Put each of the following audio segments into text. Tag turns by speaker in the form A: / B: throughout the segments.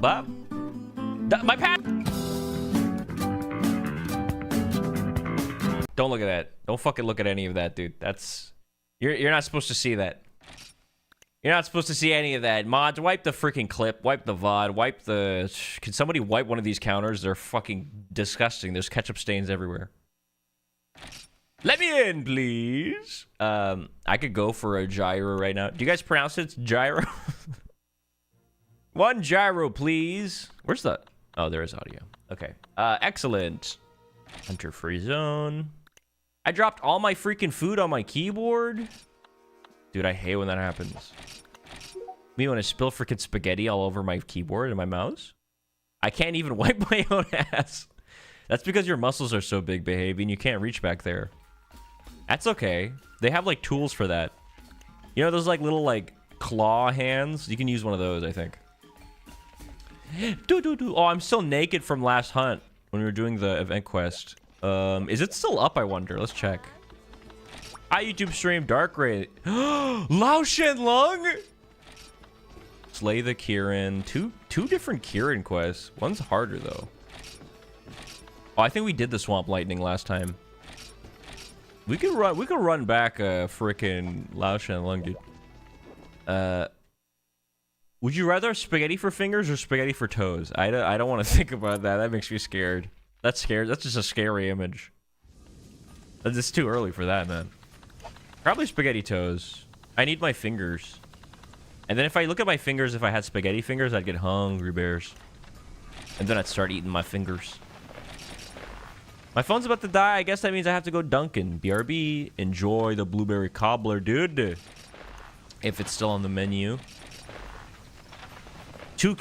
A: Bob. My pad. Don't look at that. Don't fucking look at any of that, dude. That's you're not supposed to see that. You're not supposed to see any of that. Mods, wipe the freaking clip, wipe the VOD, wipe the... Can somebody wipe one of these counters? They're fucking disgusting. There's ketchup stains everywhere. Let me in, please. I could go for a gyro right now. Do you guys pronounce it gyro? One gyro, please. Where's the... Oh, there is audio. Okay. Excellent. Enter free zone. I dropped all my freaking food on my keyboard. Dude, I hate when that happens. Me when I spill freaking spaghetti all over my keyboard and my mouse. I can't even wipe my own ass. That's because your muscles are so big, baby, and you can't reach back there. That's okay. They have, like, tools for that. You know those, like, little, like, claw hands? You can use one of those, I think. Oh, I'm still naked from last hunt when we were doing the event quest. Is it still up, I wonder? Let's check. Hi, YouTube stream, Dark Ray. Lao Shen Lung? Slay the Kirin. Two different Kirin quests. One's harder, though. Oh, I think we did the Swamp Lightning last time. We could run back a frickin' Lao Shen Lung, dude. Would you rather have spaghetti for fingers or spaghetti for toes? I don't want to think about that. That makes me scared. That's scared. That's just a scary image. It's too early for that, man. Probably spaghetti toes. I need my fingers. And then if I look at my fingers, if I had spaghetti fingers, I'd get hungry bears. And then I'd start eating my fingers. My phone's about to die. I guess that means I have to go Dunkin'. BRB, enjoy the blueberry cobbler, dude. If it's still on the menu. 2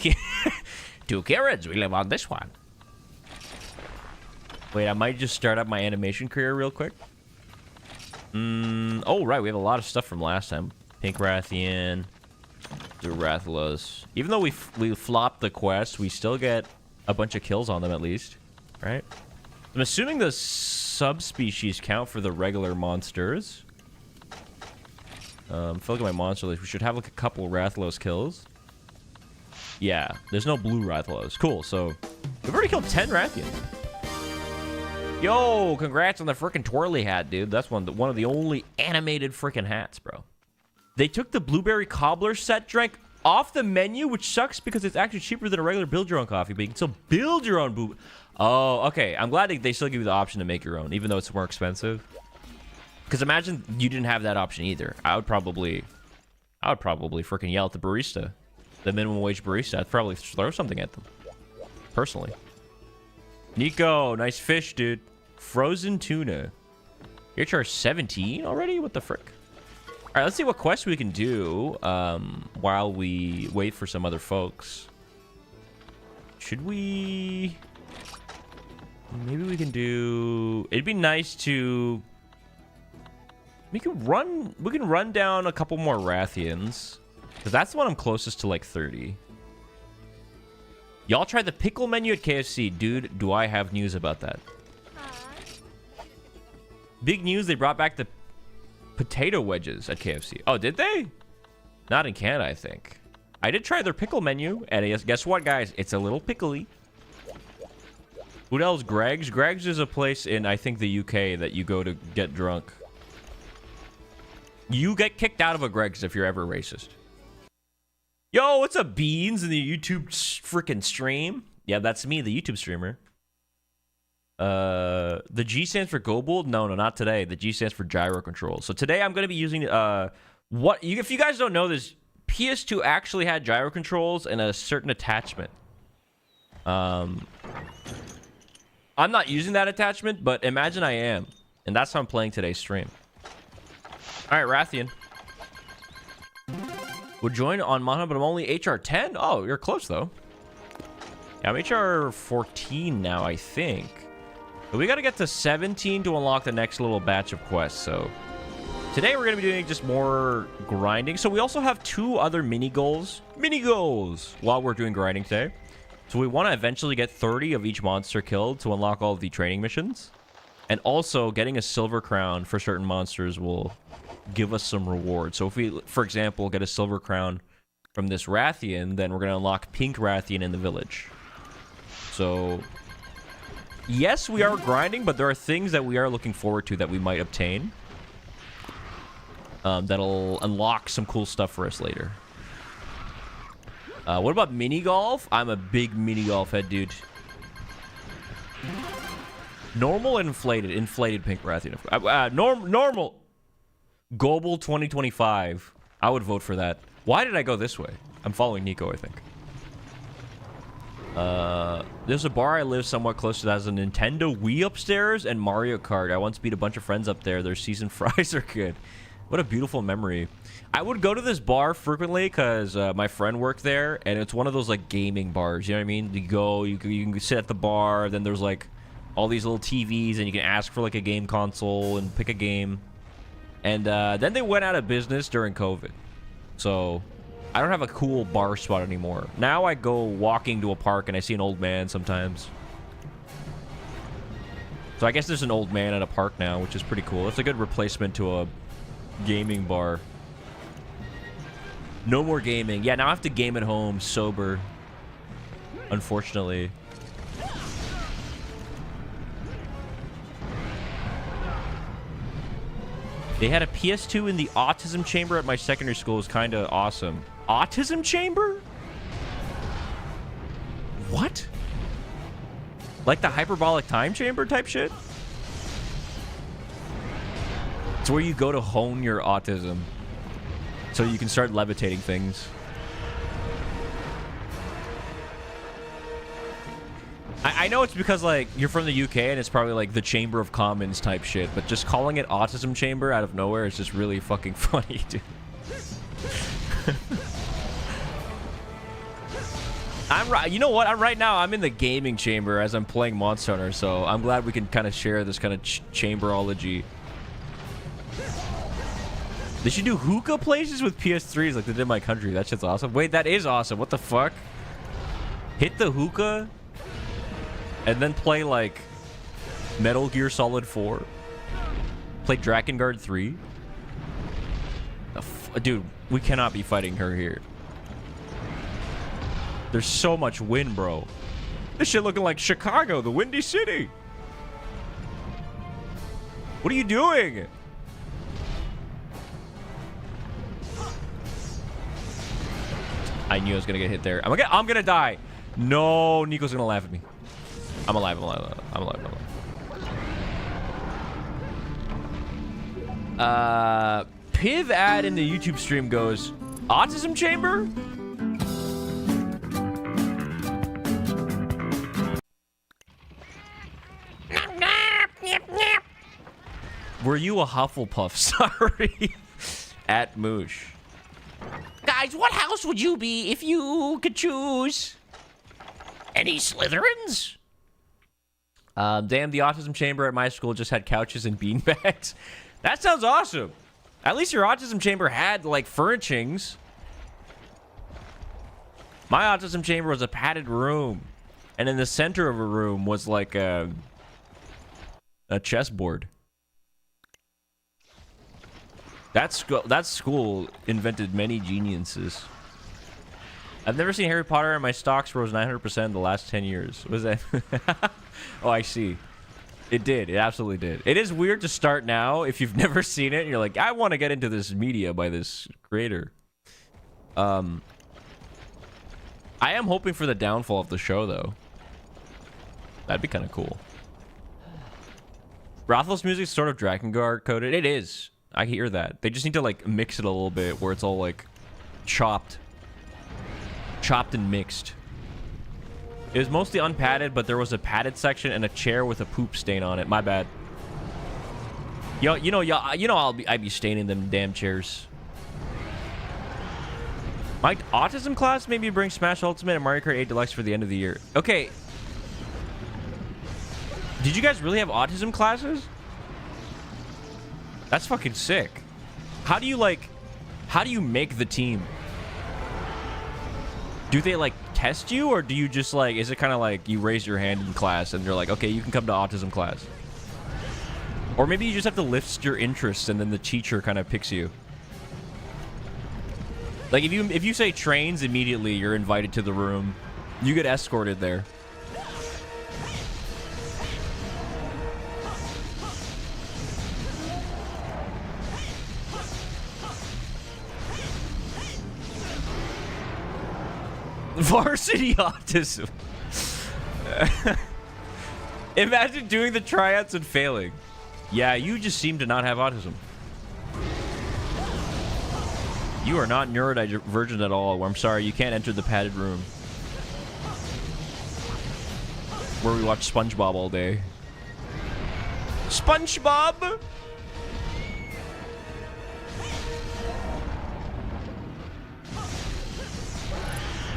A: carrots. We live on this one. Wait, I might just start up my animation career real quick. Oh, right. We have a lot of stuff from last time. Pink Rathian. Rathalos. Even though we flopped the quest, we still get a bunch of kills on them at least. Right? I'm assuming the subspecies count for the regular monsters. If I look at my monster list, we should have like a couple Rathalos kills. Yeah, there's no blue Rathalos. Cool, so we've already killed 10 Rathians. Yo, congrats on the freaking twirly hat, dude. That's one of the only animated freaking hats, bro. They took the blueberry cobbler set drink off the menu, which sucks because it's actually cheaper than a regular build your own coffee, but you can still build your own boo. Oh, okay. I'm glad they still give you the option to make your own, even though it's more expensive. Because imagine you didn't have that option either. I would probably freaking yell at the barista, the minimum wage barista. I'd probably throw something at them, personally. Nico, nice fish, dude. Frozen tuna. You're charged 17 already? What the frick? All right, let's see what quests we can do while we wait for some other folks. Should we... Maybe we can do... It'd be nice to... We can run down a couple more Rathians. Because that's the one I'm closest to, like, 30. Y'all tried the pickle menu at KFC. Dude, do I have news about that. Big news, they brought back the potato wedges at KFC. Oh, did they? Not in Canada, I think. I did try their pickle menu, and guess what, guys? It's a little pickly. Who else? Greg's? Greg's is a place in, I think, the UK that you go to get drunk. You get kicked out of a Greg's if you're ever racist. Yo, what's up, Beans, in the YouTube freaking stream? Yeah, that's me, the YouTube streamer. The G stands for Gobold? No, not today. The G stands for gyro control. So today I'm going to be using, if you guys don't know this, PS2 actually had gyro controls and a certain attachment. I'm not using that attachment, but imagine I am. And that's how I'm playing today's stream. All right, Rathian. We'll join on monhun, but I'm only HR 10. Oh, you're close, though. Yeah, I'm HR 14 now, I think. But we got to get to 17 to unlock the next little batch of quests. So today we're going to be doing just more grinding. So we also have 2 other mini goals while we're doing grinding today. So we want to eventually get 30 of each monster killed to unlock all of the training missions. And also getting a silver crown for certain monsters will give us some rewards. So if we, for example, get a silver crown from this Rathian, then we're going to unlock pink Rathian in the village. So, yes, we are grinding, but there are things that we are looking forward to that we might obtain. That'll unlock some cool stuff for us later. What about mini golf? I'm a big mini golf head, dude. Normal and inflated. Inflated pink Rathian. Normal. Global 2025. I would vote for that. Why did I go this way? I'm following Nico, I think. There's a bar I live somewhat close to that has a Nintendo Wii upstairs and Mario Kart. I once beat a bunch of friends up there. Their seasoned fries are good. What a beautiful memory. I would go to this bar frequently because my friend worked there, and it's one of those like gaming bars. You know what I mean? You go, you can sit at the bar. Then there's like all these little TVs, and you can ask for like a game console and pick a game. And then they went out of business during COVID, so I don't have a cool bar spot anymore. Now I go walking to a park, and I see an old man sometimes. So I guess there's an old man at a park now, which is pretty cool. It's a good replacement to a gaming bar. No more gaming. Yeah, now I have to game at home sober, unfortunately. They had a PS2 in the autism chamber at my secondary school. It was kind of awesome. Autism chamber? What? Like the hyperbolic time chamber type shit? It's where you go to hone your autism so you can start levitating things. I know it's because, like, you're from the UK and it's probably, like, the Chamber of Commons type shit, but just calling it Autism Chamber out of nowhere is just really fucking funny, dude. You know what? Right now, I'm in the gaming chamber as I'm playing Monster Hunter, so I'm glad we can kind of share this kind of chamberology. They should do hookah places with PS3s like they did in my country. That shit's awesome. Wait, that is awesome. What the fuck? Hit the hookah and then play like Metal Gear Solid 4. Play Drakengard 3. Dude, we cannot be fighting her here. There's so much wind, bro. This shit looking like Chicago, the Windy City. What are you doing? I knew I was gonna get hit there. I'm gonna die. No, Nico's gonna laugh at me. I'm alive. Piv ad in the YouTube stream goes, Autism Chamber? Were you a Hufflepuff? Sorry. At Moosh. Guys, what house would you be if you could choose? Any Slytherins? Damn, the autism chamber at my school just had couches and beanbags. That sounds awesome. At least your autism chamber had, like, furnishings. My autism chamber was a padded room. And in the center of a room was, like, a chessboard. That school invented many geniuses. I've never seen Harry Potter, and my stocks rose 900% in the last 10 years. What is that? Oh, I see. It did. It absolutely did. It is weird to start now if you've never seen it. And you're like, I want to get into this media by this creator. I am hoping for the downfall of the show, though. That'd be kind of cool. Rathal's music is sort of Drakengard coded. It is. I hear that. They just need to, like, mix it a little bit where it's all, like, chopped and mixed. It was mostly unpadded, but there was a padded section and a chair with a poop stain on it. My bad. You know I'd be staining them damn chairs. My autism class made me bring Smash Ultimate and Mario Kart 8 Deluxe for the end of the year. Okay. Did you guys really have autism classes? That's fucking sick. How do you make the team? Do they, like, test you, or do you just, like, is it kind of like you raise your hand in class and they're like, okay, you can come to autism class? Or maybe you just have to list your interests and then the teacher kind of picks you. Like, if you say trains, immediately you're invited to the room. You get escorted there. Varsity autism. Imagine doing the tryouts and failing. Yeah, you just seem to not have autism. You are not neurodivergent at all. I'm sorry, you can't enter the padded room where we watch SpongeBob all day. SpongeBob!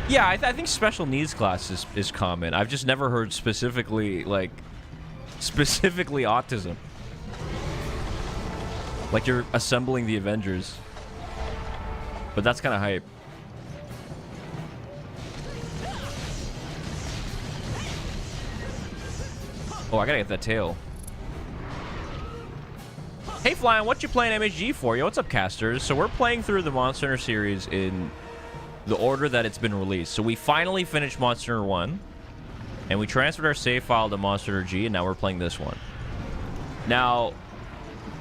A: Yeah, I think special needs class is common. I've just never heard specifically, like, specifically autism. Like you're assembling the Avengers. But that's kind of hype. Oh, I gotta get that tail. Hey, Flyann, what you playing MHG for? Yo, what's up, casters? So we're playing through the Monster Hunter series in the order that it's been released. So we finally finished Monster Hunter 1, and we transferred our save file to Monster Hunter G, and now we're playing this one. Now,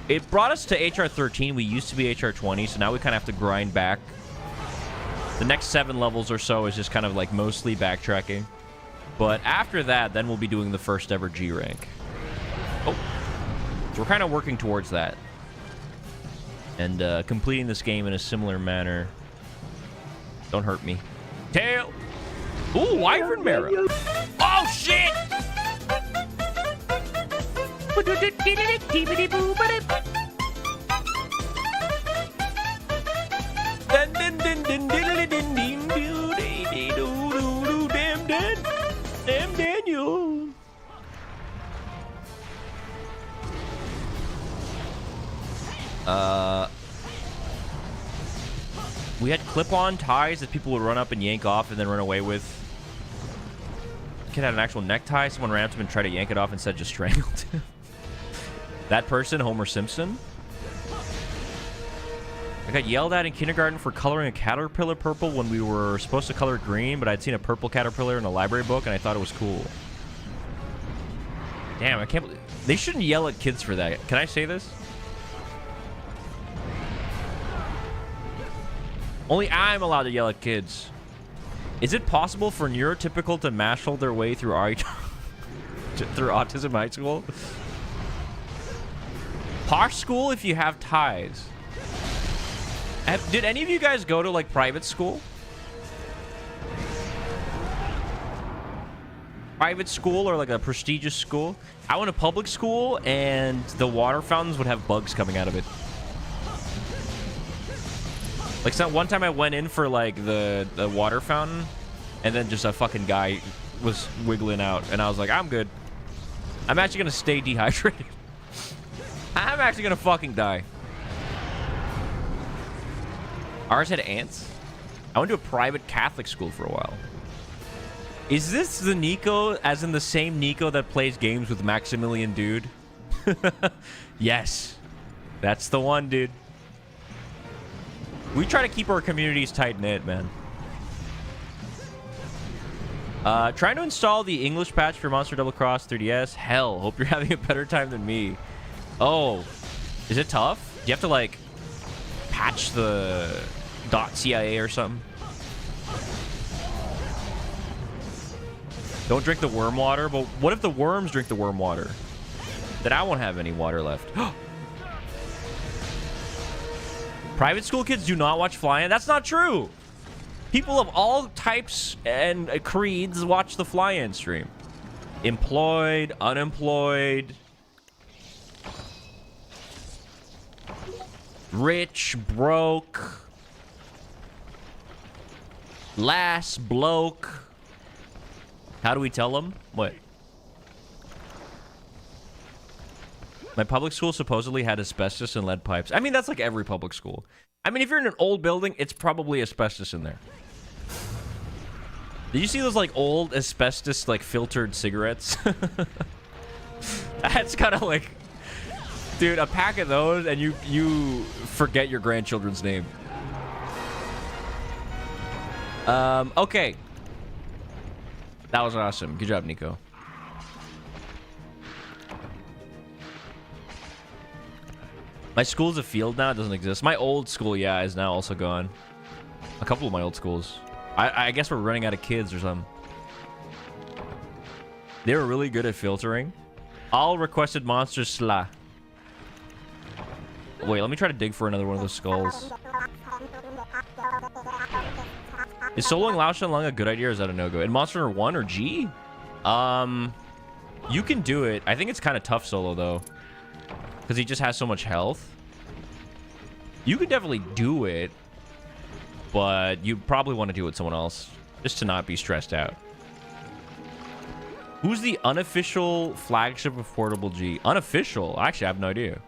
A: it brought us to HR 13. We used to be HR 20, so now we kind of have to grind back. The next 7 levels or so is just kind of like mostly backtracking. But after that, then we'll be doing the first ever G rank. Oh, so we're kind of working towards that. And completing this game in a similar manner. Don't hurt me. Tail! Ooh, Wyvern Marrow! Oh, shit! Damn Daniel! We had clip-on ties that people would run up and yank off and then run away with. Kid had an actual necktie. Someone ran up to him and tried to yank it off and said just strangled him. That person, Homer Simpson. I got yelled at in kindergarten for coloring a caterpillar purple when we were supposed to color green, but I'd seen a purple caterpillar in a library book and I thought it was cool. Damn, I can't believe... They shouldn't yell at kids for that. Can I say this? Only I'm allowed to yell at kids. Is it possible for neurotypical to mashal their way through through autism high school? Posh school if you have ties. Did any of you guys go to like private school? Private school or like a prestigious school? I went to public school and the water fountains would have bugs coming out of it. Like one time I went in for like the water fountain and then just a fucking guy was wiggling out and I was like, I'm good. I'm actually gonna stay dehydrated. I'm actually gonna fucking die. Ours had ants. I went to a private Catholic school for a while. Is this the Nico, as in the same Nico that plays games with Maximilian Dude? Yes. That's the one, dude. We try to keep our communities tight-knit, man. Trying to install the English patch for Monster Double Cross 3DS. Hell, hope you're having a better time than me. Oh, is it tough? Do you have to, like, patch the .cia or something? Don't drink the worm water. But what if the worms drink the worm water? Then I won't have any water left. Private school kids do not watch Flyann? That's not true. People of all types and creeds watch the Flyann stream. Employed, unemployed, rich, broke, last bloke. How do we tell them? What? My public school supposedly had asbestos and lead pipes. I mean, that's like every public school. I mean, if you're in an old building, it's probably asbestos in there. Did you see those like old asbestos like filtered cigarettes? That's kind of like, dude, a pack of those and you forget your grandchildren's name. Okay. That was awesome. Good job, Nico. My school's a field now. It doesn't exist. My old school, yeah, is now also gone. A couple of my old schools. I guess we're running out of kids or something. They were really good at filtering. All requested monsters sla. Wait, let me try to dig for another one of those skulls. Is soloing Lao Shan Lung a good idea or is that a no-go? In Monster Hunter 1 or G? You can do it. I think it's kind of tough solo, though. Because he just has so much health. You could definitely do it. But you probably want to do it with someone else. Just to not be stressed out. Who's the unofficial flagship of Portable G? Unofficial? Actually, I have no idea.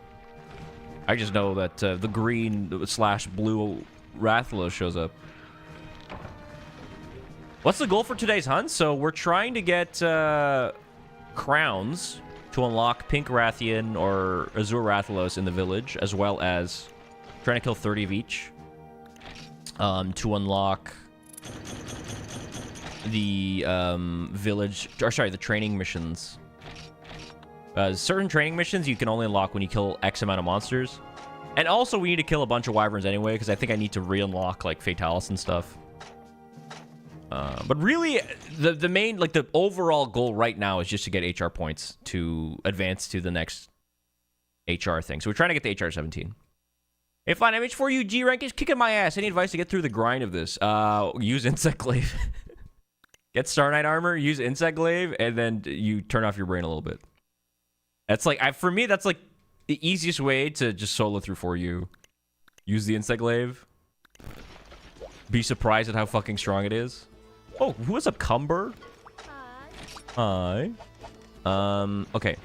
A: I just know that the green / blue Rathalos shows up. What's the goal for today's hunt? So we're trying to get crowns to unlock Pink Rathian or Azure Rathalos in the village, as well as trying to kill 30 of each to unlock the village, or sorry, the training missions. Certain training missions you can only unlock when you kill X amount of monsters. And also we need to kill a bunch of wyverns anyway, because I think I need to re-unlock like Fatalis and stuff. But really, the main, like the overall goal right now is just to get HR points to advance to the next HR thing. So we're trying to get the HR 17. Hey, fine, MH4U G rank is kicking my ass. Any advice to get through the grind of this? Use Insect Glaive. Get Star Knight armor, use Insect Glaive, and then you turn off your brain a little bit. That's like, for me, that's like the easiest way to just solo through for you. Use the Insect Glaive. Be surprised at how fucking strong it is. Oh, who is up, Cumber? Hi. Okay.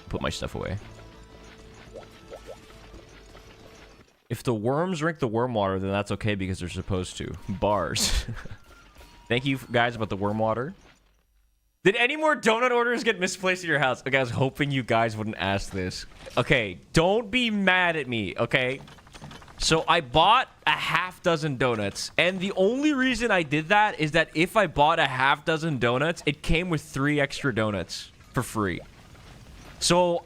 A: Put my stuff away. If the worms drink the worm water, then that's okay because they're supposed to. Bars. Thank you guys about the worm water. Did any more donut orders get misplaced at your house? Okay, I was hoping you guys wouldn't ask this. Okay, don't be mad at me, okay? So I bought a half-dozen donuts, and the only reason I did that is that if I bought a half-dozen donuts, it came with 3 extra donuts for free. So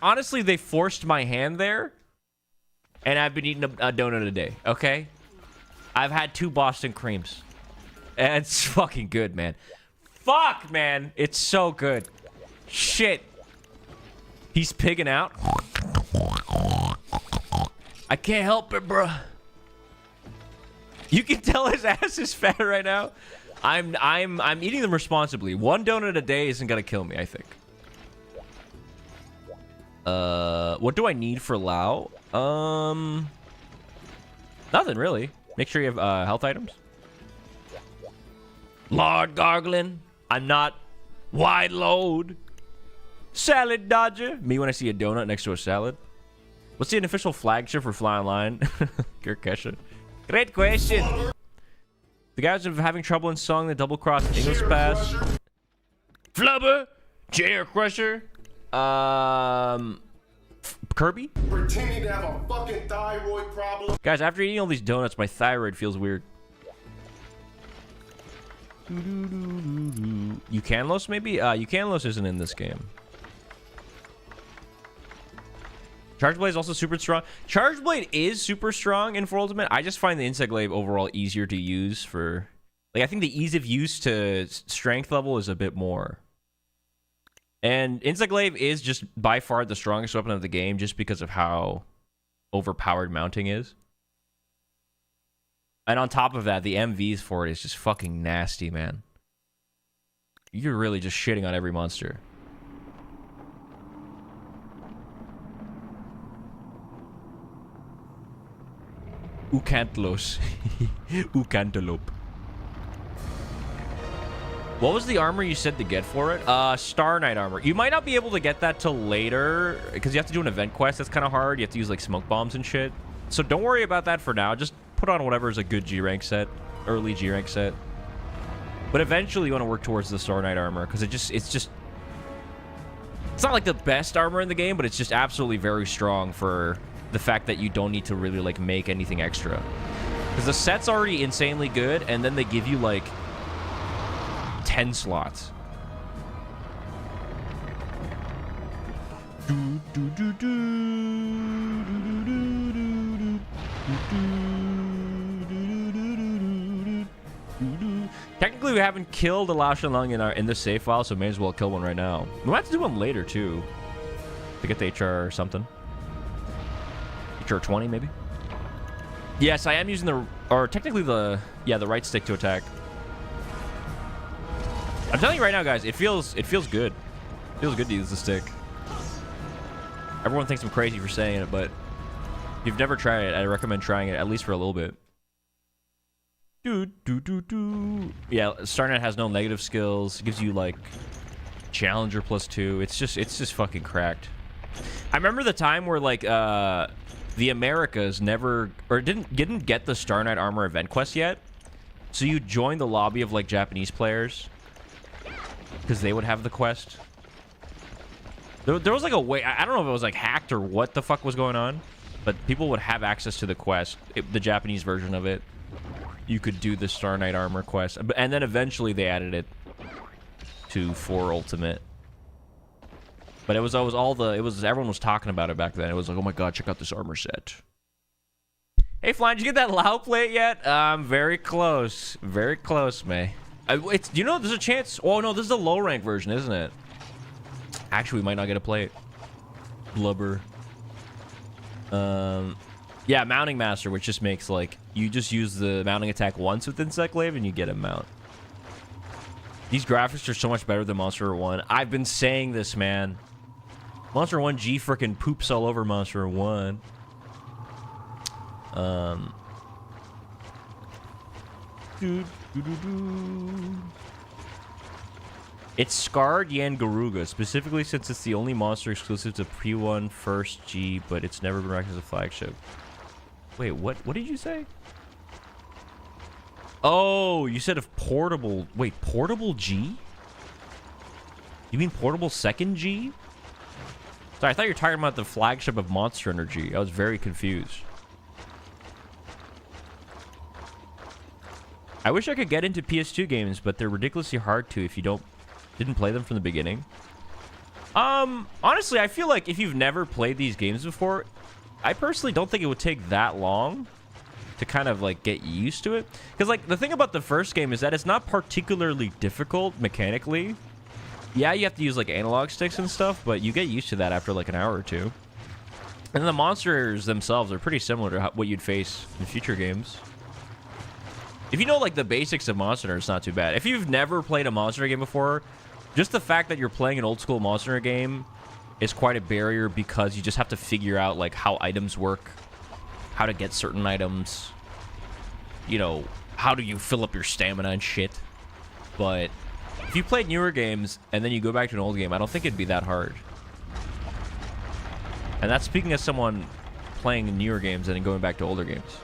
A: honestly, they forced my hand there, and I've been eating a donut a day, okay? I've had 2 Boston creams. And it's fucking good, man. Fuck, man. It's so good. Shit. He's pigging out. I can't help it, bro. You can tell his ass is fat right now. I'm eating them responsibly. 1 donut a day isn't gonna kill me, I think. What do I need for Lao? Nothing really. Make sure you have health items. Lord Garglin. I'm not wide load. Salad Dodger. Me when I see a donut next to a salad. What's the unofficial flagship for Fly Online? Kirkesha. Great question. The guys are having trouble installing the double cross English pass. Flubber. Chair Crusher. Kirby.
B: Pretending to have a fucking thyroid problem.
A: Guys, after eating all these donuts, my thyroid feels weird. Eucanlos, maybe? Eucanlos isn't in this game. Charge Blade is also super strong. Charge Blade is super strong in For Ultimate. I just find the Insect Glaive overall easier to use for... Like, I think the ease of use to strength level is a bit more. And Insect Glaive is just by far the strongest weapon of the game just because of how overpowered mounting is. And on top of that, the MVs for it is just fucking nasty, man. You're really just shitting on every monster. Ucantlos. Ucantaloupe. What was the armor you said to get for it? Star Knight armor. You might not be able to get that till later because you have to do an event quest. That's kind of hard. You have to use like smoke bombs and shit. So don't worry about that for now. Just put on whatever is a good G rank set, early G rank set. But eventually you want to work towards the Star Knight armor because it's not like the best armor in the game, but it's just absolutely very strong for the fact that you don't need to really like make anything extra. Because the set's already insanely good, and then they give you, like, 10 slots. Technically, we haven't killed a Lao Shanlung in this save file, so may as well kill one right now. We might have to do one later, too. To get the HR or something. HR 20, maybe? Yes, I am using the... Or technically the... Yeah, the right stick to attack. I'm telling you right now, guys, it feels good. It feels good to use the stick. Everyone thinks I'm crazy for saying it, but if you've never tried it, I recommend trying it, at least for a little bit. Yeah, StarNet has no negative skills. It gives you, like, Challenger +2. It's just fucking cracked. I remember the time where, like, the Americas never... Or didn't get the StarNet Armor event quest yet. So you join the lobby of, like, Japanese players. Because they would have the quest. There was, like, a way... I don't know if it was, like, hacked or what the fuck was going on. But people would have access to the quest. The Japanese version of it. You could do the Star Knight Armor quest. And then eventually they added it to 4 Ultimate. But it was always everyone was talking about it back then. It was like, oh my god, check out this armor set. Hey, Flyann, did you get that Lao plate yet? Very close. Very close, May. You know, there's a chance... Oh, no, this is the low-rank version, isn't it? Actually, we might not get a plate. Blubber. Yeah, Mounting Master, which just makes, like... You just use the mounting attack once with Insect Glaive, and you get a mount. These graphics are so much better than Monster 1. I've been saying this, man. Monster 1 G frickin' poops all over Monster 1. It's Scarred Yan Garuga, specifically since it's the only monster exclusive to P1 First G, but it's never been ranked as a flagship. Wait, what did you say? Oh, you said of portable... Wait, portable G? You mean portable second G? Sorry, I thought you were talking about the flagship of Monster Energy. I was very confused. I wish I could get into PS2 games, but they're ridiculously hard to if you didn't play them from the beginning. Honestly, I feel like if you've never played these games before, I personally don't think it would take that long to kind of, like, get used to it. Because, like, the thing about the first game is that it's not particularly difficult mechanically. Yeah, you have to use, like, analog sticks and stuff, but you get used to that after, like, an hour or two. And the monsters themselves are pretty similar to what you'd face in future games. If you know, like, the basics of Monster Hunter, it's not too bad. If you've never played a Monster Hunter game before, just the fact that you're playing an old-school Monster Hunter game is quite a barrier because you just have to figure out, like, how items work, how to get certain items, you know, how do you fill up your stamina and shit. But if you played newer games and then you go back to an old game, I don't think it'd be that hard. And that's speaking as someone playing newer games and then going back to older games.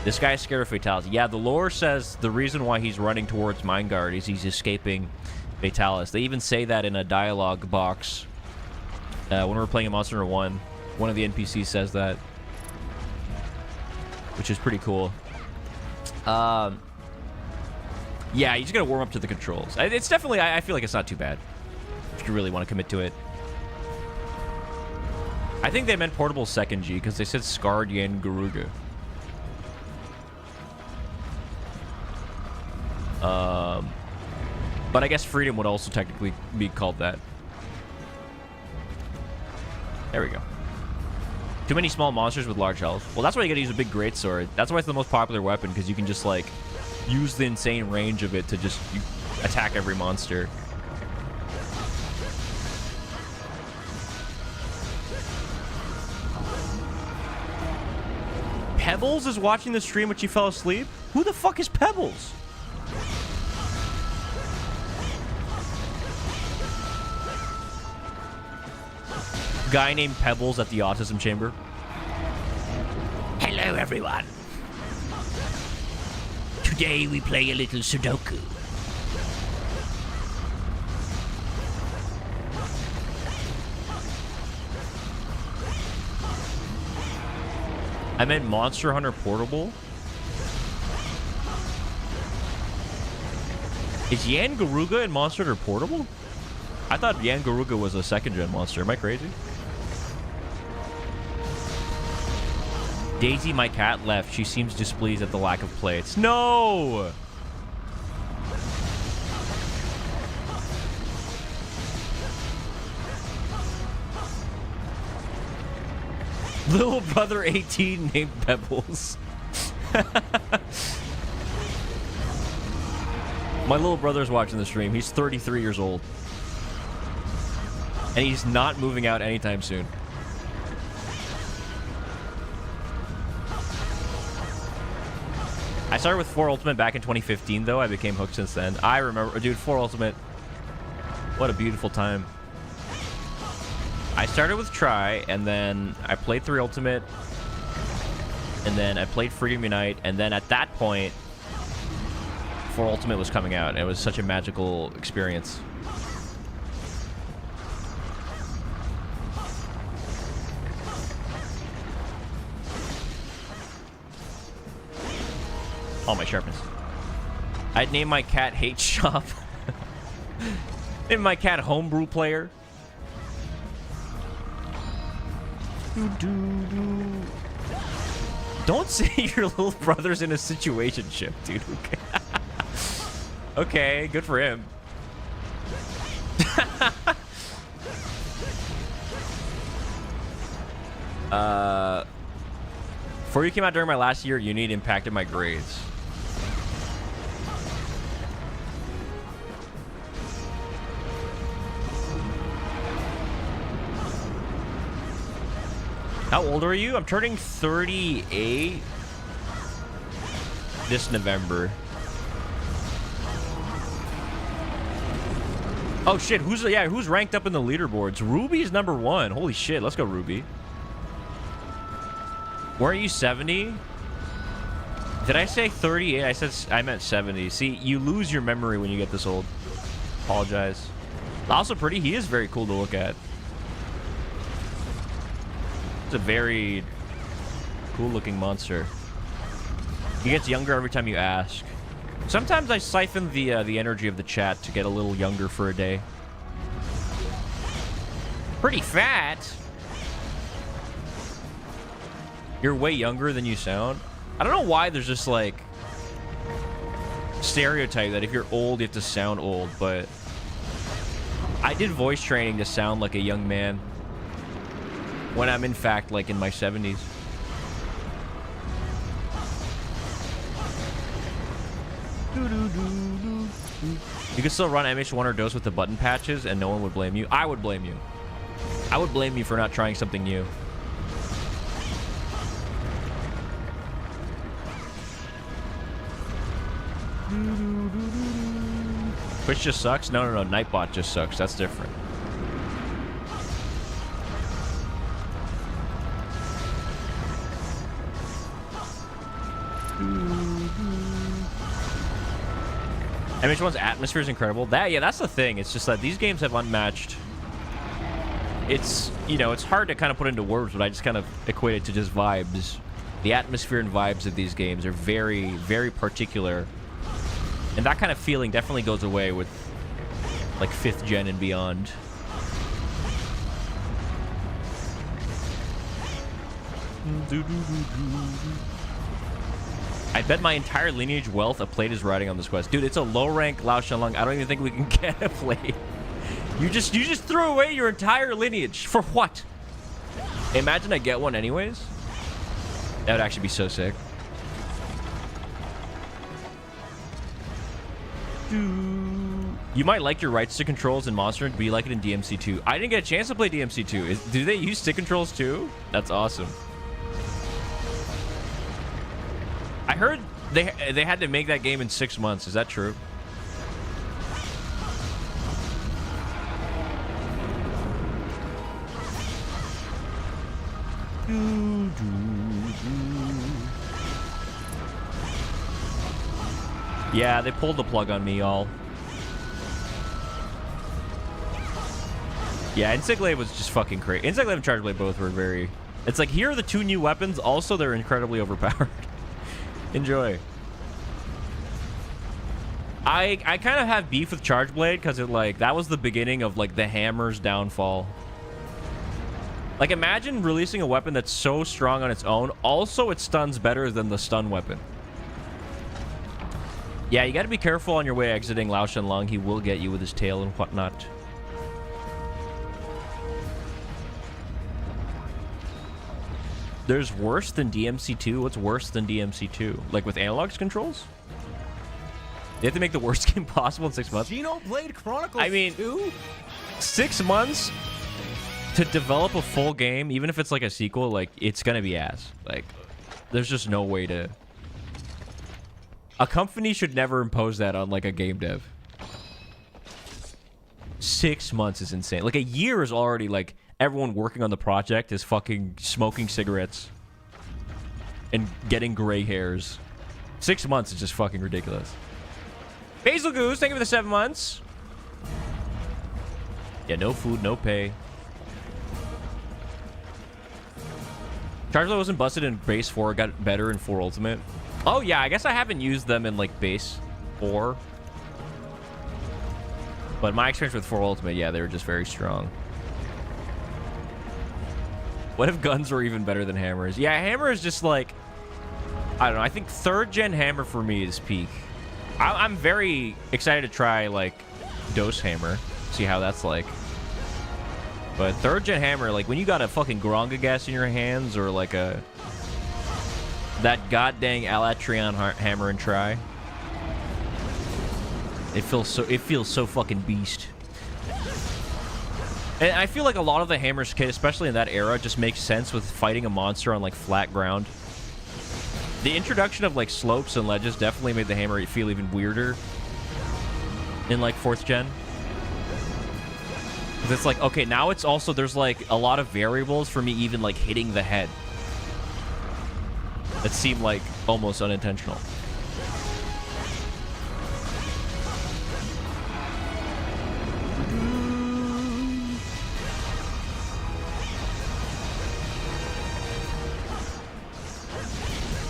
A: This guy's scared of Fatalis. Yeah, the lore says the reason why he's running towards Mindguard is he's escaping Fatalis. They even say that in a dialogue box. When we were playing in Monster Hunter 1, one of the NPCs says that. Which is pretty cool. Yeah, you just gotta warm up to the controls. It's definitely, I feel like it's not too bad. If you really want to commit to it. I think they meant portable second G because they said Scarred Yan Garuga. But I guess Freedom would also technically be called that. There we go. Too many small monsters with large health. Well, that's why you gotta use a big greatsword. That's why it's the most popular weapon, because you can just, like, use the insane range of it to just attack every monster. Pebbles is watching the stream when she fell asleep? Who the fuck is Pebbles? Guy named Pebbles at the autism chamber. Hello, everyone. Today we play a little Sudoku. I meant Monster Hunter Portable. Is Yan Garuga in Monster Hunter Portable? I thought Yan Garuga was a second-gen monster. Am I crazy? Daisy, my cat, left. She seems displeased at the lack of plates. No! Little brother 18 named Pebbles. My little brother's watching the stream. He's 33 years old. And he's not moving out anytime soon. I started with 4 Ultimate back in 2015, though. I became hooked since then. I remember... Dude, 4 Ultimate. What a beautiful time. I started with Try, and then I played 3 Ultimate. And then I played Freedom Unite. And then at that point, 4 Ultimate was coming out. It was such a magical experience. Oh, my sharpness. I'd name my cat Hate Shop. Name my cat Homebrew Player. Don't say your little brother's in a situationship, dude. Okay, okay, good for him. Before you came out during my last year at uni, it impacted my grades. How old are you? I'm turning 38 this November. Oh shit, who's ranked up in the leaderboards? Ruby's #1. Holy shit, let's go Ruby. Weren't you 70? Did I say 38? I meant 70. See, you lose your memory when you get this old. Apologize. Also pretty, he is very cool to look at. It's a very cool looking monster. He gets younger every time you ask. Sometimes I siphon the energy of the chat to get a little younger for a day. Pretty fat. You're way younger than you sound. I don't know why there's just like stereotype that if you're old you have to sound old, but I did voice training to sound like a young man when I'm in fact like in my 70s. You can still run MH1 or DOS with the button patches and no one would blame you. I would blame you. I would blame you for not trying something new. Twitch just sucks? No, Nightbot just sucks. That's different. MH1's atmosphere is incredible. That's the thing. It's just that these games have unmatched. It's, you know, it's hard to kind of put into words, but I just kind of equate it to just vibes. The atmosphere and vibes of these games are very, very particular. And that kind of feeling definitely goes away with, like, 5th gen and beyond. I bet my entire lineage wealth a plate is riding on this quest. Dude, it's a low-rank Lao Shenlong. I don't even think we can get a plate. You just threw away your entire lineage. For what? Imagine I get one anyways. That would actually be so sick. You might like your right stick controls in Monster Hunter, but you like it in DMC2. I didn't get a chance to play DMC2. Do they use stick controls too? That's awesome. I heard they had to make that game in 6 months. Is that true? Yeah, they pulled the plug on me, y'all. Yeah, Insect Glaive was just fucking crazy. Insect Glaive and Charge Blade both were very, It's like, here are the 2 new weapons. Also, they're incredibly overpowered. Enjoy. I kind of have beef with Charge Blade because it, like, that was the beginning of, like, the hammer's downfall. Like, imagine releasing a weapon that's so strong on its own. Also, it stuns better than the stun weapon. Yeah, you got to be careful on your way exiting Lao Shen Lung. He will get you with his tail and whatnot. There's worse than DMC2? What's worse than DMC2? Like with analog controls? They have to make the worst game possible in 6 months?
C: Xenoblade Chronicles
A: I mean,
C: 2?
A: 6 months to develop a full game, even if it's like a sequel, like, it's gonna be ass. Like, there's just no way to... A company should never impose that on, like, a game dev. 6 months is insane. Like, a year is already, like... Everyone working on the project is fucking smoking cigarettes and getting gray hairs. 6 months is just fucking ridiculous. Basil Goose, thank you for the 7 months. Yeah, no food, no pay. Charizard wasn't busted in base 4, it got better in 4 Ultimate. Oh yeah, I guess I haven't used them in like base 4. But my experience with 4 Ultimate, yeah, they were just very strong. What if guns were even better than hammers? Yeah, hammer is just like... I don't know. I think 3rd gen hammer for me is peak. I'm very excited to try, like, Dose Hammer. See how that's like. But 3rd gen hammer, like, when you got a fucking Gronga gas in your hands or, like, a... That goddamn Alatrion hammer and try. It feels so fucking beast. And I feel like a lot of the Hammer's kit, especially in that era, just makes sense with fighting a monster on, like, flat ground. The introduction of, like, slopes and ledges definitely made the Hammer feel even weirder in, like, 4th gen. Because it's like, okay, now it's also, there's, like, a lot of variables for me even, like, hitting the head that seem, like, almost unintentional.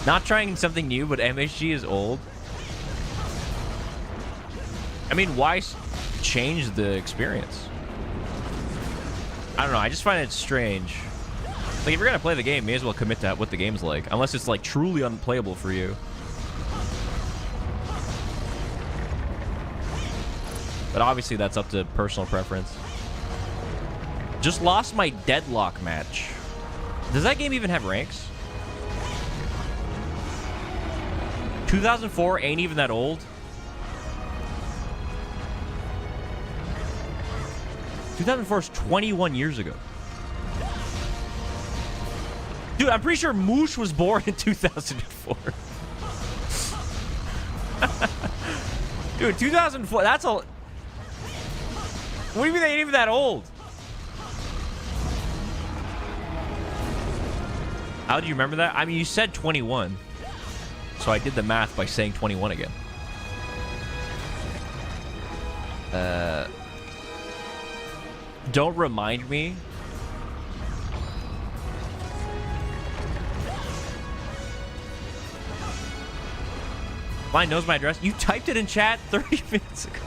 A: Not trying something new, but MHG is old. I mean, why change the experience? I don't know. I just find it strange. Like, if you're gonna play the game, may as well commit to what the game's like. Unless it's, like, truly unplayable for you. But obviously, that's up to personal preference. Just lost my deadlock match. Does that game even have ranks? 2004 ain't even that old. 2004 is 21 years ago. Dude, I'm pretty sure Moosh was born in 2004. Dude, 2004, that's a... What do you mean they ain't even that old? How do you remember that? I mean, you said 21. So I did the math by saying 21 again. Don't remind me. Mine knows my address. You typed it in chat 30 minutes ago.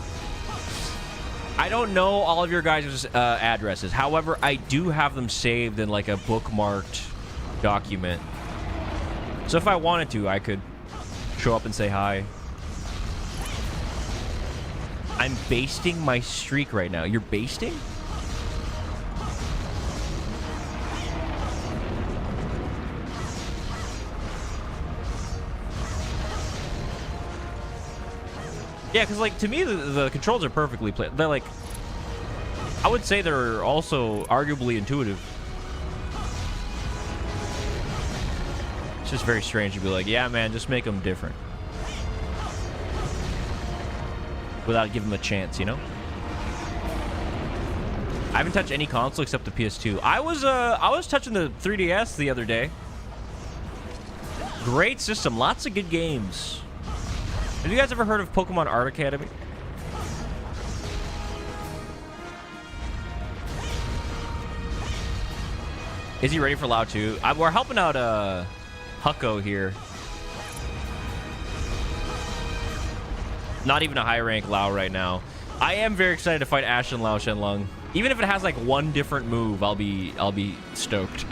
A: I don't know all of your guys' addresses. However, I do have them saved in like a bookmarked document. So if I wanted to, I could show up and say hi. I'm basting my streak right now. You're basting? Yeah, because, like, to me, the controls are perfectly played. They're, like... I would say they're also arguably intuitive. It's just very strange to be like, yeah, man, just make them different. Without giving them a chance, you know? I haven't touched any console except the PS2. I was touching the 3DS the other day. Great system. Lots of good games. Have you guys ever heard of Pokemon Art Academy? Is he ready for Lao too? We're helping out Hucko here. Not even a high rank Lao right now. I am very excited to fight Ashen Lao Shenlong. Even if it has like one different move, I'll be stoked.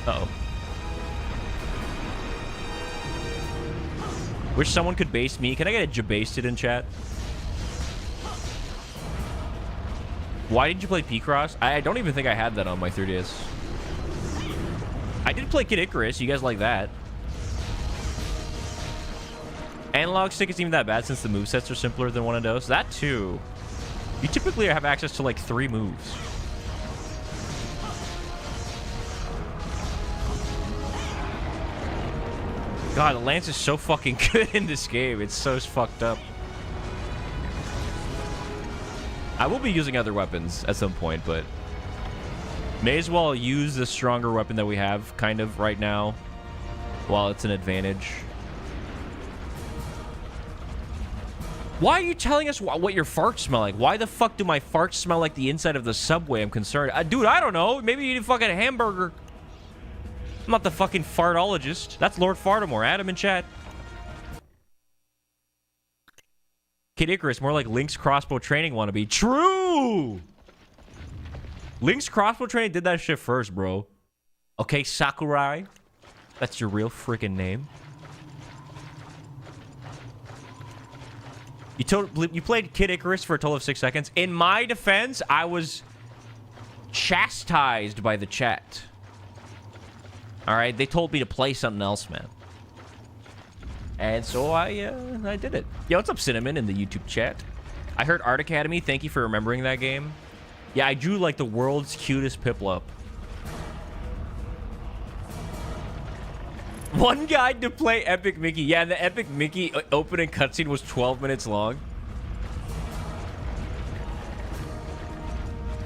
A: Uh-oh. Wish someone could base me. Can I get a jabasted in chat? Why did you play P-Cross? I don't even think I had that on my 3DS. I did play Kid Icarus. You guys like that? Analog stick isn't even that bad since the movesets are simpler than one of those. That too. You typically have access to like 3 moves. God, the Lance is so fucking good in this game. It's so fucked up. I will be using other weapons at some point, but may as well use the stronger weapon that we have kind of right now while it's an advantage. Why are you telling us what your farts smell like? Why the fuck do my farts smell like the inside of the subway? I'm concerned. Dude, I don't know. Maybe you eat a fucking hamburger. I'm not the fucking fartologist. That's Lord Fartimore. Add him in chat. Kid Icarus, more like Link's crossbow training wannabe. True! Link's crossbow training did that shit first, bro. Okay, Sakurai. That's your real freaking name. You played Kid Icarus for a total of 6 seconds. In my defense, I was chastised by the chat. Alright, they told me to play something else, man. And so I did it. Yo, what's up, Cinnamon, in the YouTube chat? I heard Art Academy. Thank you for remembering that game. Yeah, I drew, like, the world's cutest Piplup. One guide to play Epic Mickey. Yeah, the Epic Mickey opening cutscene was 12 minutes long.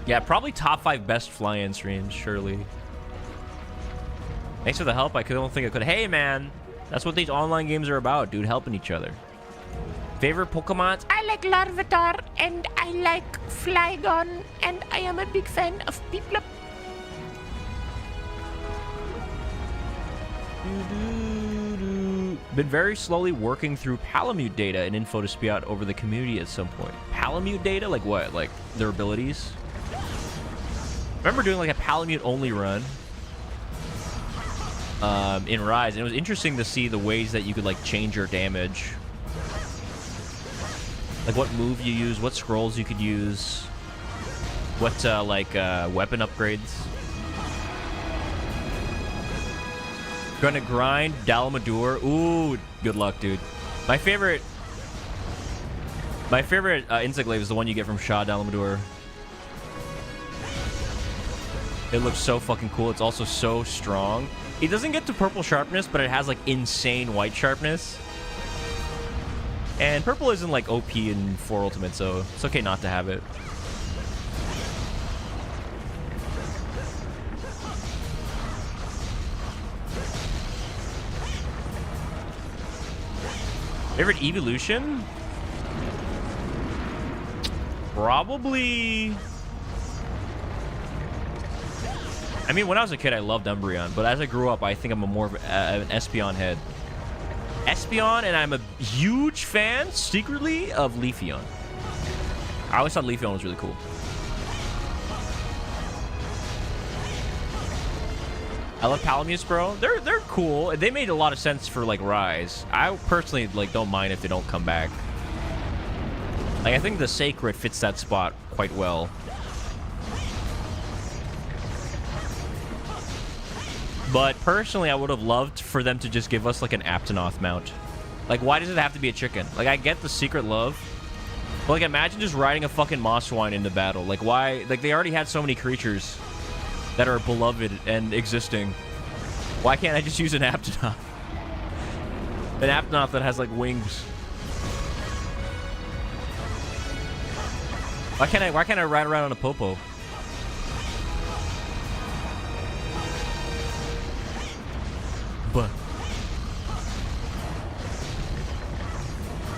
A: Yeah, probably top 5 best fly-in streams, surely. Thanks for the help. I don't think I could. Hey, man. That's what these online games are about, dude. Helping each other. Favorite Pokemons? I like Larvitar, and I like Flygon, and I am a big fan of Piplup. Been very slowly working through Palamute data and info to spew out over the community at some point. Palamute data? Like what? Like their abilities? Remember doing like a Palamute only run in Rise, and it was interesting to see the ways that you could like change your damage. Like what move you use, what scrolls you could use, what weapon upgrades. Gonna grind Dalamadur. Ooh, good luck, dude. My favorite insect glaive is the one you get from Shah Dalamadur. It looks so fucking cool. It's also so strong. It doesn't get to purple sharpness, but it has like insane white sharpness. And purple isn't like OP in 4 Ultimate, so it's okay not to have it. Favorite evolution? Probably... I mean, when I was a kid, I loved Umbreon, but as I grew up, I think I'm more of an Espeon head. Espeon, and I'm a huge fan, secretly, of Leafeon. I always thought Leafeon was really cool. I love Palamutes, bro. They're cool. They made a lot of sense for like Rise. I personally like don't mind if they don't come back. Like I think the Sacred fits that spot quite well. But personally, I would have loved for them to just give us like an Aptonoth mount. Like, why does it have to be a chicken? Like, I get the secret love, but like, imagine just riding a fucking Mosswine into battle. Like, why? Like, they already had so many creatures that are beloved and existing. Why can't I just use an Aptonoth? An Aptonoth that has like wings. Why can't I ride around on a Popo? But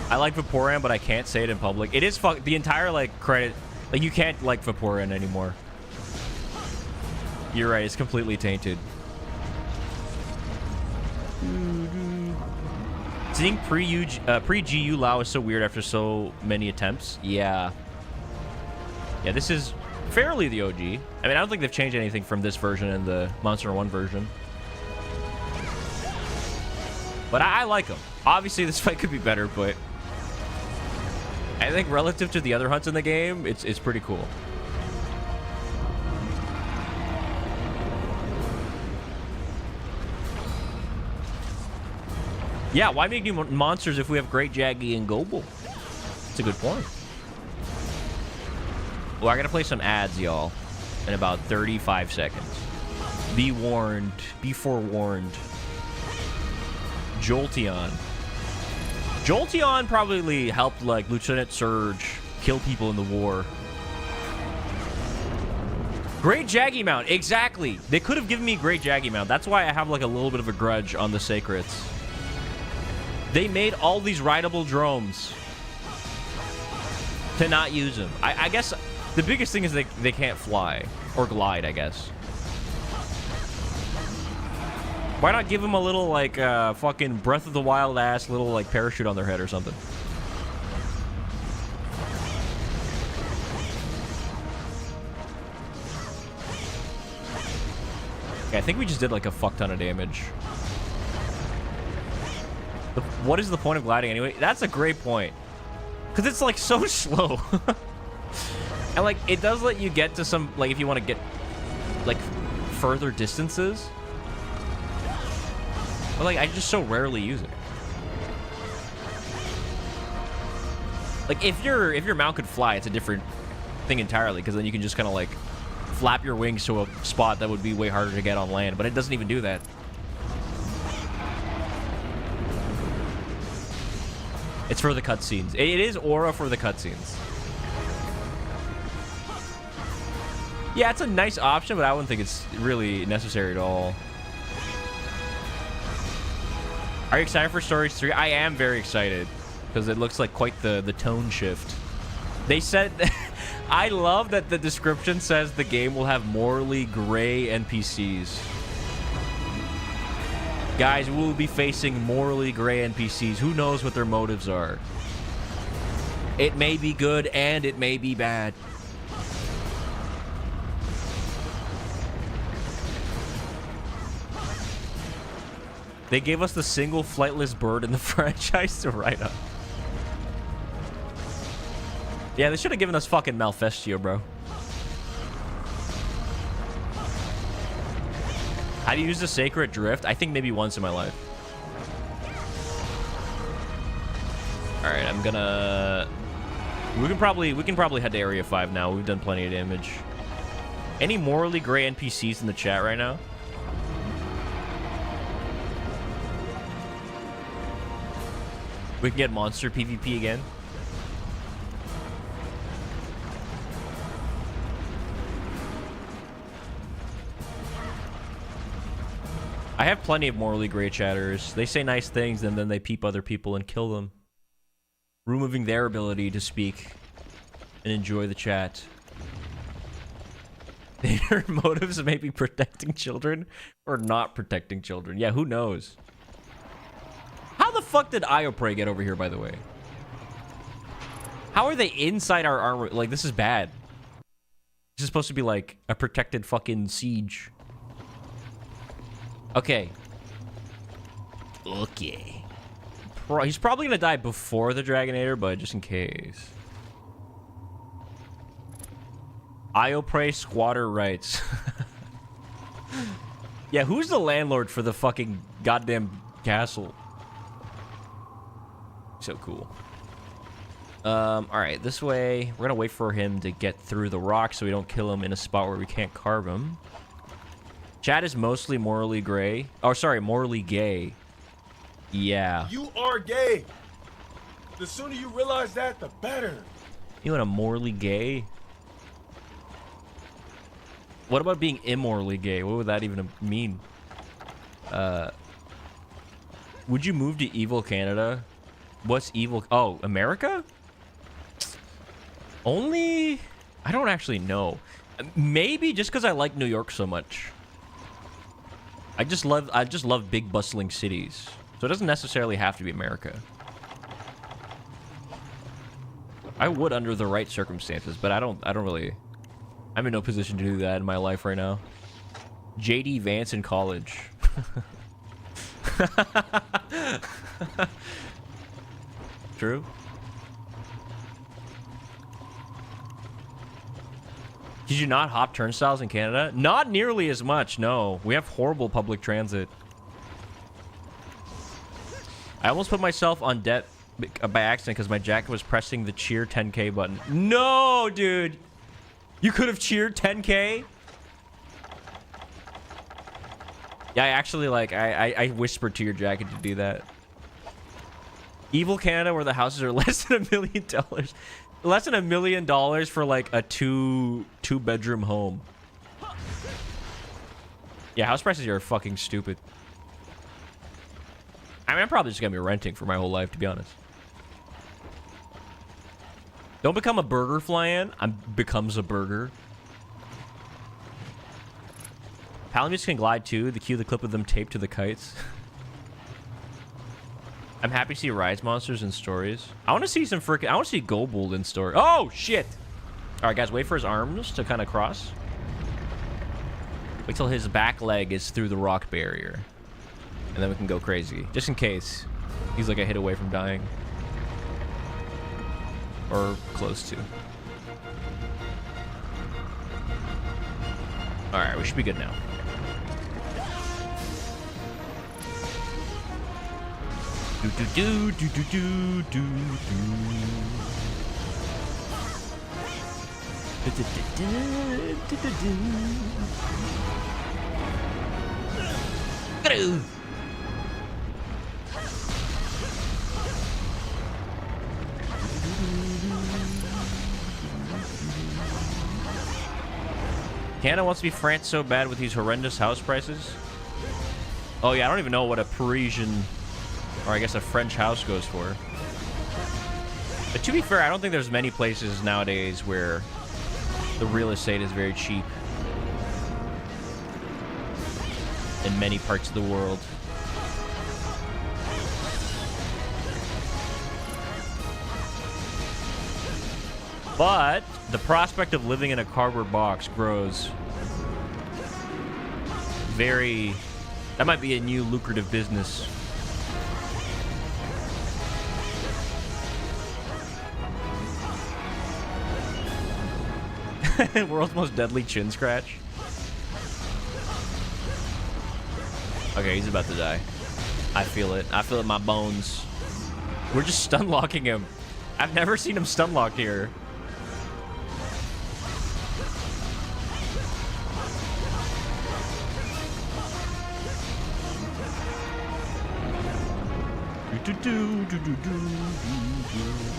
A: I like Vaporeon, but I can't say it in public. It is the entire like credit. Like you can't like Vaporeon anymore. You're right. It's completely tainted. Seeing pre-GU Lao is so weird after so many attempts. Yeah. Yeah, this is fairly the OG. I mean, I don't think they've changed anything from this version and the Monster 1 version. But I like them. Obviously, this fight could be better, but I think relative to the other hunts in the game, it's pretty cool. Yeah, why make new monsters if we have Great Jaggy and Gobel? That's a good point. Well, I gotta play some ads, y'all, in about 35 seconds. Be warned. Be forewarned. Jolteon. Jolteon probably helped, like, Lieutenant Surge kill people in the war. Great Jaggy Mount. Exactly. They could have given me Great Jaggy Mount. That's why I have, like, a little bit of a grudge on the Sacrets. They made all these rideable drones to not use them. I guess the biggest thing is they can't fly or glide, I guess. Why not give them a little, like, fucking Breath of the Wild ass little, like, parachute on their head or something? Okay, I think we just did, like, a fuck ton of damage. What is the point of gliding anyway? That's a great point. Because it's, like, so slow. And, like, it does let you get to some, like, if you want to get, like, further distances. But, like, I just so rarely use it. Like, if your mount could fly, it's a different thing entirely. Because then you can just kind of, like, flap your wings to a spot that would be way harder to get on land. But it doesn't even do that. It's for the cutscenes. It is aura for the cutscenes. Yeah, it's a nice option, but I wouldn't think it's really necessary at all. Are you excited for Stories 3? I am very excited, because it looks like quite the tone shift. They said... I love that the description says the game will have morally gray NPCs. Guys, we will be facing morally gray NPCs. Who knows what their motives are? It may be good and it may be bad. They gave us the single flightless bird in the franchise to write up. Yeah, they should have given us fucking Malfestio, bro. How do you use the Sacred Drift? I think maybe once in my life. Alright, I'm gonna... We can probably head to Area 5 now. We've done plenty of damage. Any morally gray NPCs in the chat right now? We can get monster PvP again. I have plenty of morally gray chatters. They say nice things and then they peep other people and kill them, removing their ability to speak and enjoy the chat. Their motives may be protecting children or not protecting children. Yeah, who knows? How the fuck did Iopray get over here, by the way? How are they inside our armor? Like, this is bad. This is supposed to be like a protected fucking siege. Okay. Okay. He's probably gonna die before the Dragonator, but just in case. Iopray squatter rights. Yeah, who's the landlord for the fucking goddamn castle? So cool. Alright, this way. We're gonna wait for him to get through the rock so we don't kill him in a spot where we can't carve him. Chat is mostly morally gray. Oh, sorry, morally gay. Yeah.
B: You are gay. The sooner you realize that, the better.
A: You want a morally gay? What about being immorally gay? What would that even mean? Would you move to evil Canada? What's evil? Oh, America? Only... I don't actually know. Maybe just because I like New York so much. I just love big bustling cities. So it doesn't necessarily have to be America. I would under the right circumstances, but I don't really. I'm in no position to do that in my life right now. JD Vance in college. True. Did you not hop turnstiles in Canada? Not nearly as much, no. We have horrible public transit. I almost put myself on debt by accident because my jacket was pressing the cheer 10K button. No, dude. You could have cheered 10K? Yeah, I actually, like, I whispered to your jacket to do that. Evil Canada, where the houses are less than $1 million. Less than $1 million for, like, a two-bedroom home. Yeah, house prices here are fucking stupid. I mean, I'm probably just gonna be renting for my whole life, to be honest. Don't become a burger, flyann. Becomes a burger. Palamus can glide too. Cue the clip of them taped to the kites. I'm happy to see Rise monsters in stories. I want to see some freaking. I want to see Gobold in story. Oh shit! All right, guys, wait for his arms to kind of cross. Wait till his back leg is through the rock barrier, and then we can go crazy. Just in case he's like a hit away from dying, or close to. All right, we should be good now. Do do do do do do do do. Canada wants to be France so bad with these horrendous house prices. Oh yeah, I don't even know what a Parisian, or I guess a French house goes for. But to be fair, I don't think there's many places nowadays where the real estate is very cheap in many parts of the world. But the prospect of living in a cardboard box grows very... That might be a new lucrative business. World's most deadly chin scratch. Okay, he's about to die. I feel it. I feel it in my bones. We're just stun locking him. I've never seen him stun locked here.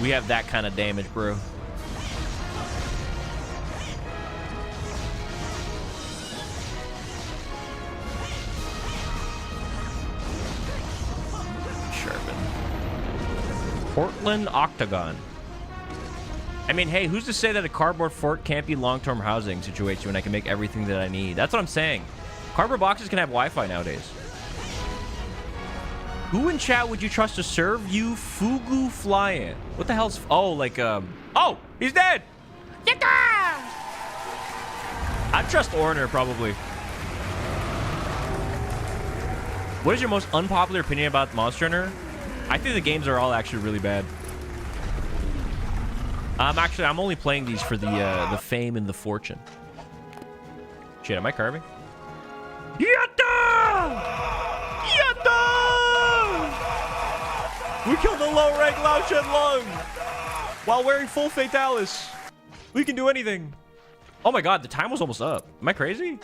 A: We have that kind of damage, bro. Portland Octagon. I mean, hey, who's to say that a cardboard fort can't be long-term housing situation when I can make everything that I need? That's what I'm saying. Cardboard boxes can have Wi-Fi nowadays. Who in chat would you trust to serve you fugu flyann? What the hell's... Oh, like, Oh! He's dead! I'd trust Orner, probably. What is your most unpopular opinion about Monster Hunter? I think the games are all actually really bad. Actually, I'm only playing these for the fame and the fortune. Shit, am I carving? Yatta! Yatta! We killed the low-rank Lao Shen Lung while wearing full Fatalis. We can do anything. Oh my god, the time was almost up. Am I crazy?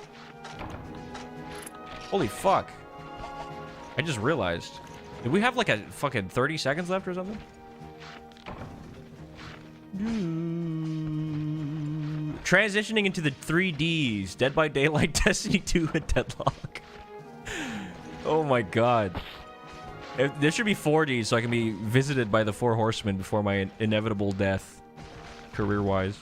A: Holy fuck. I just realized. Did we have like a fucking 30 seconds left or something? Transitioning into the 3Ds. Dead by Daylight, Destiny 2, and Deadlock. Oh my god. There should be 4Ds so I can be visited by the 4 horsemen before my inevitable death. Career-wise.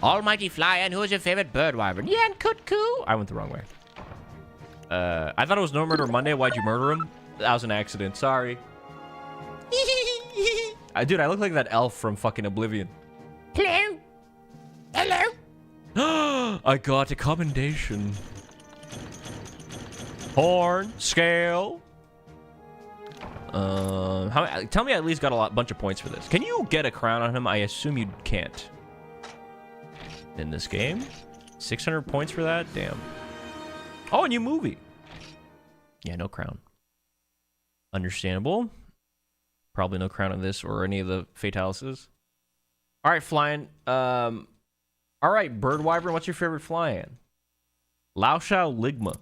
A: Almighty flyann, who is your favorite bird wyvern? Yan Kutku. I went the wrong way. I thought it was No Murder Monday. Why'd you murder him? That was an accident. Sorry. Dude, I look like that elf from fucking Oblivion. Hello. Hello. I got a commendation. Horn, scale. Tell me I at least got a bunch of points for this. Can you get a crown on him? I assume you can't. In this game? 600 points for that? Damn. Oh, a new movie. Yeah, no crown. Understandable. Probably no crown on this or any of the fatalises. All right, flyann. All right, bird wyvern, what's your favorite flyann? Lao Shao Ligma.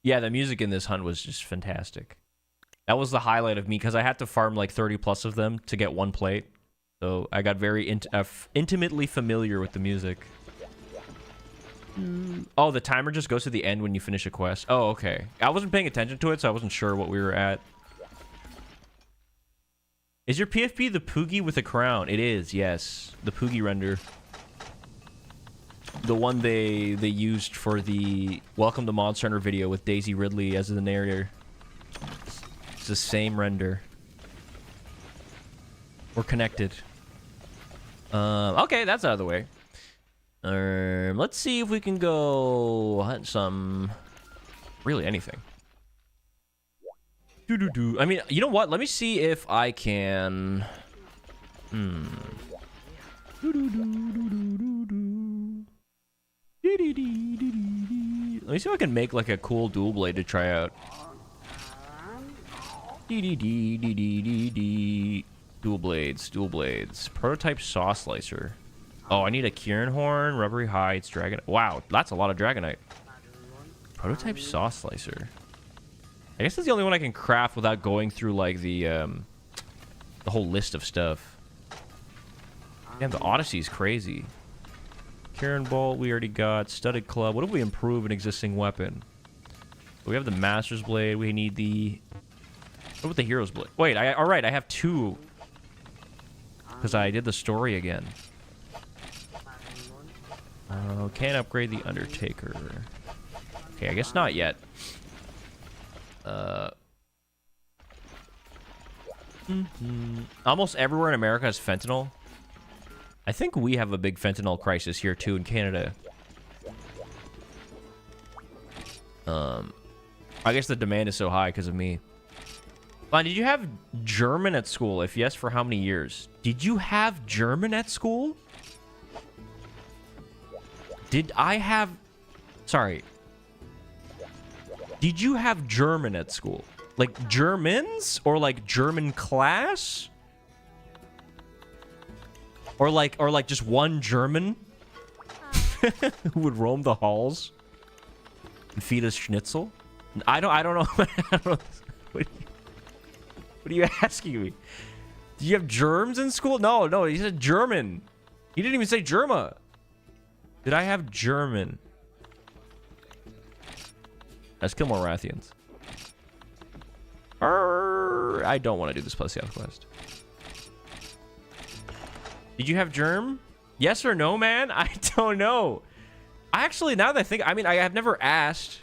A: Yeah, the music in this hunt was just fantastic. That was the highlight of me because I had to farm like 30 plus of them to get one plate. So I got very intimately familiar with the music. Oh, the timer just goes to the end when you finish a quest. Oh, okay. I wasn't paying attention to it, so I wasn't sure what we were at. Is your PFP the Poogie with a crown? It is, yes. The Poogie render. The one they used for the Welcome to Monster Hunter video with Daisy Ridley as the narrator. It's the same render. We're connected. Okay, that's out of the way. Let's see if we can go hunt some... Really, anything. I mean, you know what? Let me see if I can... Let me see if I can make like a cool dual blade to try out. Dual blades. Prototype saw slicer. Oh, I need a Kieran horn, rubbery hides, dragon. Wow, that's a lot of dragonite. Prototype saw slicer. I guess that's the only one I can craft without going through like the whole list of stuff. Damn, the Odyssey's crazy. Kieran bolt we already got. Studded club. What if we improve an existing weapon? We have the Master's blade. We need the... What about the Hero's blade? Wait, all right, I have two. Because I did the story again. Can't upgrade the Undertaker. Okay, I guess not yet. Almost everywhere in America has fentanyl. I think we have a big fentanyl crisis here too in Canada. I guess the demand is so high because of me. Fine, did you have German at school? If yes, for how many years? Did you have German at school? Did I have... Sorry. Did you have German at school? Like Germans? Or like German class? Or like just one German who would roam the halls and feed us schnitzel? I don't know. I don't know. What are you asking me? Did you have germs in school? No, he said German. He didn't even say Germa. Did I have German? Let's kill more Rathians. I don't want to do this plus the quest. Did you have germ? Yes or no, man? I don't know. Actually, now that I think, I mean, I have never asked.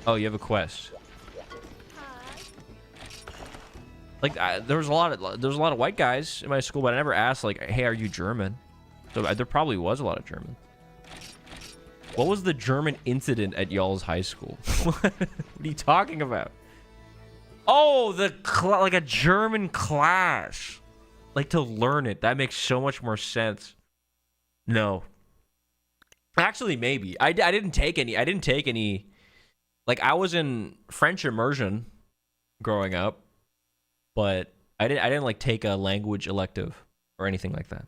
A: Oh, you have a quest. Like, there was a lot of white guys in my school, but I never asked, like, hey, are you German? So there probably was a lot of German. What was the German incident at y'all's high school? What are you talking about? Oh, like a German class. Like to learn it. That makes so much more sense. No. Actually, maybe. I didn't take any. Like, I was in French immersion growing up. But I didn't like take a language elective or anything like that.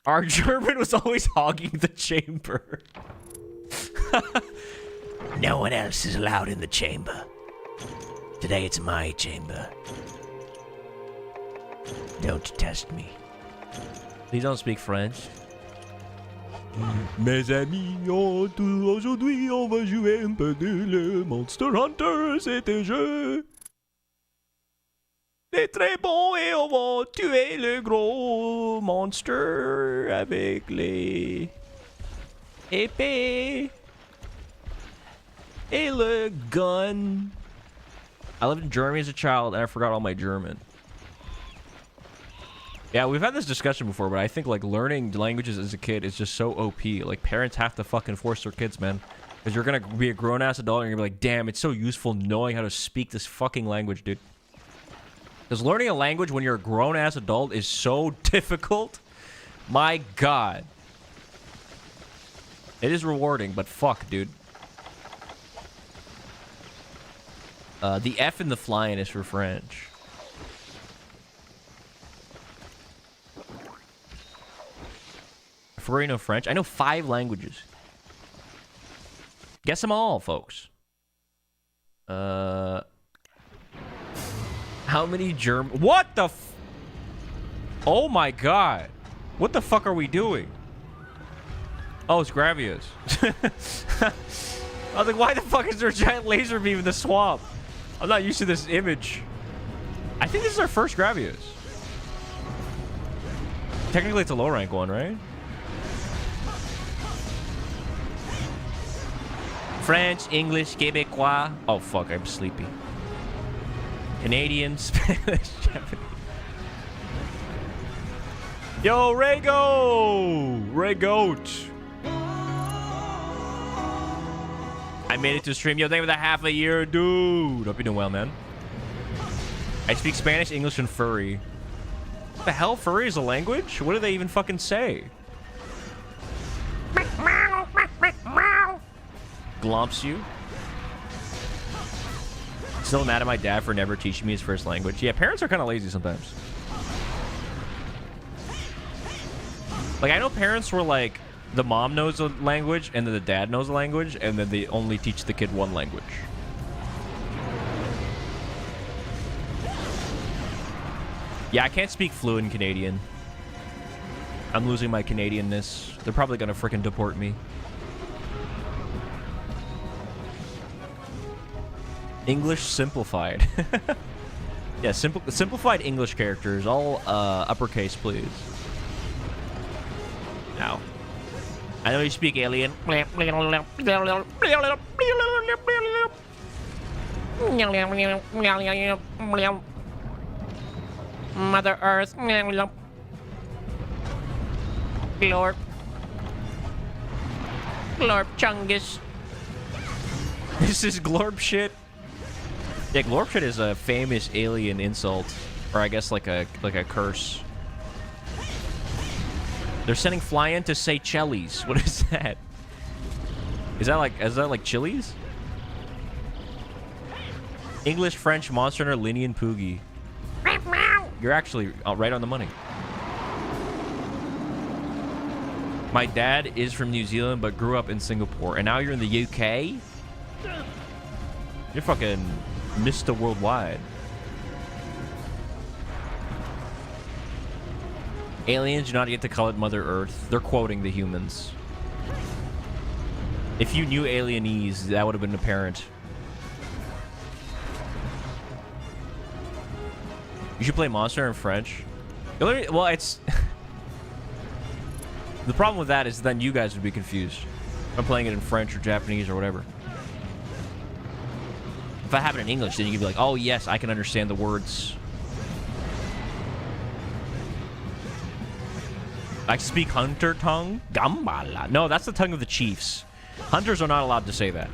A: Our German was always hogging the chamber. No one else is allowed in the chamber. Today it's my chamber. Don't test me. Please don't speak French. Mes amis, aujourd'hui on va jouer un peu de le Monster Hunter, c'est un jeu. C'est très bon et on va tuer le gros monster avec les épées et le gun. I lived in Germany as a child and I forgot all my German. Yeah, we've had this discussion before, but I think like learning languages as a kid is just so OP. Like parents have to fucking force their kids, man. Because you're gonna be a grown-ass adult and you're gonna be like, damn, it's so useful knowing how to speak this fucking language, dude. Because learning a language when you're a grown-ass adult is so difficult. My God. It is rewarding, but fuck, dude. The F in the flyann is for French. I forgot you know French. I know 5 languages. Guess them all, folks. How many German... What the f... Oh my God. What the fuck are we doing? Oh, it's Gravios. I was like, why the fuck is there a giant laser beam in the swamp? I'm not used to this image. I think this is our first Gravios. Technically, it's a low rank one, right? French, English, Québécois. Oh, fuck, I'm sleepy. Canadian, Spanish, Japanese. Yo, Rego! Regoat! I made it to stream. Yo, thank you for the half a year, dude. Hope you're doing well, man. I speak Spanish, English, and furry. What the hell? Furry is a language? What do they even fucking say? Glomps you. Still mad at my dad for never teaching me his first language. Yeah, parents are kind of lazy sometimes. Like, I know parents were like, the mom knows a language, and then the dad knows a language, and then they only teach the kid one language. Yeah, I can't speak fluent Canadian. I'm losing my Canadianness. They're probably gonna freaking deport me. English simplified. Yeah, simplified English characters. All uppercase, please. Now, I know you speak alien. Mother Earth. Glorp. Glorp Chungus. This is Glorp shit. Yeah, Glorp shit is a famous alien insult, or I guess like a curse. They're sending flyann to say Seychelles. What is that? Is that like chilies? English, French, Monster Hunter, Linny, and Poogie. You're actually right on the money. My dad is from New Zealand, but grew up in Singapore, and now you're in the UK. You're fucking Mr. Worldwide. Aliens do not get to call it Mother Earth. They're quoting the humans. If you knew alienese, that would have been apparent. You should play Monster in French. Well, it's... The problem with that is then you guys would be confused. I'm playing it in French or Japanese or whatever. If I have it in English, then you can be like, oh yes, I can understand the words. I speak hunter tongue. Gambala. No, that's the tongue of the chiefs. Hunters are not allowed to say that.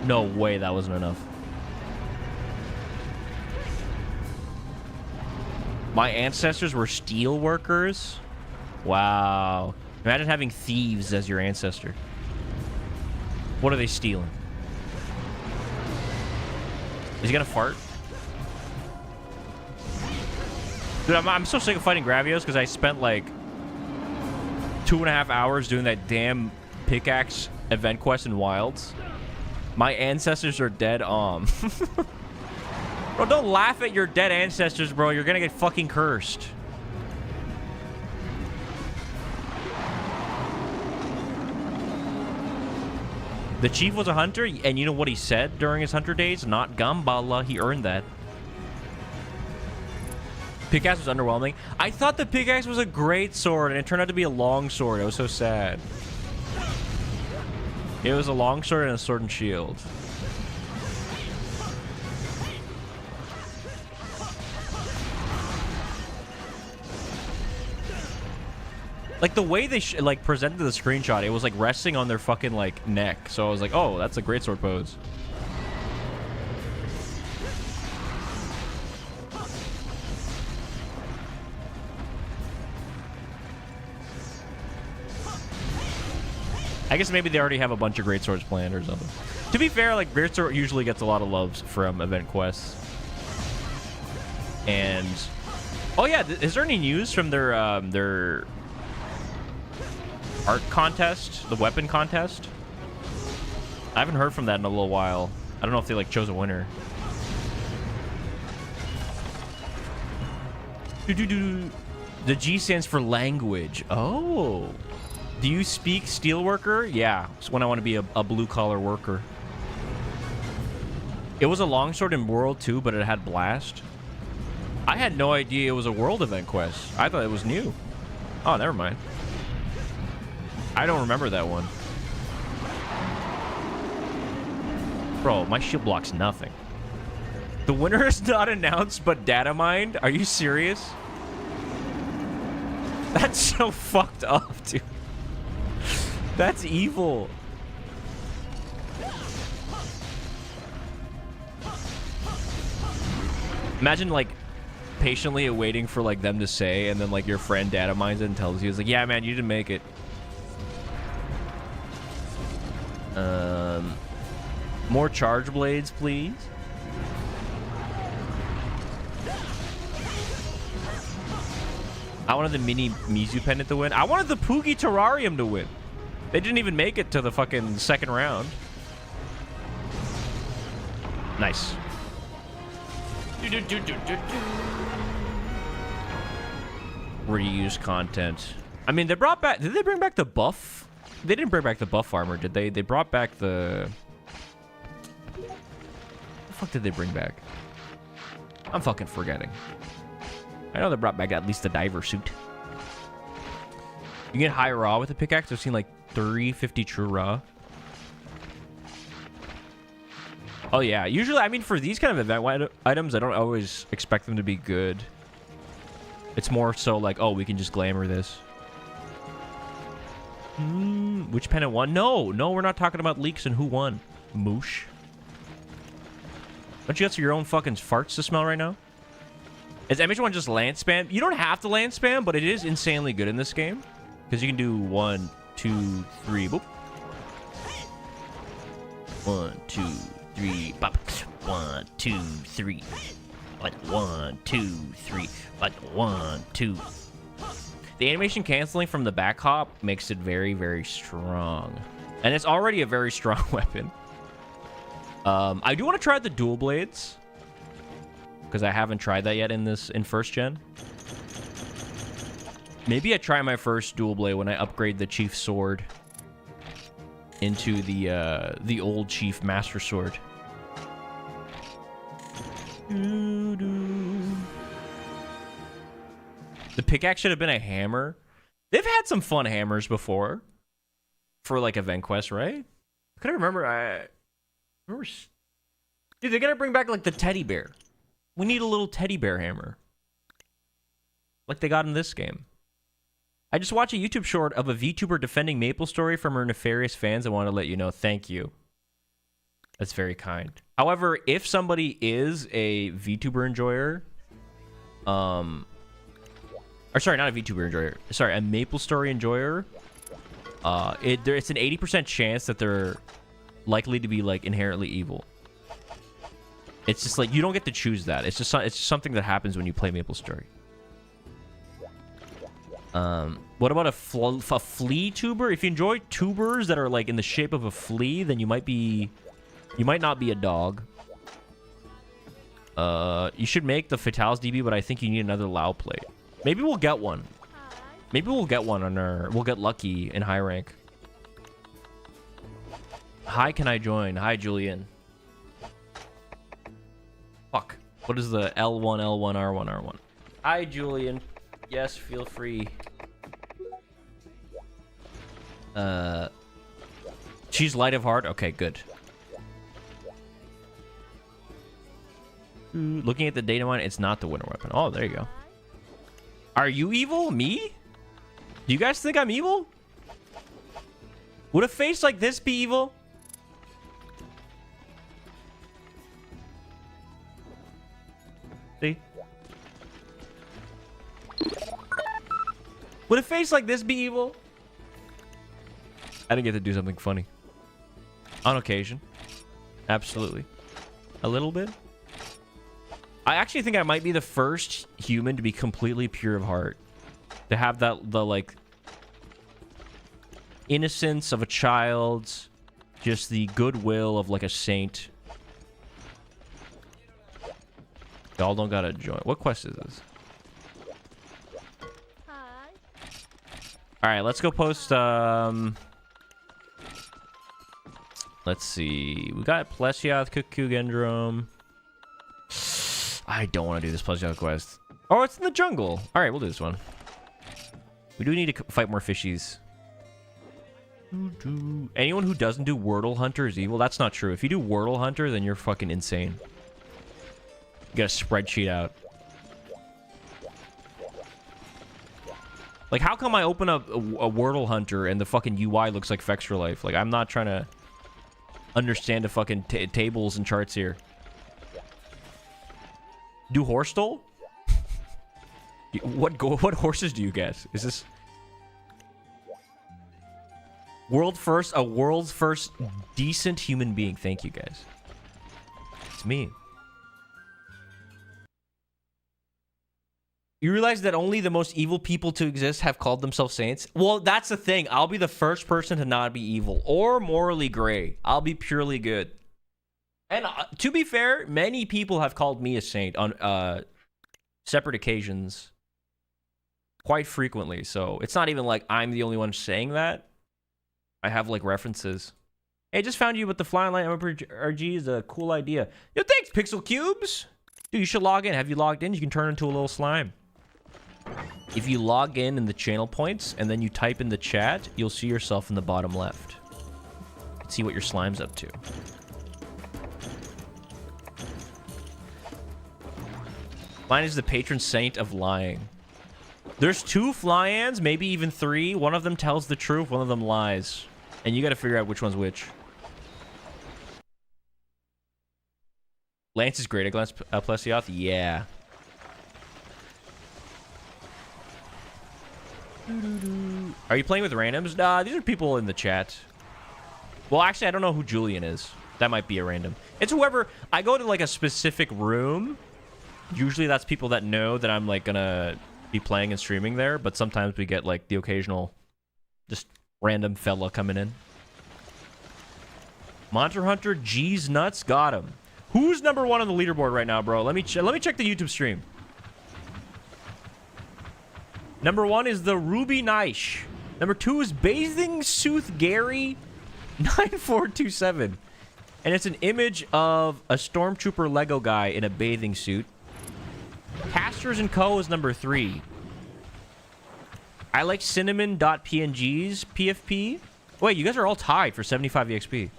A: No way that wasn't enough. My ancestors were steel workers? Wow. Imagine having thieves as your ancestor. What are they stealing? Is he gonna fart? Dude, I'm so sick of fighting Gravios because I spent like 2.5 hours doing that damn pickaxe event quest in Wilds. My ancestors are dead. Bro, don't laugh at your dead ancestors, bro. You're gonna get fucking cursed. The chief was a hunter, and you know what he said during his hunter days? Not Gambala. He earned that. Pickaxe was underwhelming. I thought the pickaxe was a great sword, and it turned out to be a long sword. I was so sad. It was a long sword and a sword and shield. Like, the way they like presented the screenshot, it was like resting on their fucking like neck. So I was like, oh, that's a great sword pose. I guess maybe they already have a bunch of great swords planned or something. To be fair, like, great sword usually gets a lot of loves from event quests. And oh yeah, is there any news from their art contest, the weapon contest? I haven't heard from that in a little while. I don't know if they like chose a winner. The G stands for language. Oh. Do you speak steelworker? Yeah, it's when I want to be a blue-collar worker. It was a longsword in World 2, but it had blast. I had no idea it was a world event quest. I thought it was new. Oh, never mind. I don't remember that one. Bro, my shield blocks nothing. The winner is not announced, but data mined? Are you serious? That's so fucked up, dude. That's evil. Imagine, like, patiently awaiting for, like, them to say, and then, like, your friend data mines it and tells you, it's like, yeah, man, you didn't make it. More charge blades, please. I wanted the mini Mizu pendant to win. I wanted the Poogie Terrarium to win. They didn't even make it to the fucking second round. Nice. Reuse content. I mean, they brought back... Did they bring back the buff? They didn't bring back the buff armor, did they? They brought back the... What the fuck did they bring back? I'm fucking forgetting. I know they brought back at least the diver suit. You get high raw with a pickaxe. I've seen like 350 true raw. Oh yeah, usually, I mean, for these kind of event items, I don't always expect them to be good. It's more so like, oh, we can just glamour this. Which pennant won? No, we're not talking about leaks and who won. Moosh. Don't you have your own fucking farts to smell right now? Is MH1 just land spam? You don't have to land spam, but it is insanely good in this game. Because you can do 1, 2, 3, boop. 1, 2, 3, bop. 1, 2, 3. But 1, 2, 3. But 1, 2. The animation canceling from the back hop makes it very, very strong. And it's already a very strong weapon. I do want to try the dual blades. Because I haven't tried that yet in first gen. Maybe I try my first dual blade when I upgrade the chief sword into the old chief master sword. The pickaxe should have been a hammer. They've had some fun hammers before for like event quests, right? I couldn't remember. Dude, they gotta bring back like the teddy bear. We need a little teddy bear hammer. Like they got in this game. I just watched a YouTube short of a VTuber defending Maple Story from her nefarious fans. I want to let you know. Thank you. That's very kind. However, if somebody is a VTuber enjoyer, or sorry, not a VTuber enjoyer. Sorry, a Maple Story enjoyer, it's an 80% chance that they're likely to be like inherently evil. It's just like you don't get to choose that. It's just something that happens when you play Maple Story. What about a flea tuber? If you enjoy tubers that are like in the shape of a flea, then you might not be a dog. You should make the Fatales DB, but I think you need another Lao plate. Maybe we'll get one. Maybe we'll get one on we'll get lucky in high rank. Hi, can I join? Hi, Julian. Fuck. What is the L1, L1, R1, R1? Hi, Julian. Yes, feel free. She's light of heart? Okay, good. Looking at the data mine, it's not the winter weapon. Oh, there you go. Are you evil? Me? Do you guys think I'm evil? Would a face like this be evil? See? Would a face like this be evil? I didn't get to do something funny. On occasion. Absolutely. A little bit. I actually think I might be the first human to be completely pure of heart. To have that, the, like, innocence of a child. Just the goodwill of, like, a saint. Y'all don't gotta join. What quest is this?
C: Hi.
A: Alright, let's go post, let's see. We got Plesiath, Kukugendrome. I don't want to do this Plesiath quest. Oh, it's in the jungle. Alright, we'll do this one. We do need to fight more fishies. Anyone who doesn't do Wordle Hunter is evil. That's not true. If you do Wordle Hunter, then you're fucking insane. You got a spreadsheet out. Like, how come I open up a Wordle Hunter and the fucking UI looks like Fextra Life? Like, I'm not trying to understand the fucking tables and charts here. Do horse stole? What horses do you guess? Is this world's first decent human being? Thank you guys. It's me. You realize that only the most evil people to exist have called themselves saints? Well, that's the thing. I'll be the first person to not be evil or morally gray. I'll be purely good. And to be fair, many people have called me a saint on separate occasions quite frequently. So it's not even like I'm the only one saying that. I have like references. Hey, just found you with the Flying Light MMORPG is a cool idea. Yo, thanks, Pixel Cubes. Dude, you should log in. Have you logged in? You can turn into a little slime. If you log in the channel points and then you type in the chat, you'll see yourself in the bottom left. See what your slime's up to. Flyann is the patron saint of lying. There's 2 Flyans, maybe even 3. One of them tells the truth, one of them lies. And you gotta figure out which one's which. Lance is great at Plesiath? Yeah. Are you playing with randoms? Nah, these are people in the chat. Well, actually, I don't know who Julian is. That might be a random. It's whoever... I go to, like, a specific room. Usually that's people that know that I'm, like, gonna be playing and streaming there. But sometimes we get, like, the occasional just random fella coming in. Monster Hunter, G's nuts, got him. Who's number 1 on the leaderboard right now, bro? Let me check the YouTube stream. Number 1 is the Ruby Nice. Number 2 is Bathing Sooth Gary 9427. And it's an image of a Stormtrooper Lego guy in a bathing suit. Casters & Co. is number 3. I like cinnamon.png's PFP. Wait, you guys are all tied for 75 EXP.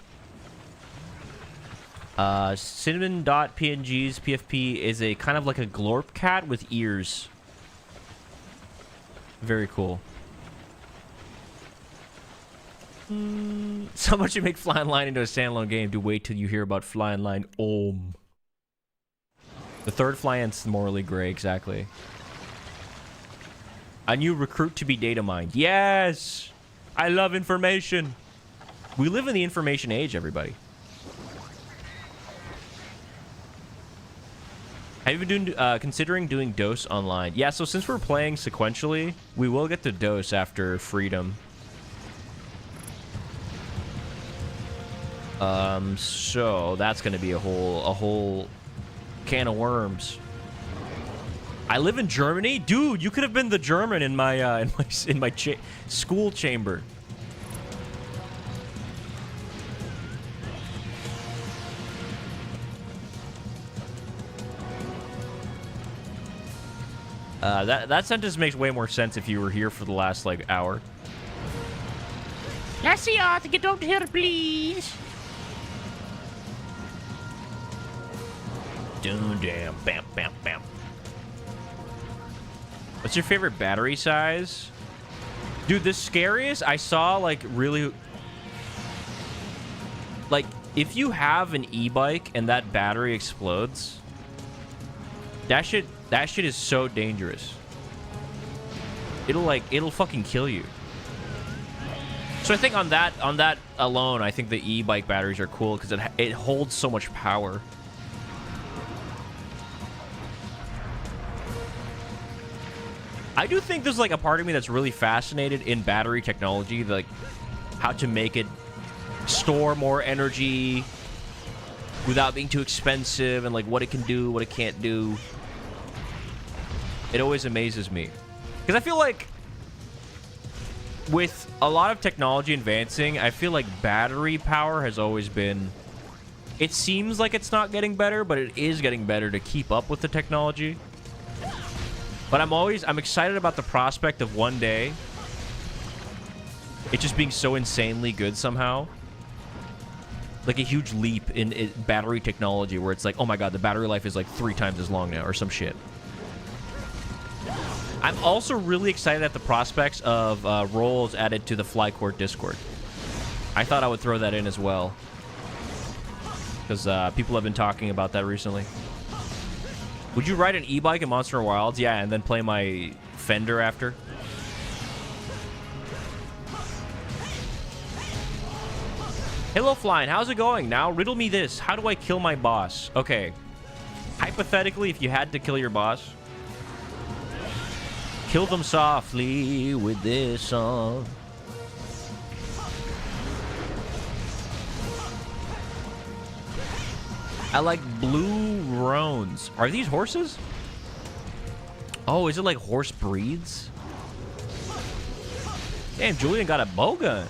A: Cinnamon.png's PFP is a kind of like a glorp cat with ears. Very cool. Someone should make Flying Line into a standalone game. Do wait till you hear about Flying Line. Om. The third Flyann's morally gray, exactly. A new recruit to be data mined. Yes! I love information. We live in the information age, everybody. Have you been doing, considering doing dose online? Yeah, so since we're playing sequentially, we will get to dose after freedom. So that's gonna be a whole can of worms. I live in Germany, dude. You could have been the German in my school chamber. That sentence makes way more sense if you were here for the last, like, hour.
C: Lassie, get out here, please.
A: Damn, bam, bam, bam. What's your favorite battery size? Dude, the scariest I saw, like, really... Like, if you have an e-bike and that battery explodes, that shit is so dangerous. It'll fucking kill you. So I think on that alone, I think the e-bike batteries are cool because it holds so much power. I do think there's like a part of me that's really fascinated in battery technology, like how to make it store more energy without being too expensive, and like what it can do, what it can't do. It always amazes me because I feel like with a lot of technology advancing, I feel like battery power has always been... It seems like it's not getting better, but it is getting better to keep up with the technology. But I'm excited about the prospect of one day it just being so insanely good somehow. Like a huge leap in battery technology where it's like, oh my god, the battery life is like 3 times as long now or some shit. I'm also really excited at the prospects of roles added to the Flycourt Discord. I thought I would throw that in as well, because people have been talking about that recently. Would you ride an e-bike in Monster Wilds? Yeah, and then play my Fender after? Hello, Flyann. How's it going? Now, riddle me this. How do I kill my boss? Okay. Hypothetically, if you had to kill your boss, kill them softly with this song. I like blue roans. Are these horses? Oh, is it like horse breeds? Damn, Julian got a bow gun.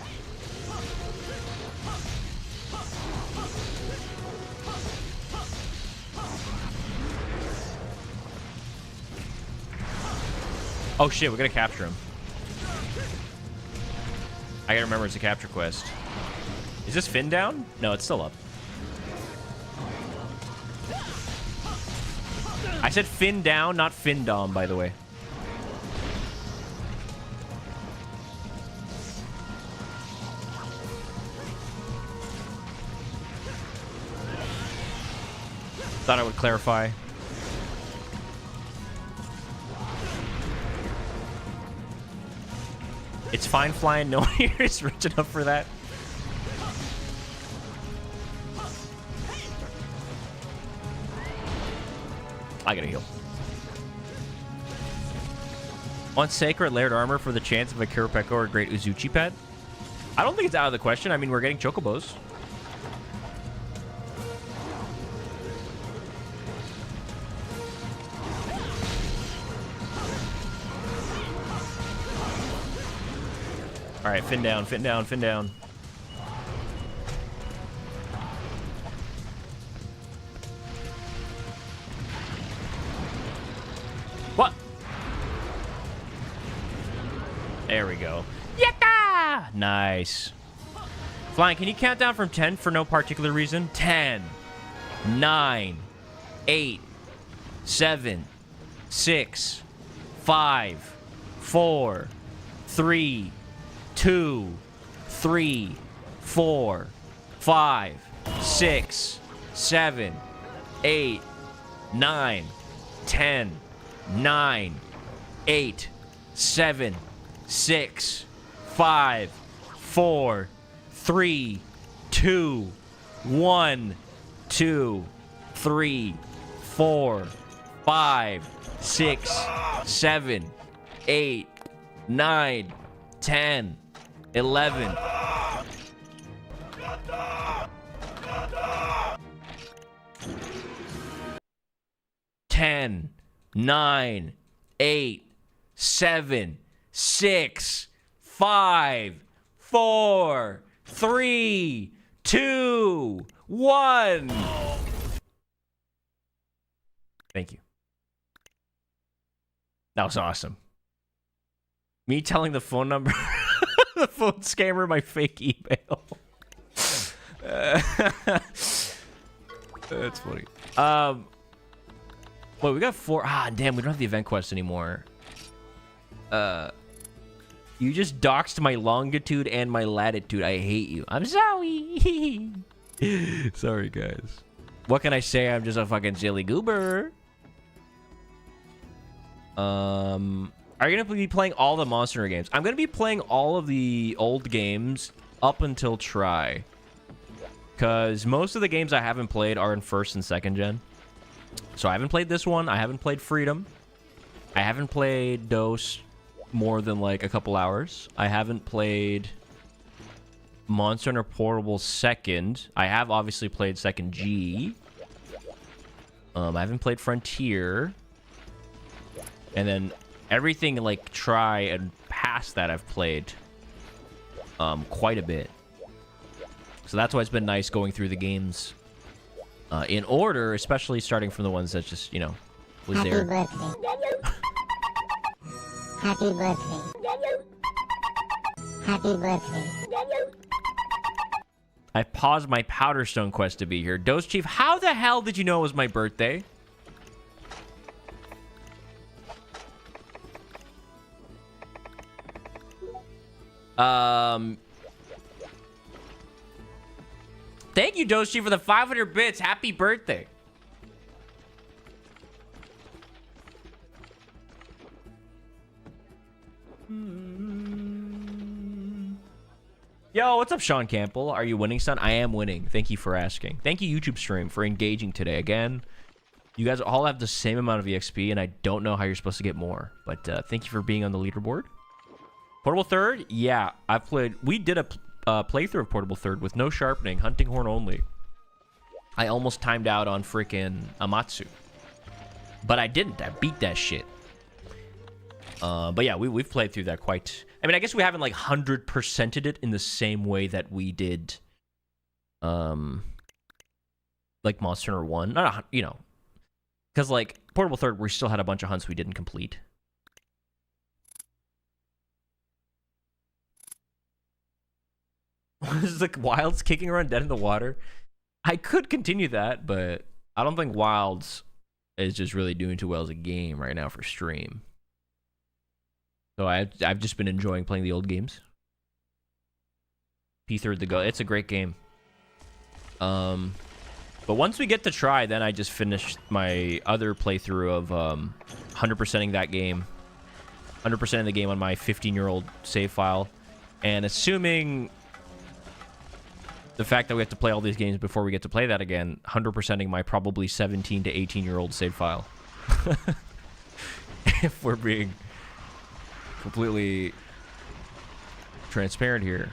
A: Oh shit, we gotta capture him. I gotta remember it's a capture quest. Is this fin down? No, it's still up. I said fin down, not fin dom, by the way. Thought I would clarify. It's fine, Flyann. No one here is rich enough for that. I gotta heal. Want Sacred Layered Armor for the chance of a Kiripeko or Great Uzuchi pet? I don't think it's out of the question. I mean, we're getting Chocobos. Alright, fin down, fin down, fin down. What? There we go. Yatta! Nice. Flyann, can you count down from 10 for no particular reason? 10, 9, 8, 7, 6, 5, 4, 3, 2, 3, 4, 5, 6, 7, 8, 9, 10, 9, 8, 7, 6, 5, 4, 3, 2, 1, 2, 3, 4, 5, 6, 7, 8, 9, 10, 11. Ten, 9, 8, 7, 6, 5, 4, 3, 2, 1. Thank you. That was awesome. Me telling the phone number, the phone scammer my fake email. That's funny. Well, we got 4. Ah, damn, we don't have the event quest anymore. You just doxed my longitude and my latitude. I hate you. I'm sorry. Sorry, guys. What can I say? I'm just a fucking silly goober. Are you gonna be playing all the Monster Hunter games? I'm gonna be playing all of the old games up until Try. Because most of the games I haven't played are in 1st and 2nd gen. So I haven't played this one. I haven't played Freedom. I haven't played Dose more than like a couple hours. I haven't played Monster Hunter Portable 2nd. I have obviously played 2nd G. I haven't played Frontier. And then everything like Try and past that I've played quite a bit. So that's why it's been nice going through the games in order, especially starting from the ones that just, you know, was
D: Happy
A: there.
D: Birthday. Happy birthday. Happy birthday.
A: I paused my Powder Stone quest to be here. Dose Chief, how the hell did you know it was my birthday? Thank you, Dose Chief, for the 500 bits. Happy birthday. Yo, what's up, Sean Campbell? Are you winning, son? I am winning. Thank you for asking. Thank you, YouTube stream, for engaging today. Again, you guys all have the same amount of EXP, and I don't know how you're supposed to get more. But thank you for being on the leaderboard. Portable Third? Yeah, I've played... We did a playthrough of Portable Third with no sharpening, hunting horn only. I almost timed out on freaking Amatsu. But I didn't. I beat that shit. But yeah, we've played through that quite... I mean, I guess we haven't, like, 100%ed it in the same way that we did, like, Monster Hunter 1. Not, you know, because, like, Portable Third, we still had a bunch of hunts we didn't complete. Was the Wilds kicking around dead in the water? I could continue that, but I don't think Wilds is just really doing too well as a game right now for stream. So I've just been enjoying playing the old games. P3 the go. It's a great game. But once we get to Try, then I just finished my other playthrough of 100%ing that game. 100%ing the game on my 15-year-old save file. And assuming the fact that we have to play all these games before we get to play that again, 100%ing my probably 17 to 18-year-old save file. If we're being completely transparent here.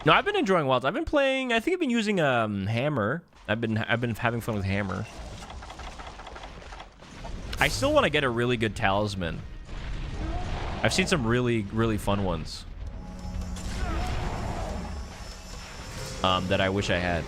A: No, I've been enjoying Wilds. I've been playing... I think I've been using Hammer. I've been having fun with Hammer. I still want to get a really good talisman. I've seen some really, really fun ones. That I wish I had.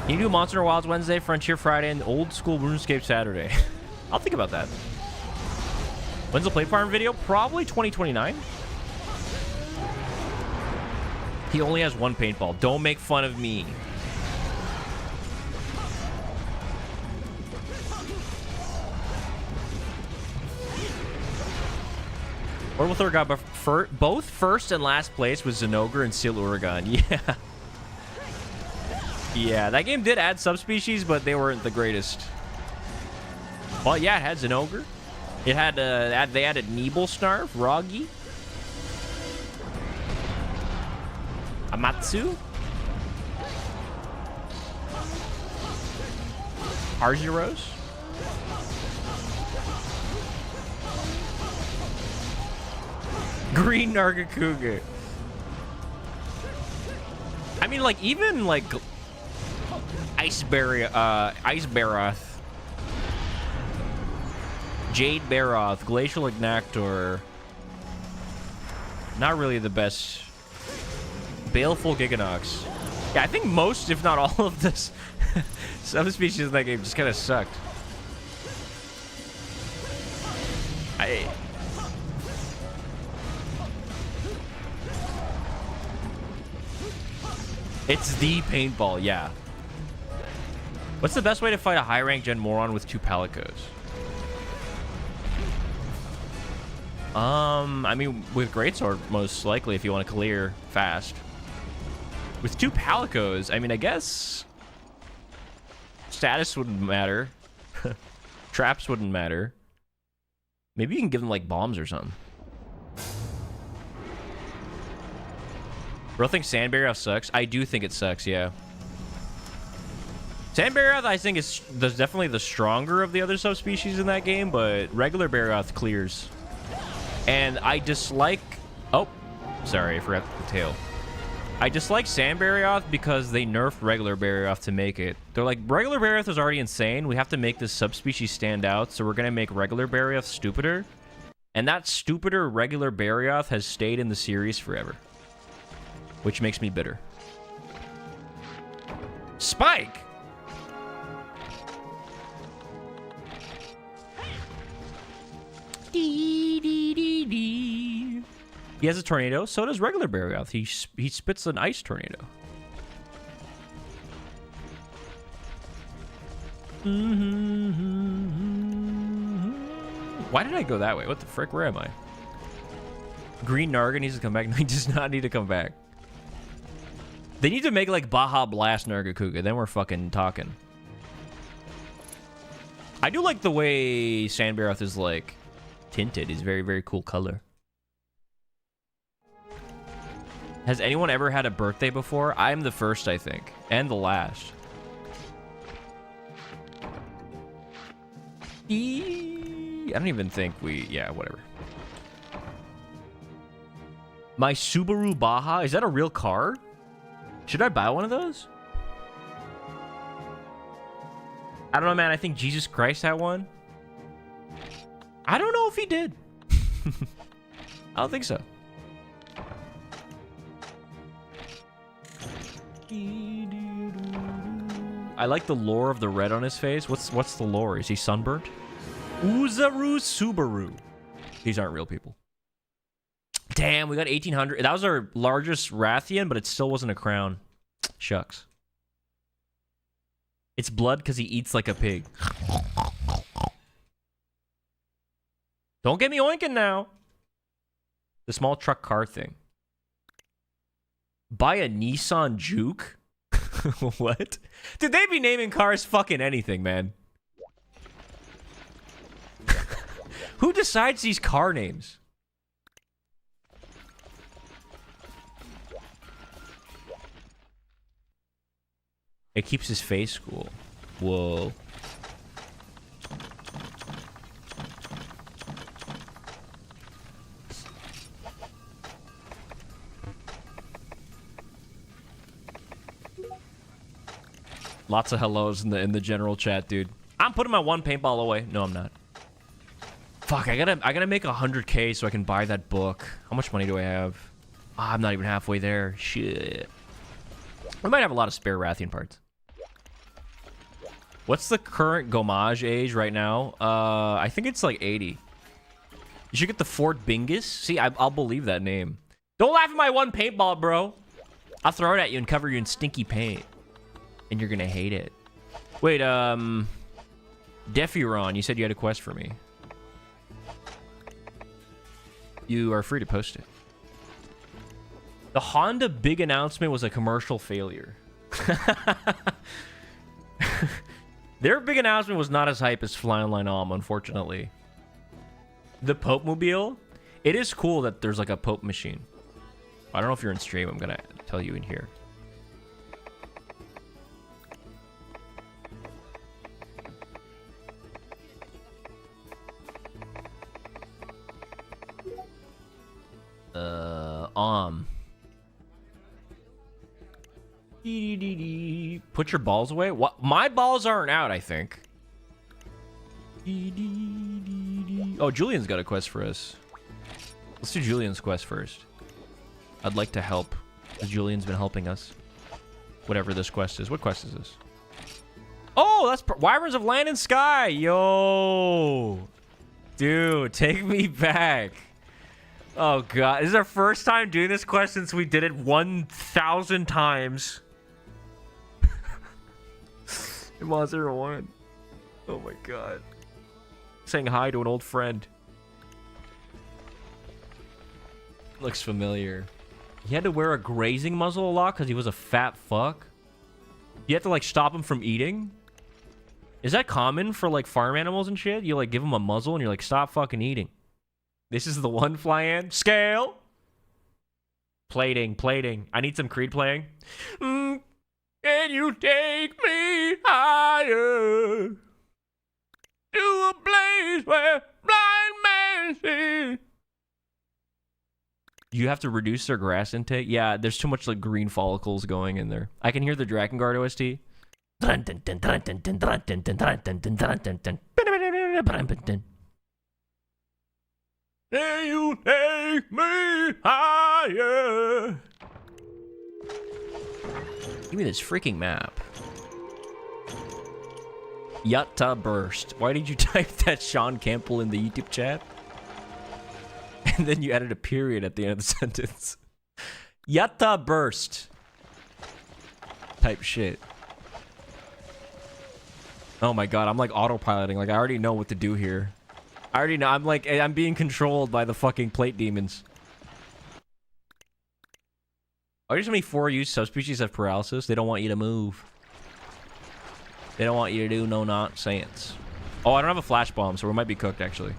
A: Can you do Monster Hunter Wilds Wednesday, Frontier Friday, and Old School RuneScape Saturday? I'll think about that. When's the Play Farm video? Probably 2029. He only has one paintball. Don't make fun of me. Portable Third got both first and last place with Zenogre and Seal Uragan. Yeah. Yeah, that game did add subspecies, but they weren't the greatest. Well, yeah, it had Zenogre. It had, they added Nebelsnarf, Roggy, Amatsu, Argyros. Green Nargacuga. I mean, like, even, like... Icebarroth, Jade Barroth, Glacial Ignactor, Not really the best. Baleful Giganox. Yeah, I think most, if not all of this subspecies in that game just kind of sucked. It's the paintball, yeah. What's the best way to fight a high rank Gen Moron with 2 Palicos? I mean, with Greatsword, most likely, if you want to clear fast. With 2 Palicos, I mean, I guess status wouldn't matter. Traps wouldn't matter. Maybe you can give them, like, bombs or something. Bro thinks Sandbarrow sucks? I do think it sucks, yeah. Sandbarrow, I think, is definitely the stronger of the other subspecies in that game, but regular Barroth clears. And I dislike... Oh, sorry, I forgot the tail. I dislike Sandbarrow because they nerfed regular Barroth to make it. They're like, regular Barroth is already insane. We have to make this subspecies stand out, so we're going to make regular Barroth stupider. And that stupider regular Barroth has stayed in the series forever. Which makes me bitter. Spike! Dee, dee, dee, dee. He has a tornado. So does regular Barroth. He spits an ice tornado. Why did I go that way? What the frick? Where am I? Green Narga needs to come back. No, he does not need to come back. They need to make like Baja Blast Nargacuga. Then we're fucking talking. I do like the way Sandbarroth is like tinted. It's very, very cool color. Has anyone ever had a birthday before? I'm the first, I think. And the last. I don't even think we... Yeah, whatever. My Subaru Baja? Is that a real car? Should I buy one of those? I don't know, man. I think Jesus Christ had one. I don't know if he did. I don't think so. I like the lore of the red on his face. What's the lore? Is he sunburnt? Uzaru Subaru. These aren't real people. Damn, we got 1800. That was our largest Rathian, but it still wasn't a crown. Shucks. It's blood because he eats like a pig. Don't get me oinking now. The small truck car thing. Buy a Nissan Juke? What? Dude, they be naming cars fucking anything, man. Who decides these car names? It keeps his face cool. Whoa. Lots of hellos in the general chat, dude. I'm putting my one paintball away. No, I'm not. Fuck, I gotta make 100K so I can buy that book. How much money do I have? Ah, I'm not even halfway there. Shit. I might have a lot of spare Rathian parts. What's the current Gomage age right now? I think it's like 80. You should get the Fort Bingus. See, I'll believe that name. Don't laugh at my one paintball, bro. I'll throw it at you and cover you in stinky paint. And you're gonna hate it. Wait, Defiron, you said you had a quest for me. You are free to post it. The Honda big announcement was a commercial failure. Their big announcement was not as hype as Flyann unfortunately. The Pope Mobile, it is cool that there's like a Pope machine. I don't know if you're in stream. I'm gonna tell you in here. Put your balls away? What? My balls aren't out, I think. Oh, Julian's got a quest for us. Let's do Julian's quest first. I'd like to help. Julian's been helping us. Whatever this quest is. What quest is this? Oh, that's Wyverns of Land and Sky. Yo. Dude, take me back. Oh, God. This is our first time doing this quest since we did it 1,000 times. In Monster 1. Oh, my God. Saying hi to an old friend. Looks familiar. He had to wear a grazing muzzle a lot because he was a fat fuck. You have to, like, stop him from eating. Is that common for, like, farm animals and shit? You, like, give them a muzzle and you're like, stop fucking eating. This is the one, Flyann. Scale! Plating. I need some Creed playing. Can you take me higher to a place where blind men see? You have to reduce their grass intake? Yeah, there's too much, like, green follicles going in there. I can hear the Drakengard OST. Can you take me higher? Give me this freaking map. Yatta burst. Why did you type that, Sean Campbell, in the YouTube chat? And then you added a period at the end of the sentence. Yatta burst. Type shit. Oh my god, I'm like autopiloting. Like, I already know what to do here. I already know. I'm being controlled by the fucking plate demons. Are there so many 4U subspecies have paralysis? They don't want you to move. They don't want you to do no nonsense. Oh, I don't have a flash bomb, so we might be cooked, actually.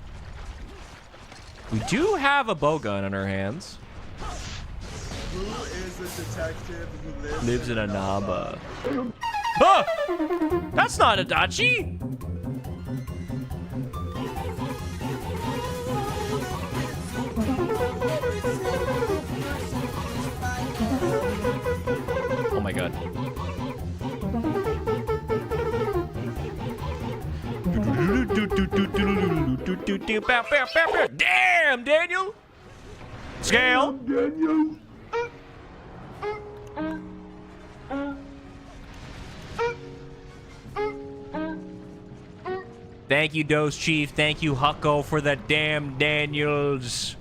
A: We do have a bowgun in our hands.
B: Who is the detective who
A: Lives in a Naba. Ah! That's not Adachi! Oh my god. Damn, Daniel! Scale!
B: Daniel.
A: Thank you, Dose Chief. Thank you, Hucko, for the damn Daniels.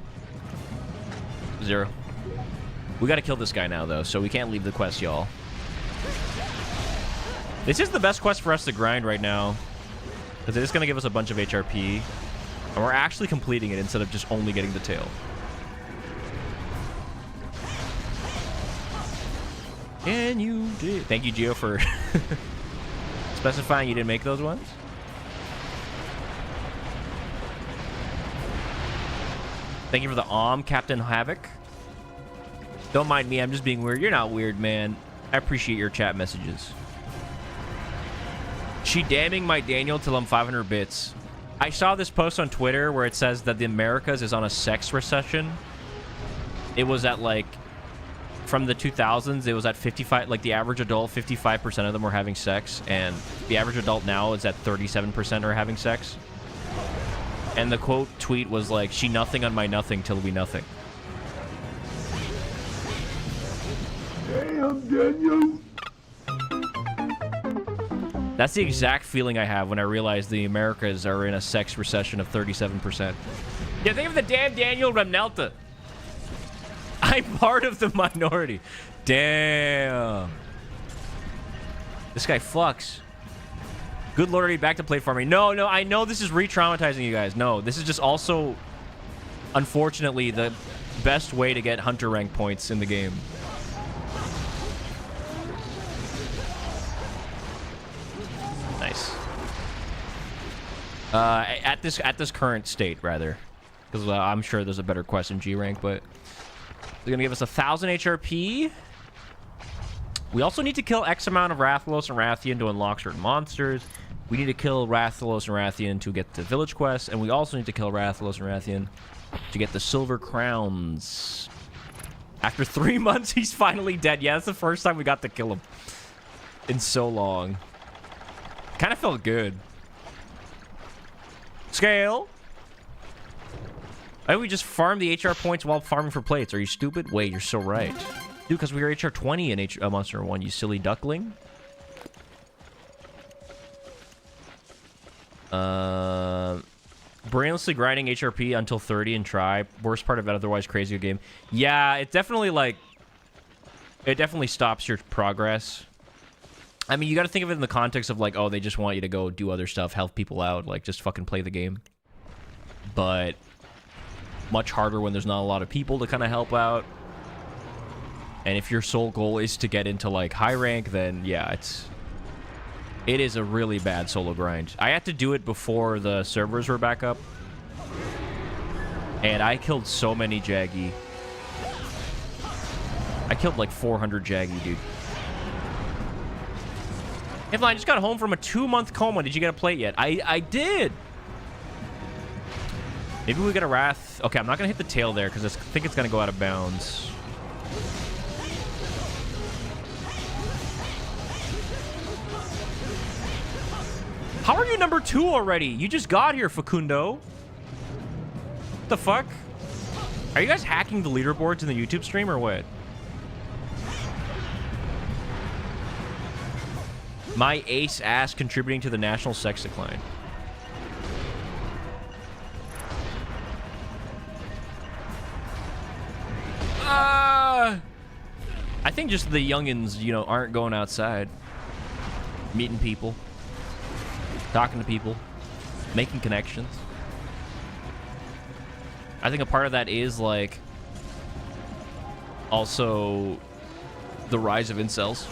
A: 0. We gotta kill this guy now, though, so we can't leave the quest, y'all. This is the best quest for us to grind right now. Because it's gonna give us a bunch of HRP. And we're actually completing it instead of just only getting the tail. And you did. Thank you, Gio, for specifying you didn't make those ones. Thank you for the Captain Havoc. Don't mind me, I'm just being weird. You're not weird, man. I appreciate your chat messages. She damning my Daniel till I'm 500 bits. I saw this post on Twitter where it says that the Americas is on a sex recession. It was at, like, from the 2000s, it was at 55, like, the average adult, 55% of them were having sex, and the average adult now is at 37% are having sex. And the quote tweet was like, she nothing on my nothing till we nothing.
B: Damn, Daniel.
A: That's the exact feeling I have when I realize the Americas are in a sex recession of 37%. Yeah, think of the damn Daniel Remnelta. I'm part of the minority. Damn. This guy fucks. Good lord, are you back to plate farming? No, I know this is re-traumatizing you guys. No, this is just also, unfortunately, the best way to get hunter rank points in the game. Nice. At this current state, rather, because I'm sure there's a better quest in G rank, but they're gonna give us 1,000 HRP. We also need to kill X amount of Rathalos and Rathian to unlock certain monsters. We need to kill Rathalos and Rathian to get the village quest, and we also need to kill Rathalos and Rathian to get the silver crowns. After 3 months, he's finally dead. Yeah, that's the first time we got to kill him in so long. Kind of felt good. Scale. Why we just farm the HR points while farming for plates? Are you stupid? Wait, you're so right. Dude, because we are HR 20 in Monster 1, you silly duckling. Brainlessly grinding HRP until 30 and try. Worst part of an otherwise crazy game. Yeah, it definitely, like... It definitely stops your progress. I mean, you gotta think of it in the context of, like, oh, they just want you to go do other stuff, help people out, like, just fucking play the game. But... much harder when there's not a lot of people to kind of help out. And if your sole goal is to get into, like, high rank, then, yeah, it is a really bad solo grind. I had to do it before the servers were back up. And I killed so many Jaggy. I killed, like, 400 Jaggy, dude. Hey, I just got home from a 2-month coma. Did you get a plate yet? I did! Maybe we get a Wrath. Okay, I'm not going to hit the tail there because I think it's going to go out of bounds. How are you number 2 already? You just got here, Facundo. What the fuck? Are you guys hacking the leaderboards in the YouTube stream or what? My ace ass contributing to the national sex decline. I think just the youngins, you know, aren't going outside. Meeting people. Talking to people. Making connections. I think a part of that is, like, also the rise of incels.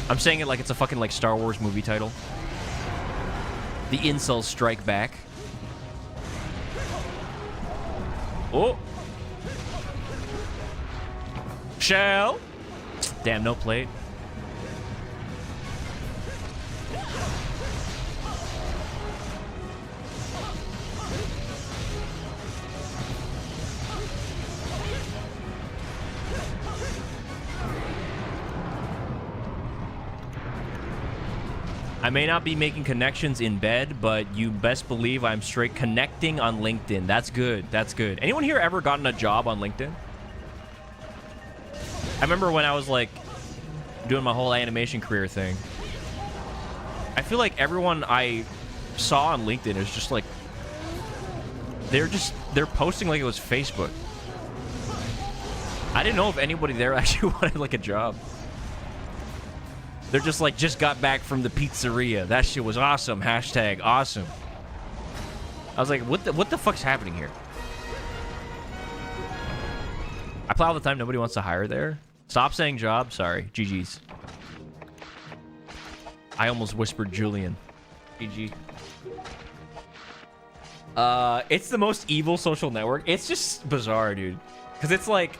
A: I'm saying it like it's a fucking, like, Star Wars movie title. The incels strike back. Oh! Shell! Damn, no plate. I may not be making connections in bed, but you best believe I'm straight connecting on LinkedIn. That's good. That's good. Anyone here ever gotten a job on LinkedIn? I remember when I was, like, doing my whole animation career thing. I feel like everyone I saw on LinkedIn is just, like... They're posting like it was Facebook. I didn't know if anybody there actually wanted, like, a job. They're just like, just got back from the pizzeria. That shit was awesome. Hashtag awesome. I was like, what the fuck's happening here? I play all the time. Nobody wants to hire there. Stop saying job. Sorry. GG's. I almost whispered Julian. GG. It's the most evil social network. It's just bizarre, dude. Because it's like...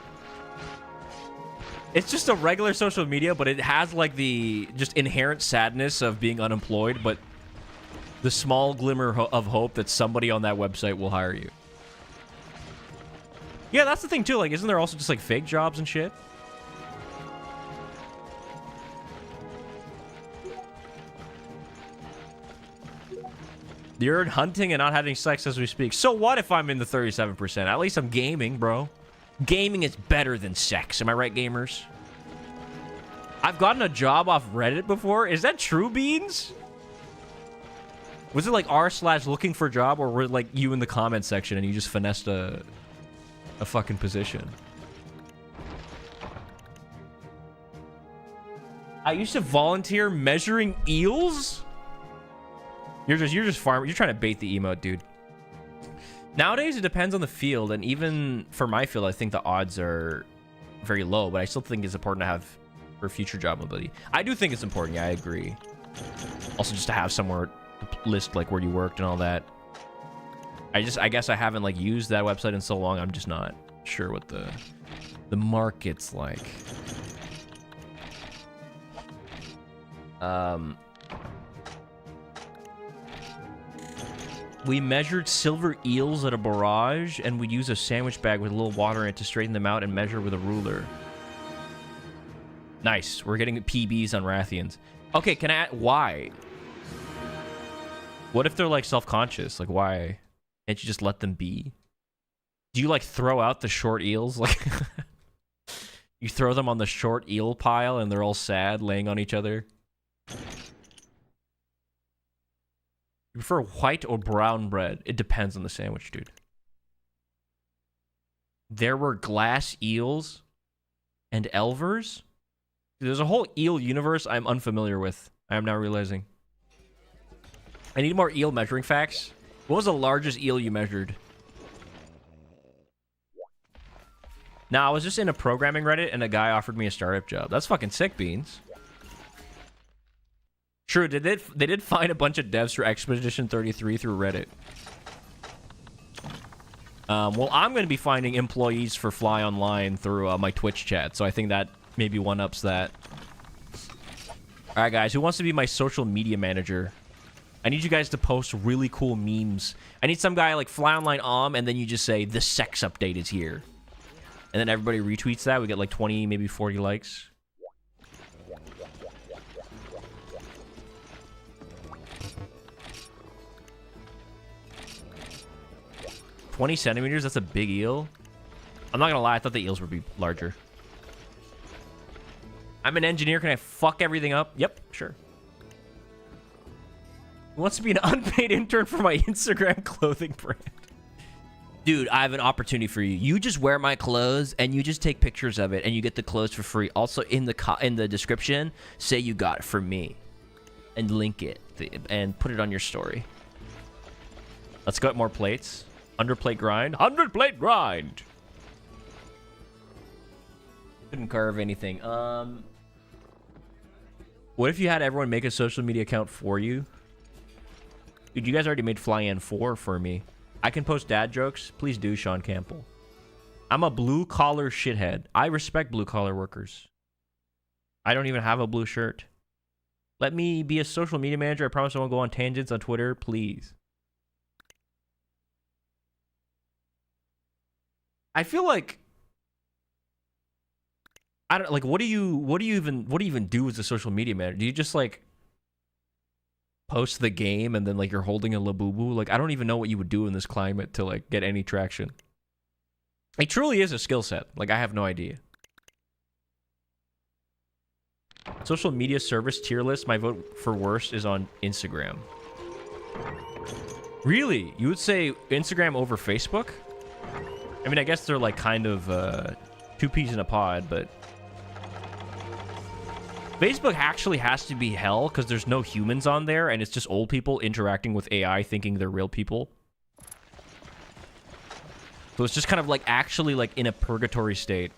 A: It's just a regular social media, but it has, like, the just inherent sadness of being unemployed, but the small glimmer of hope that somebody on that website will hire you. Yeah, that's the thing, too. Like, isn't there also just, like, fake jobs and shit? You're hunting and not having sex as we speak. So what if I'm in the 37%? At least I'm gaming, bro. Gaming is better than sex. Am I right, gamers? I've gotten a job off Reddit before. Is that true, Beans? Was it like r/looking for a job, or were it like you in the comment section and you just finessed a fucking position? I used to volunteer measuring eels? You're just farming. You're trying to bait the emote, dude. Nowadays, it depends on the field, and even for my field, I think the odds are very low, but I still think it's important to have for future job mobility. I do think it's important. Yeah, I agree. Also, just to have somewhere to list, like, where you worked and all that. I guess I haven't, like, used that website in so long, I'm just not sure what the market's like. We measured silver eels at a barrage, and we'd use a sandwich bag with a little water in it to straighten them out and measure with a ruler. Nice. We're getting PBs on Rathians. Okay, can I... Why? What if they're, like, self-conscious? Like, why? and you just let them be? Do you like throw out the short eels? Like you throw them on the short eel pile and they're all sad laying on each other? You prefer white or brown bread? It depends on the sandwich, dude. There were glass eels and elvers? There's a whole eel universe I'm unfamiliar with. I am now realizing. I need more eel measuring facts. What was the largest eel you measured? Now, I was just in a programming Reddit and a guy offered me a startup job. That's fucking sick, Beans. True, they did find a bunch of devs for Expedition 33 through Reddit. Well, I'm going to be finding employees for Fly Online through my Twitch chat, so I think that maybe one-ups that. Alright, guys, who wants to be my social media manager? I need you guys to post really cool memes. I need some guy like Fly Online and then you just say, the sex update is here. And then everybody retweets that. We get like 20, maybe 40 likes. "20 centimeters? That's a big eel." I'm not gonna lie, I thought the eels would be larger. "I'm an engineer, can I fuck everything up?" Yep, sure. "Who wants to be an unpaid intern for my Instagram clothing brand?" Dude, I have an opportunity for you. You just wear my clothes and you just take pictures of it and you get the clothes for free. Also in the description, say you got it from me. And link it and put it on your story. Let's get more plates. 100-plate grind. 100-plate grind! Couldn't carve anything. What if you had everyone make a social media account for you? Dude, you guys already made Flyann 4 for me. I can post dad jokes. Please do, Sean Campbell. I'm a blue-collar shithead. I respect blue-collar workers. I don't even have a blue shirt. Let me be a social media manager. I promise I won't go on tangents on Twitter, please. I feel like I don't like what do you even do as a social media manager? Do you just like post the game and then like you're holding a Labubu? Like I don't even know what you would do in this climate to like get any traction. It truly is a skill set. Like I have no idea. Social media service tier list. My vote for worst is on Instagram. Really? You would say Instagram over Facebook? I mean, I guess they're like kind of two peas in a pod, but Facebook actually has to be hell because there's no humans on there and it's just old people interacting with AI thinking they're real people. So it's just kind of like actually like in a purgatory state.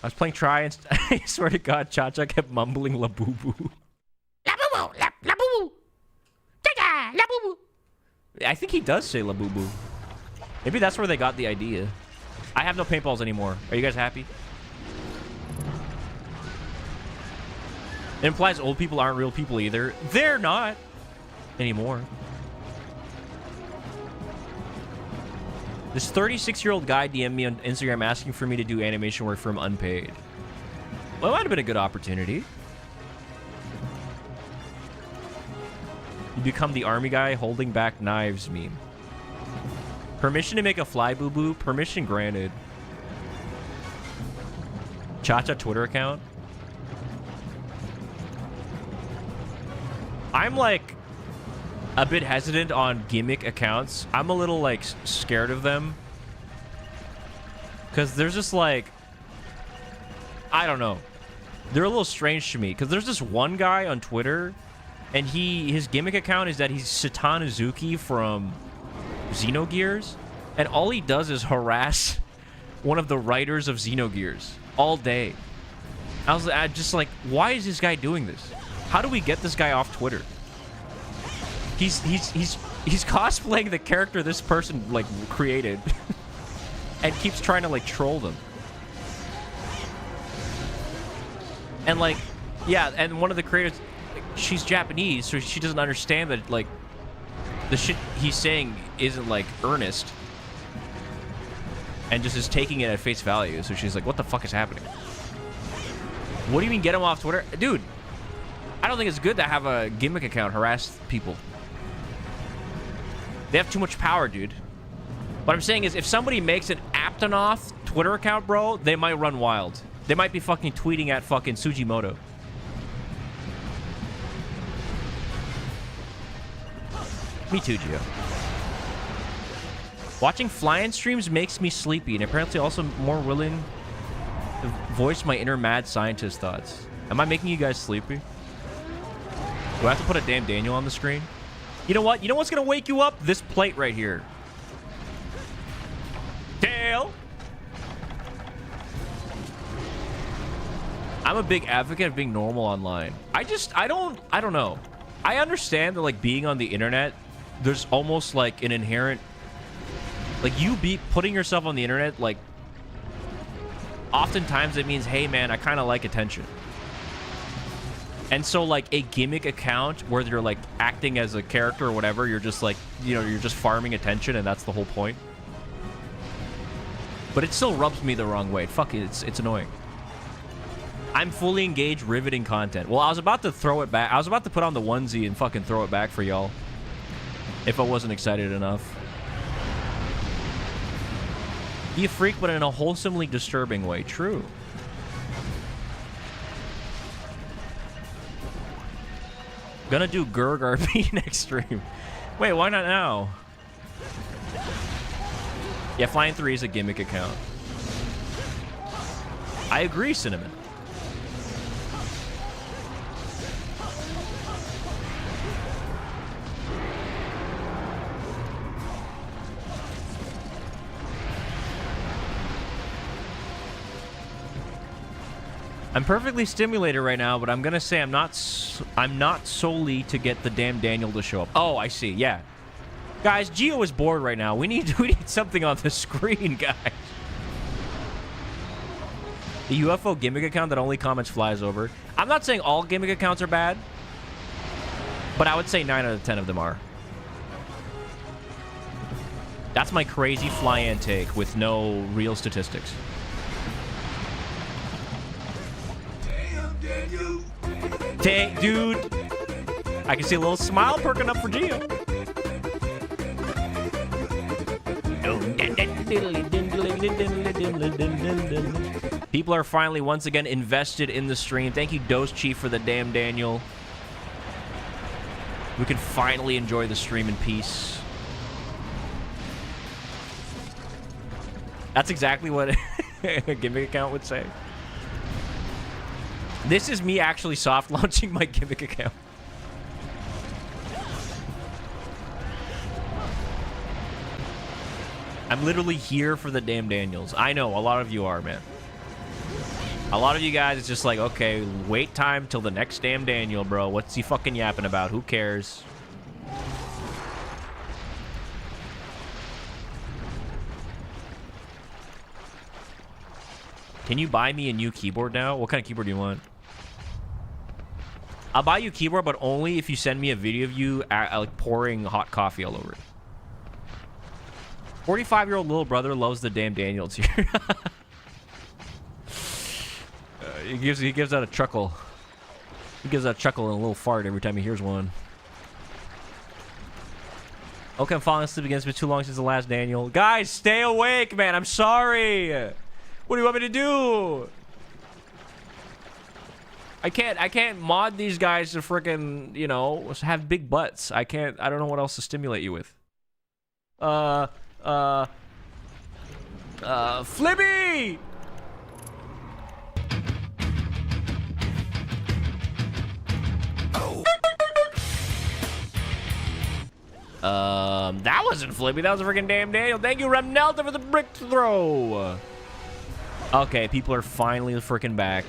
A: I was playing Try and I swear to God, Cha-Cha kept mumbling Labubu.
C: Labubu, Labubu. Cha-cha, Labubu.
A: I think he does say Labubu. Maybe that's where they got the idea. I have no paintballs anymore. Are you guys happy? It implies old people aren't real people either. They're not anymore. This 36-year-old guy DM'd me on Instagram asking for me to do animation work for him unpaid. Well, it might have been a good opportunity. You become the army guy holding back knives meme. Permission to make a fly boo-boo? Permission granted. Cha-Cha Twitter account? I'm like a bit hesitant on gimmick accounts. I'm a little like scared of them. Because there's just like, I don't know. They're a little strange to me. Because there's this one guy on Twitter and his gimmick account is that he's Satan Izuki from Xenogears, and all he does is harass one of the writers of Xenogears all day. I just like, why is this guy doing this? How do we get this guy off Twitter? He's cosplaying the character this person like created and keeps trying to like troll them. And like, yeah, and one of the creators, she's Japanese, so she doesn't understand that like the shit he's saying isn't like earnest and just is taking it at face value. So she's like, what the fuck is happening? What do you mean get him off Twitter? Dude, I don't think it's good to have a gimmick account harass people. They have too much power, dude. What I'm saying is, if somebody makes an Aptonoth Twitter account, bro, they might run wild. They might be fucking tweeting at fucking Sujimoto. Me too, Gio. Watching flyann streams makes me sleepy, and apparently also more willing to voice my inner mad scientist thoughts. Am I making you guys sleepy? Do I have to put a damn Daniel on the screen? You know what? You know what's gonna wake you up? This plate right here. Dale! I'm a big advocate of being normal online. I don't know. I understand that, like, being on the internet, there's almost, like, an inherent... Like, putting yourself on the internet, like... Oftentimes it means, hey, man, I kind of like attention. And so, like, a gimmick account where you're, like, acting as a character or whatever, you're just, like, you know, you're just farming attention, and that's the whole point. But it still rubs me the wrong way. Fuck it, it's annoying. I'm fully engaged, riveting content. Well, I was about to throw it back. I was about to put on the onesie and fucking throw it back for y'all. If I wasn't excited enough. Be a freak, but in a wholesomely disturbing way. True. Gonna do Gurg RP next stream. Wait, why not now? Yeah, Flyann 3 is a gimmick account. I agree, Cinnamon. I'm perfectly stimulated right now, but I'm gonna say I'm not solely to get the damn Daniel to show up. Oh, I see. Yeah, guys, Gio is bored right now. We need something on the screen, guys. The UFO gimmick account that only comments flies over. I'm not saying all gimmick accounts are bad, but I would say 9 out of 10 of them are. That's my crazy flyann take with no real statistics. Dude, I can see a little smile perking up for Gio. People are finally once again invested in the stream. Thank you, Dose Chief, for the damn Daniel. We can finally enjoy the stream in peace. That's exactly what a gimmick account would say. This is me actually soft launching my gimmick account. I'm literally here for the damn Daniels. I know, a lot of you are, man. A lot of you guys, it's just like, okay, wait time till the next damn Daniel, bro. What's he fucking yapping about? Who cares? Can you buy me a new keyboard now? What kind of keyboard do you want? I'll buy you a keyboard, but only if you send me a video of you like pouring hot coffee all over it. 45-year-old little brother loves the damn Daniels here. He gives out a chuckle. He gives out a chuckle and a little fart every time he hears one. Okay, I'm falling asleep again. It's been too long since the last Daniel. Guys, stay awake, man. I'm sorry. What do you want me to do? I can't mod these guys to frickin', you know, have big butts. I don't know what else to stimulate you with. Flippy! That wasn't Flippy. That was a freaking damn Daniel. Thank you, Remnelta, for the brick throw. Okay, people are finally freaking back.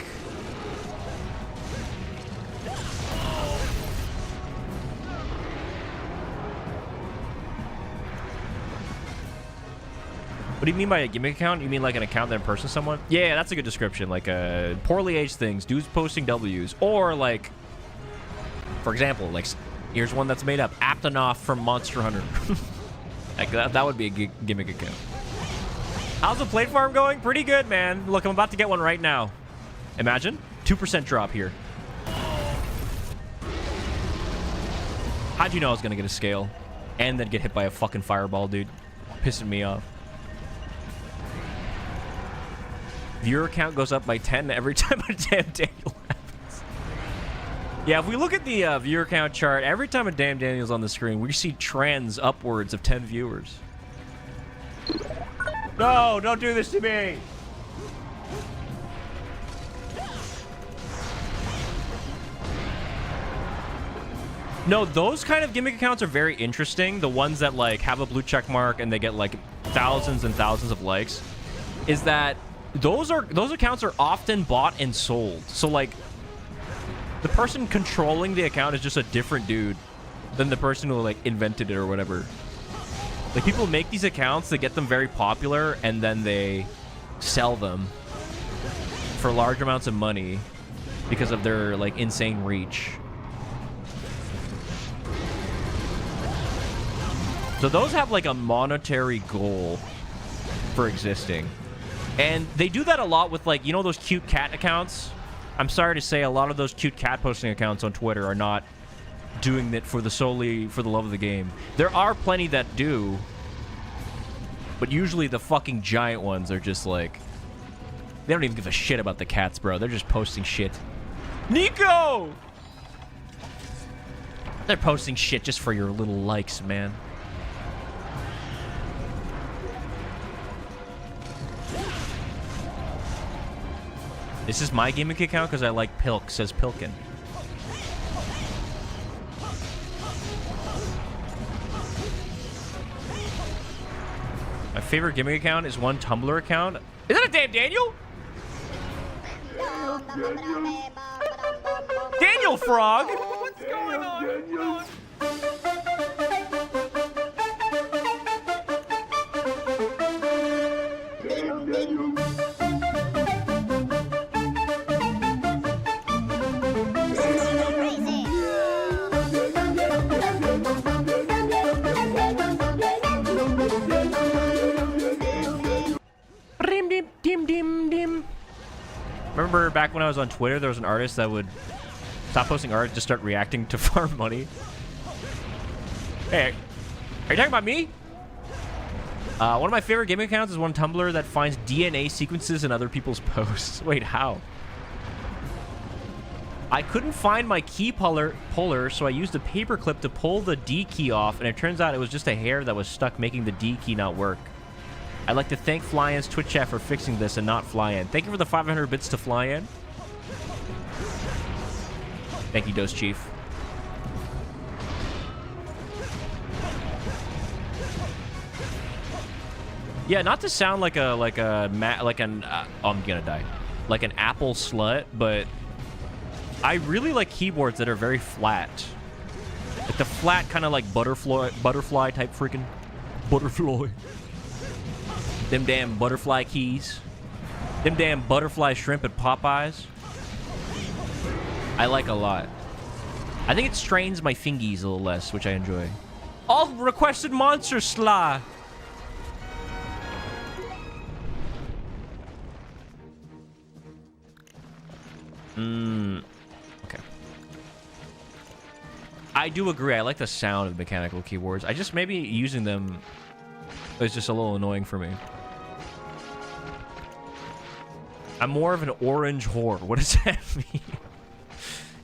A: What do you mean by a gimmick account? You mean like an account that impersonates someone? Yeah, that's a good description. Like poorly aged things, dudes posting W's, or like, for example, like here's one that's made up: Aptonoth from Monster Hunter. Like that would be a gimmick account. How's the plate farm going? Pretty good, man. Look, I'm about to get one right now. Imagine 2% drop here. How'd you know I was gonna get a scale? And then get hit by a fucking fireball, dude. Pissing me off. Viewer count goes up by 10 every time a damn Daniel happens. Yeah, if we look at the viewer count chart, every time a damn Daniel's on the screen, we see trends upwards of 10 viewers. No, don't do this to me! No, those kind of gimmick accounts are very interesting. The ones that like have a blue check mark and they get like thousands and thousands of likes. Is that those accounts are often bought and sold. So like the person controlling the account is just a different dude than the person who like invented it or whatever. Like people make these accounts, they get them very popular, and then they sell them for large amounts of money because of their like insane reach. So those have like a monetary goal for existing. And they do that a lot with like, you know those cute cat accounts? I'm sorry to say a lot of those cute cat posting accounts on Twitter are not doing it for solely for the love of the game. There are plenty that do, but usually the fucking giant ones are just like, they don't even give a shit about the cats, bro. They're just posting shit. Nico! They're posting shit just for your little likes, man. This is my gimmick account because I like Pilk, says Pilkin. My favorite gimmick account is one Tumblr account. Is that a damn Daniel? Daniel Frog? What's going on? Remember back when I was on Twitter, there was an artist that would stop posting art, just start reacting to farm money. Hey, are you talking about me? One of my favorite gaming accounts is one Tumblr that finds DNA sequences in other people's posts. Wait, how? I couldn't find my key puller, so I used a paper clip to pull the D key off, and it turns out it was just a hair that was stuck, making the D key not work. I'd like to thank Flyann's Twitch chat for fixing this and not Flyann. Thank you for the 500 bits to Flyann. Thank you, Dose Chief. Yeah, not to sound like an I'm gonna die, like an Apple slut, but I really like keyboards that are very flat, like the flat kind of like butterfly type freaking butterfly. Them damn butterfly keys. Them damn butterfly shrimp at Popeyes. I like a lot. I think it strains my fingies a little less, which I enjoy. All requested monster sla. Okay. I do agree. I like the sound of mechanical keyboards. I just maybe using them is just a little annoying for me. I'm more of an orange whore. What does that mean?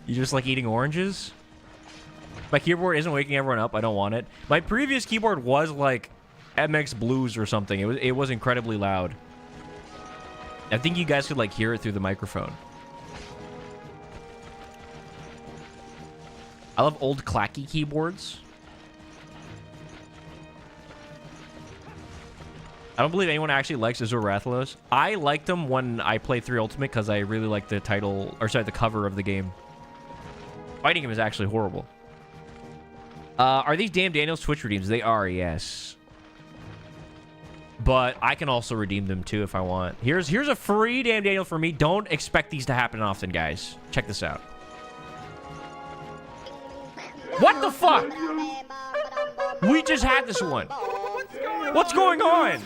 A: You just like eating oranges? My keyboard isn't waking everyone up. I don't want it. My previous keyboard was like MX Blues or something. It was incredibly loud. I think you guys could like hear it through the microphone. I love old clacky keyboards. I don't believe anyone actually likes Azure Rathalos. I liked them when I played 3 Ultimate because I really liked the title, or sorry, the cover of the game. Fighting him is actually horrible. Are these damn Daniel's Twitch redeems? They are, yes. But I can also redeem them too if I want. Here's a free damn Daniel for me. Don't expect these to happen often, guys. Check this out. What the fuck? We just had this one. What's going on?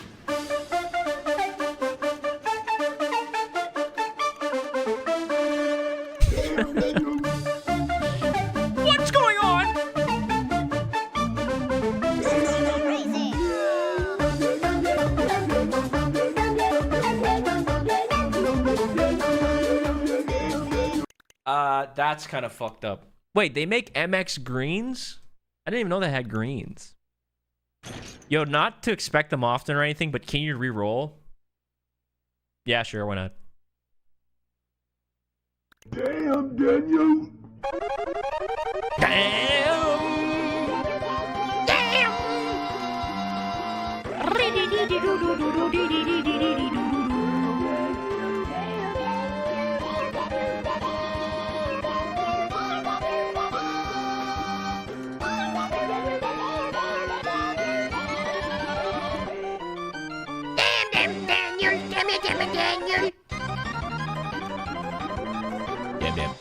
A: What's going on? That's kind of fucked up. Wait, they make MX greens? I didn't even know they had greens. Yo, not to expect them often or anything, but can you re-roll? Yeah, sure, why not?
B: Damn, Daniel.
A: Damn!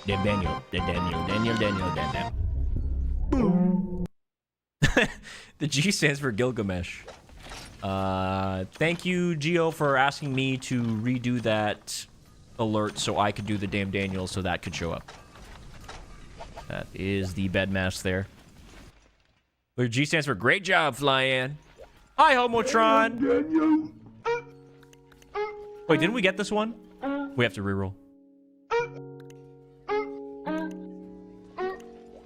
C: Damn, Daniel. Damn it, Daniel.
A: Daniel. The G stands for Gilgamesh. Thank you, Geo, for asking me to redo that alert so I could do the damn Daniel so that could show up. That is the bed mask there. The G stands for great job, Flyann. Hi, Homotron.
B: Daniel.
A: Wait, didn't we get this one? We have to reroll.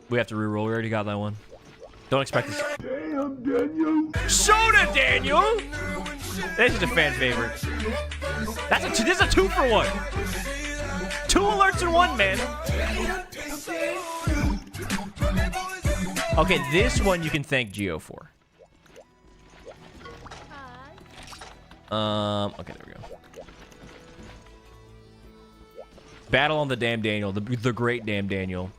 A: We have to reroll. We already got that one. Don't expect this.
B: Damn, Daniel.
A: Soda Daniel! This is a fan favorite. This is a 2-for-1. 2 alerts in 1, man. Okay, this one you can thank Geo for. Okay, there we go. Battle on the damn Daniel, the great damn Daniel.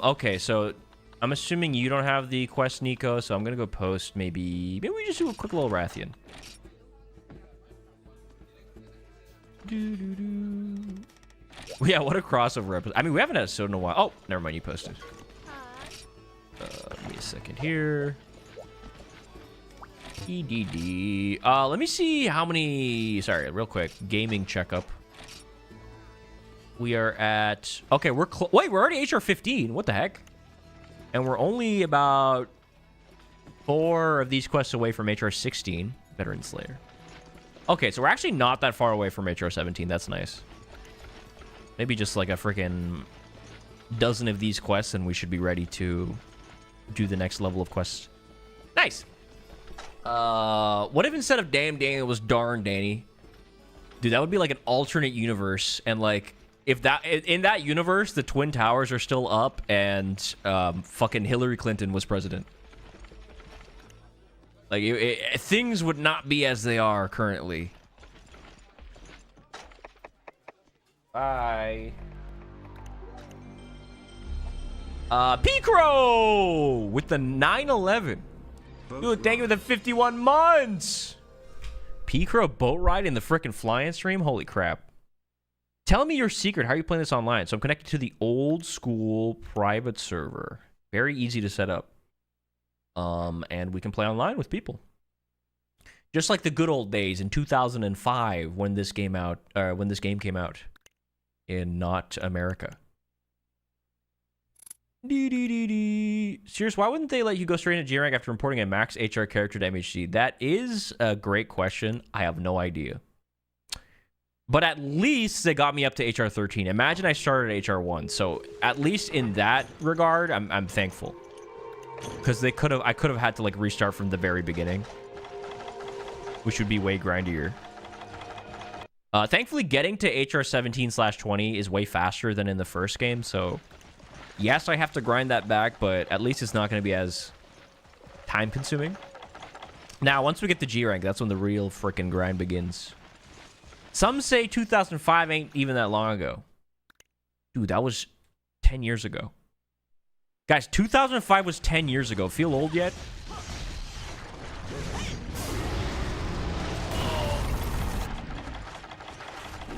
A: Okay, so I'm assuming you don't have the quest, Nico, so I'm gonna go post maybe we just do a quick little Rathian. Yeah, what a crossover episode. I mean, we haven't had a soda in a while. Oh, never mind, you posted. Give me a second here. EDD. Let me see how many... Sorry, real quick. Gaming checkup. We are at... Okay, we're... Wait, we're already HR 15. What the heck? And we're only about 4 of these quests away from HR 16. Veteran Slayer. Okay, so we're actually not that far away from HR 17. That's nice. Maybe just like a freaking dozen of these quests and we should be ready to do the next level of quests. Nice. What if instead of damn Daniel was darn Danny? Dude, that would be like an alternate universe. And like, if that in that universe, the Twin Towers are still up and fucking Hillary Clinton was president. Like, things would not be as they are currently. Bye. Picro with the 9/11. Dude, thank you for the 51 months. Picro boat ride in the frickin' flyann stream? Holy crap. Tell me your secret. How are you playing this online? So I'm connected to the old school private server. Very easy to set up. And we can play online with people. Just like the good old days in 2005 when this game came out in not America. Serious, why wouldn't they let you go straight into G rank after importing a max HR character to MHC? That is a great question. I have no idea. But at least they got me up to HR 13. Imagine I started at HR 1. So at least in that regard, I'm thankful. Because I could have had to like restart from the very beginning, which would be way grindier. Thankfully, getting to HR 17/20 is way faster than in the first game. So yes, I have to grind that back, but at least it's not going to be as time consuming. Now, once we get to G rank, that's when the real freaking grind begins. Some say 2005 ain't even that long ago. Dude, that was 10 years ago. Guys, 2005 was 10 years ago. Feel old yet?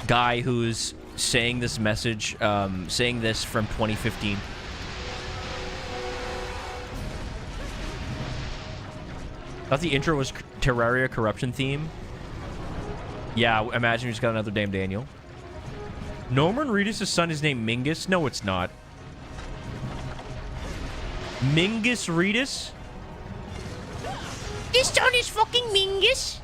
A: Guy who's saying this message, saying this from 2015. Thought the intro was Terraria corruption theme. Yeah, imagine we just got another damn Daniel. Norman Reedus' son is named Mingus? No, it's not. Mingus Reedus?
C: This son is fucking Mingus.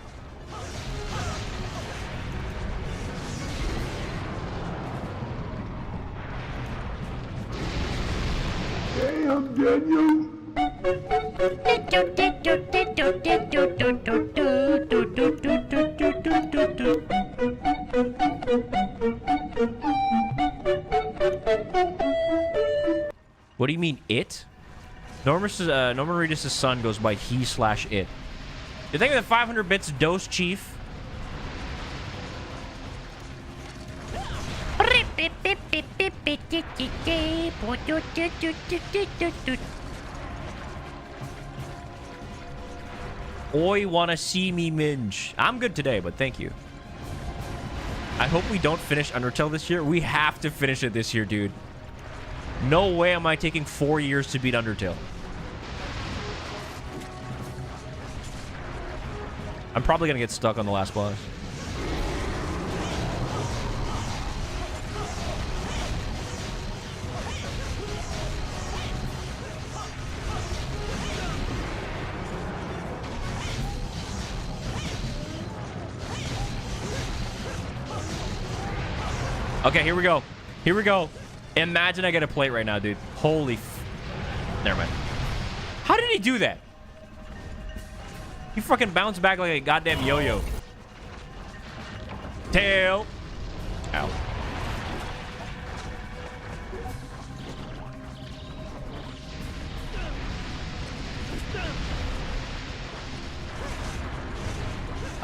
A: What do you mean, it? Norman Reedus' son goes by he/it. You think that 500 bits dose, Chief? Oi, wanna see me minge? I'm good today, but thank you. I hope we don't finish Undertale this year. We have to finish it this year, dude. No way am I taking 4 years to beat Undertale. I'm probably gonna get stuck on the last boss. Okay, here we go. Here we go. Imagine I get a plate right now, dude. Holy never mind. How did he do that? He fucking bounced back like a goddamn yo-yo. Tail. Ow.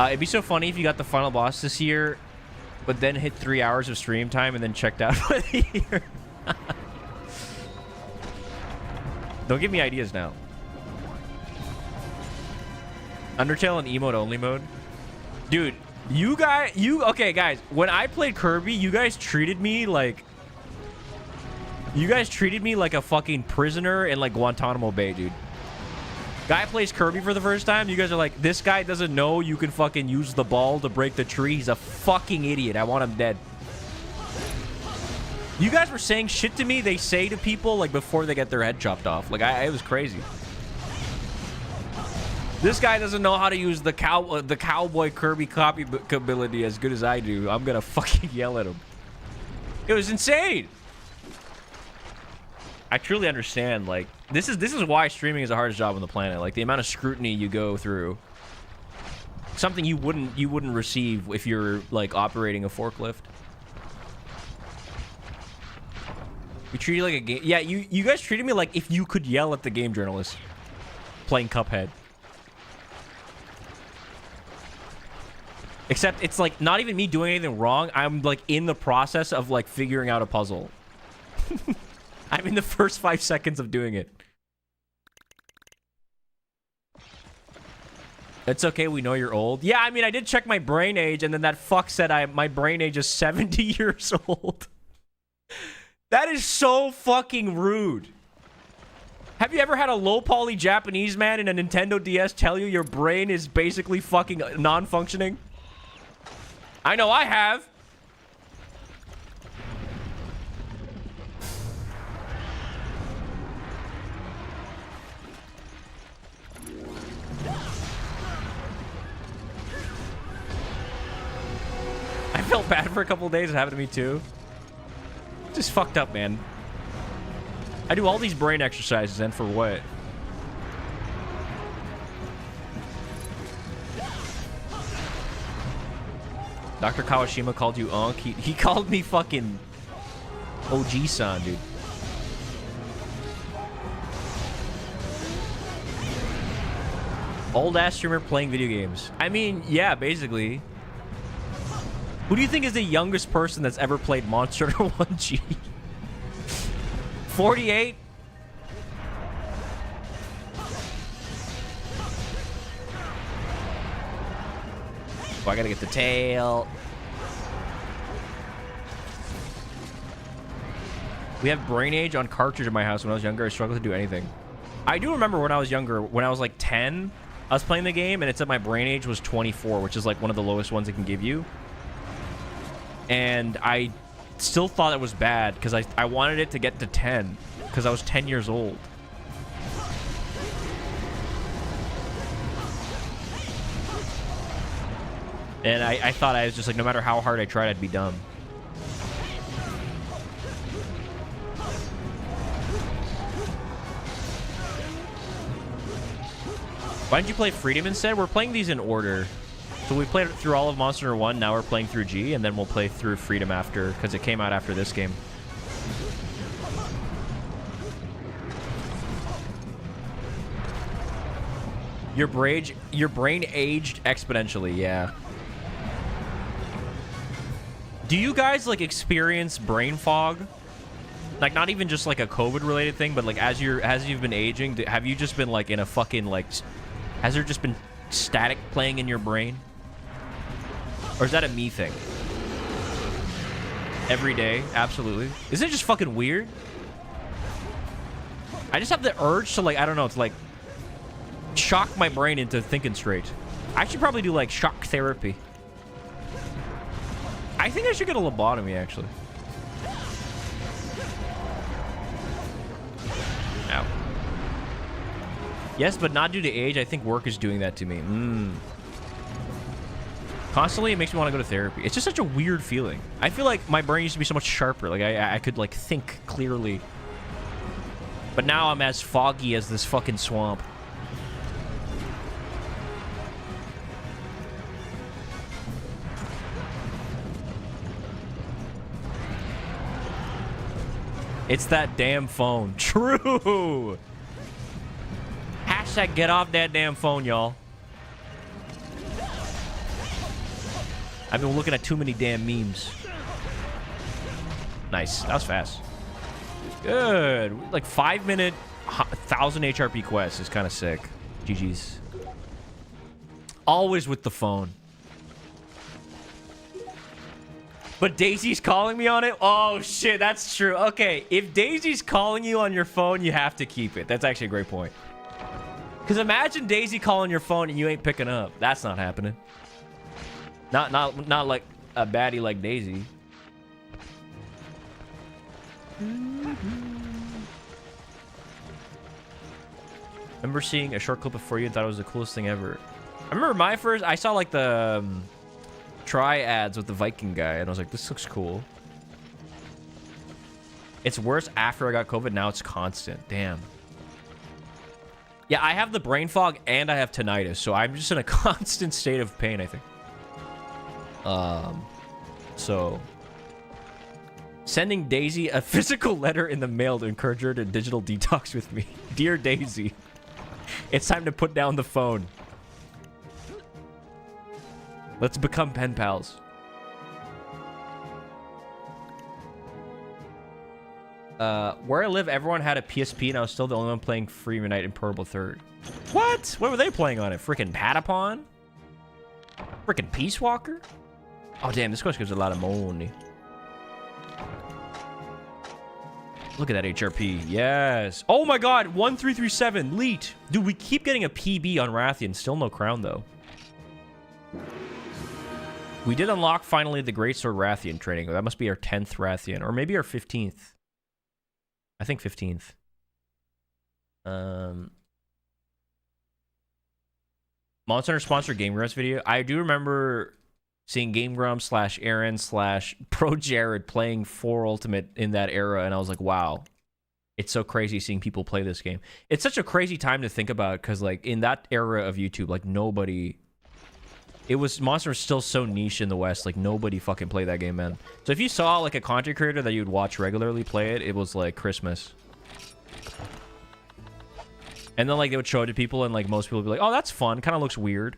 A: It'd be so funny if you got the final boss this year, but then hit 3 hours of stream time and then checked out for the year. Don't give me ideas now. Undertale and emote only mode. Dude, okay, guys, when I played Kirby, you guys treated me like a fucking prisoner in like Guantanamo Bay, dude. Guy plays Kirby for the first time. You guys are like, this guy doesn't know you can fucking use the ball to break the tree. He's a fucking idiot. I want him dead. You guys were saying shit to me they say to people like before they get their head chopped off. Like, it was crazy. This guy doesn't know how to use the cowboy Kirby copy ability as good as I do. I'm gonna fucking yell at him. It was insane. I truly understand. Like, this is why streaming is the hardest job on the planet. Like, the amount of scrutiny you go through. Something you wouldn't receive if you're like operating a forklift. We treat you like a game. Yeah, you guys treated me like if you could yell at the game journalist playing Cuphead. Except it's like not even me doing anything wrong. I'm like in the process of like figuring out a puzzle. I'm in the first 5 seconds of doing it. It's okay, we know you're old. Yeah, I mean, I did check my brain age, and then that fuck said my brain age is 70 years old. That is so fucking rude. Have you ever had a low-poly Japanese man in a Nintendo DS tell you your brain is basically fucking non-functioning? I know I have. I felt bad for a couple of days. It happened to me too. Just fucked up, man. I do all these brain exercises, and for what? Dr. Kawashima called you Unk. He called me fucking OG-san, dude. Old-ass streamer playing video games. I mean, yeah, basically. Who do you think is the youngest person that's ever played Monster Hunter 1G? 48? Oh, I gotta get the tail. We have brain age on cartridge in my house. When I was younger, I struggled to do anything. I do remember when I was younger, when I was like 10, I was playing the game and it said my brain age was 24, which is like one of the lowest ones it can give you. And I still thought it was bad because I wanted it to get to 10 because I was 10 years old. And I thought I was just like, no matter how hard I tried, I'd be dumb. Why didn't you play Freedom instead? We're playing these in order. So we played through all of Monster Hunter 1, now we're playing through G, and then we'll play through Freedom after, because it came out after this game. Your brain aged exponentially, yeah. Do you guys, like, experience brain fog? Like, not even just, like, a COVID-related thing, but, like, as you've been aging, have you just been, like, in a fucking, like... Has there just been static playing in your brain? Or is that a me thing? Every day? Absolutely. Isn't it just fucking weird? I just have the urge to, like, I don't know, to, like, shock my brain into thinking straight. I should probably do, like, shock therapy. I think I should get a lobotomy, actually. Ow. Yes, but not due to age. I think work is doing that to me. Constantly, it makes me want to go to therapy. It's just such a weird feeling. I feel like my brain used to be so much sharper. Like, I could, like, think clearly. But now I'm as foggy as this fucking swamp. It's that damn phone. True. Hashtag get off that damn phone, y'all. I've been looking at too many damn memes. Nice. That was fast. Good. Like 5-minute, 1,000 HRP quests is kind of sick. GG's. Always with the phone. But Daisy's calling me on it? Oh, shit. That's true. Okay. If Daisy's calling you on your phone, you have to keep it. That's actually a great point. Because imagine Daisy calling your phone and you ain't picking up. That's not happening. Not like a baddie like Daisy. Remember seeing a short clip before you and thought it was the coolest thing ever. I remember my first... I saw like the triads with the Viking guy and I was like, this looks cool. It's worse after I got COVID. Now it's constant. Damn. Yeah, I have the brain fog and I have tinnitus, so I'm just in a constant state of pain, I think. So sending Daisy a physical letter in the mail to encourage her to digital detox with me. Dear Daisy, it's time to put down the phone. Let's become pen pals. Where I live, everyone had a PSP and I was still the only one playing Free Unite and Portable Third. What? What were they playing on it? Freaking Patapon? Freaking Peace Walker? Oh, damn, this quest gives a lot of money. Look at that HRP. Yes. Oh my god, 1337. Leet. Dude, we keep getting a PB on Rathian. Still no crown, though. We did unlock, finally, the Greatsword Rathian training. That must be our 10th Rathian. Or maybe our 15th. I think 15th. Monster Hunter sponsored Game Grumps video. I do remember seeing Game Grumps / Aaron / Pro Jared playing 4 Ultimate in that era, and I was like, wow. It's so crazy seeing people play this game. It's such a crazy time to think about, because, like, in that era of YouTube, like, nobody... Monster was still so niche in the West, like, nobody fucking played that game, man. So if you saw, like, a content creator that you'd watch regularly play it, it was, like, Christmas. And then, like, they would show it to people, and, like, most people would be like, oh, that's fun. Kind of looks weird.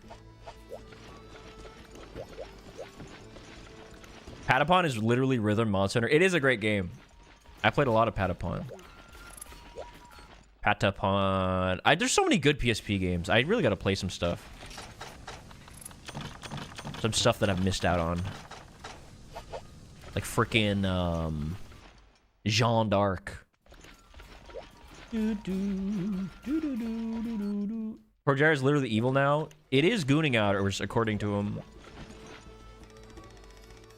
A: Patapon is literally Rhythm Monster Hunter. It is a great game. I played a lot of Patapon. There's so many good PSP games. I really got to play some stuff. Some stuff that I've missed out on. Like freaking Jeanne d'Arc. Projar is literally evil now. It is gooning out, or according to him.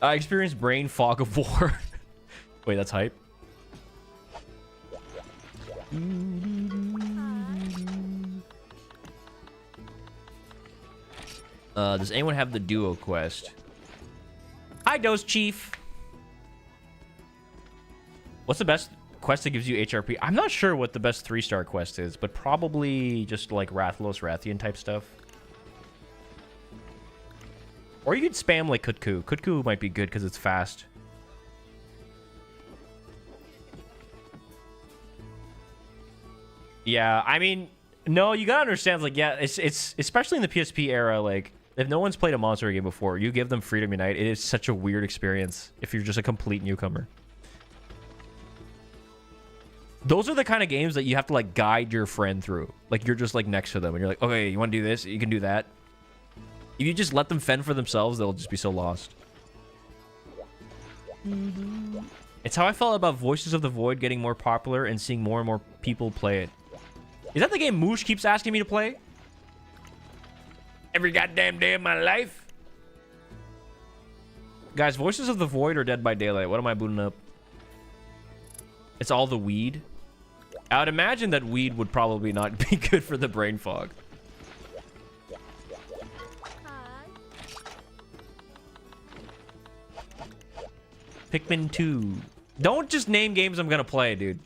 A: I experienced brain fog of war. Wait, that's hype. Does anyone have the duo quest? Hi, Dose Chief. What's the best quest that gives you HRP. I'm not sure what the best 3-star quest is, but probably just like Rathalos, Rathian type stuff. Or you could spam like Kutku. Kutku might be good because it's fast. Yeah, I mean, no, you gotta understand, like, yeah, it's especially in the PSP era, like, if no one's played a Monster game before, you give them Freedom Unite, it is such a weird experience if you're just a complete newcomer. Those are the kind of games that you have to, like, guide your friend through. Like, you're just, like, next to them, and you're like, okay, you want to do this? You can do that. If you just let them fend for themselves, they'll just be so lost. It's how I felt about Voices of the Void getting more popular and seeing more and more people play it. Is that the game Moosh keeps asking me to play? Every goddamn day of my life? Guys, Voices of the Void or Dead by Daylight? What am I booting up? It's all the weed. I would imagine that weed would probably not be good for the brain fog. Pikmin 2. Don't just name games I'm gonna play, dude.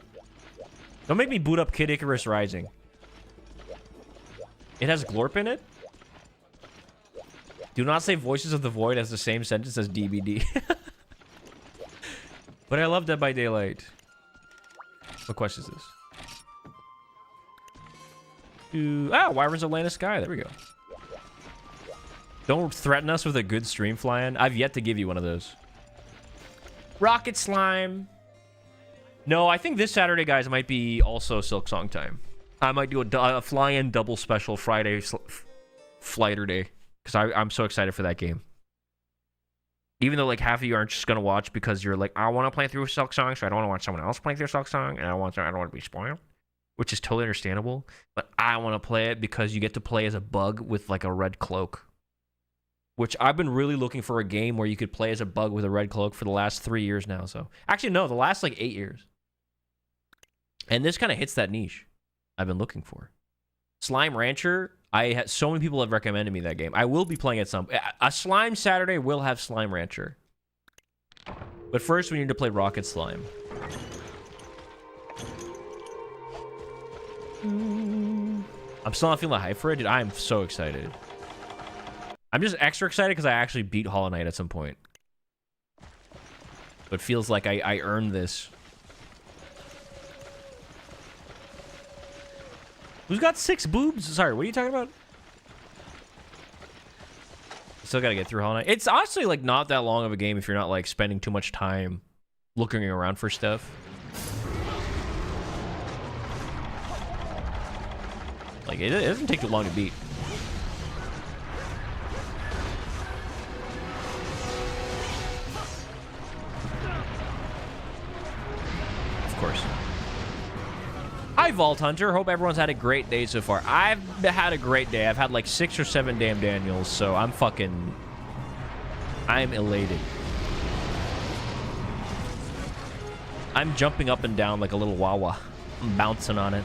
A: Don't make me boot up Kid Icarus Rising. It has Glorp in it? Do not say Voices of the Void as the same sentence as DBD. But I love Dead by Daylight. What quest is this? Wyverns of Land of Sky. There we go. Don't threaten us with a good stream, Flyann. I've yet to give you one of those. Rocket Slime. No, I think this Saturday, guys, might be also Silk Song time. I might do a fly-in double special Friday Flighter Day. Because I'm so excited for that game. Even though, like, half of you aren't just going to watch because you're like, I want to play through Silk Song, so I don't want to watch someone else play through Silk Song, and I don't want to be spoiled. Which is totally understandable. But I want to play it because you get to play as a bug with, like, a red cloak. Which I've been really looking for a game where you could play as a bug with a red cloak for the last 3 years now. So actually, no, the last like 8 years. And this kind of hits that niche I've been looking for. Slime Rancher. So many people have recommended me that game. I will be playing it some. A Slime Saturday will have Slime Rancher. But first, we need to play Rocket Slime. I'm still not feeling the hype for it, dude. I am so excited. I'm just extra excited because I actually beat Hollow Knight at some point. But it feels like I earned this. Who's got 6 boobs? Sorry, what are you talking about? Still gotta get through Hollow Knight. It's honestly like not that long of a game if you're not like spending too much time looking around for stuff. Like it doesn't take too long to beat. Course. Hi, Vault Hunter. Hope everyone's had a great day so far. I've had a great day. I've had like 6 or 7 damn Daniels, so I'm elated. I'm jumping up and down like a little Woah. I'm bouncing on it.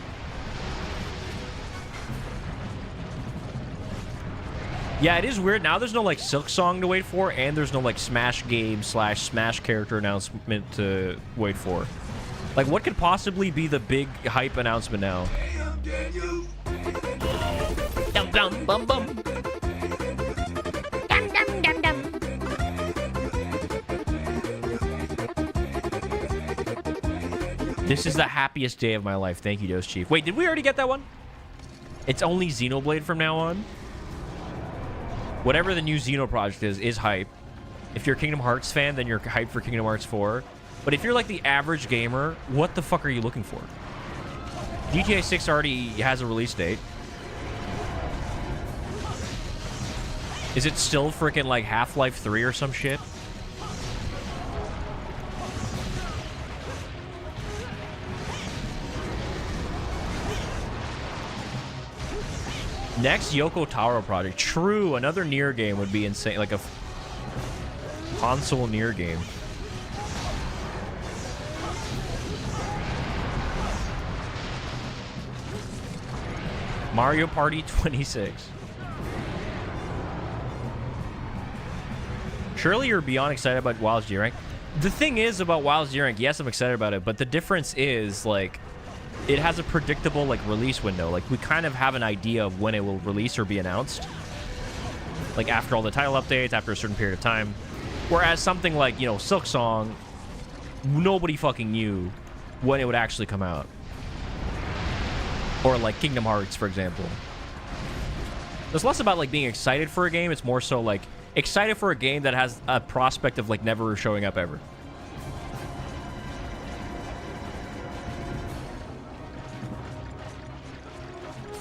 A: Yeah, it is weird. Now there's no like Silk Song to wait for, and there's no like Smash game / Smash character announcement to wait for. Like, what could possibly be the big hype announcement now?
C: Dum dum bum bum. Dum dum dum dum.
A: This is the happiest day of my life. Thank you, Dose Chief. Wait, did we already get that one? It's only Xenoblade from now on? Whatever the new Xeno project is hype. If you're a Kingdom Hearts fan, then you're hyped for Kingdom Hearts 4. But if you're like the average gamer, what the fuck are you looking for? GTA 6 already has a release date. Is it still freaking like Half-Life 3 or some shit? Next Yoko Taro project. True, another Nier game would be insane. Like a console Nier game. Mario Party 26. Surely you're beyond excited about WoW's G rank. The thing is about WoW Zero Rank, yes, I'm excited about it, but the difference is, like, it has a predictable, like, release window. Like, we kind of have an idea of when it will release or be announced. Like, after all the title updates, after a certain period of time. Whereas something like, you know, Silksong, nobody fucking knew when it would actually come out. Or, like, Kingdom Hearts, for example. It's less about, like, being excited for a game. It's more so, like, excited for a game that has a prospect of, like, never showing up ever.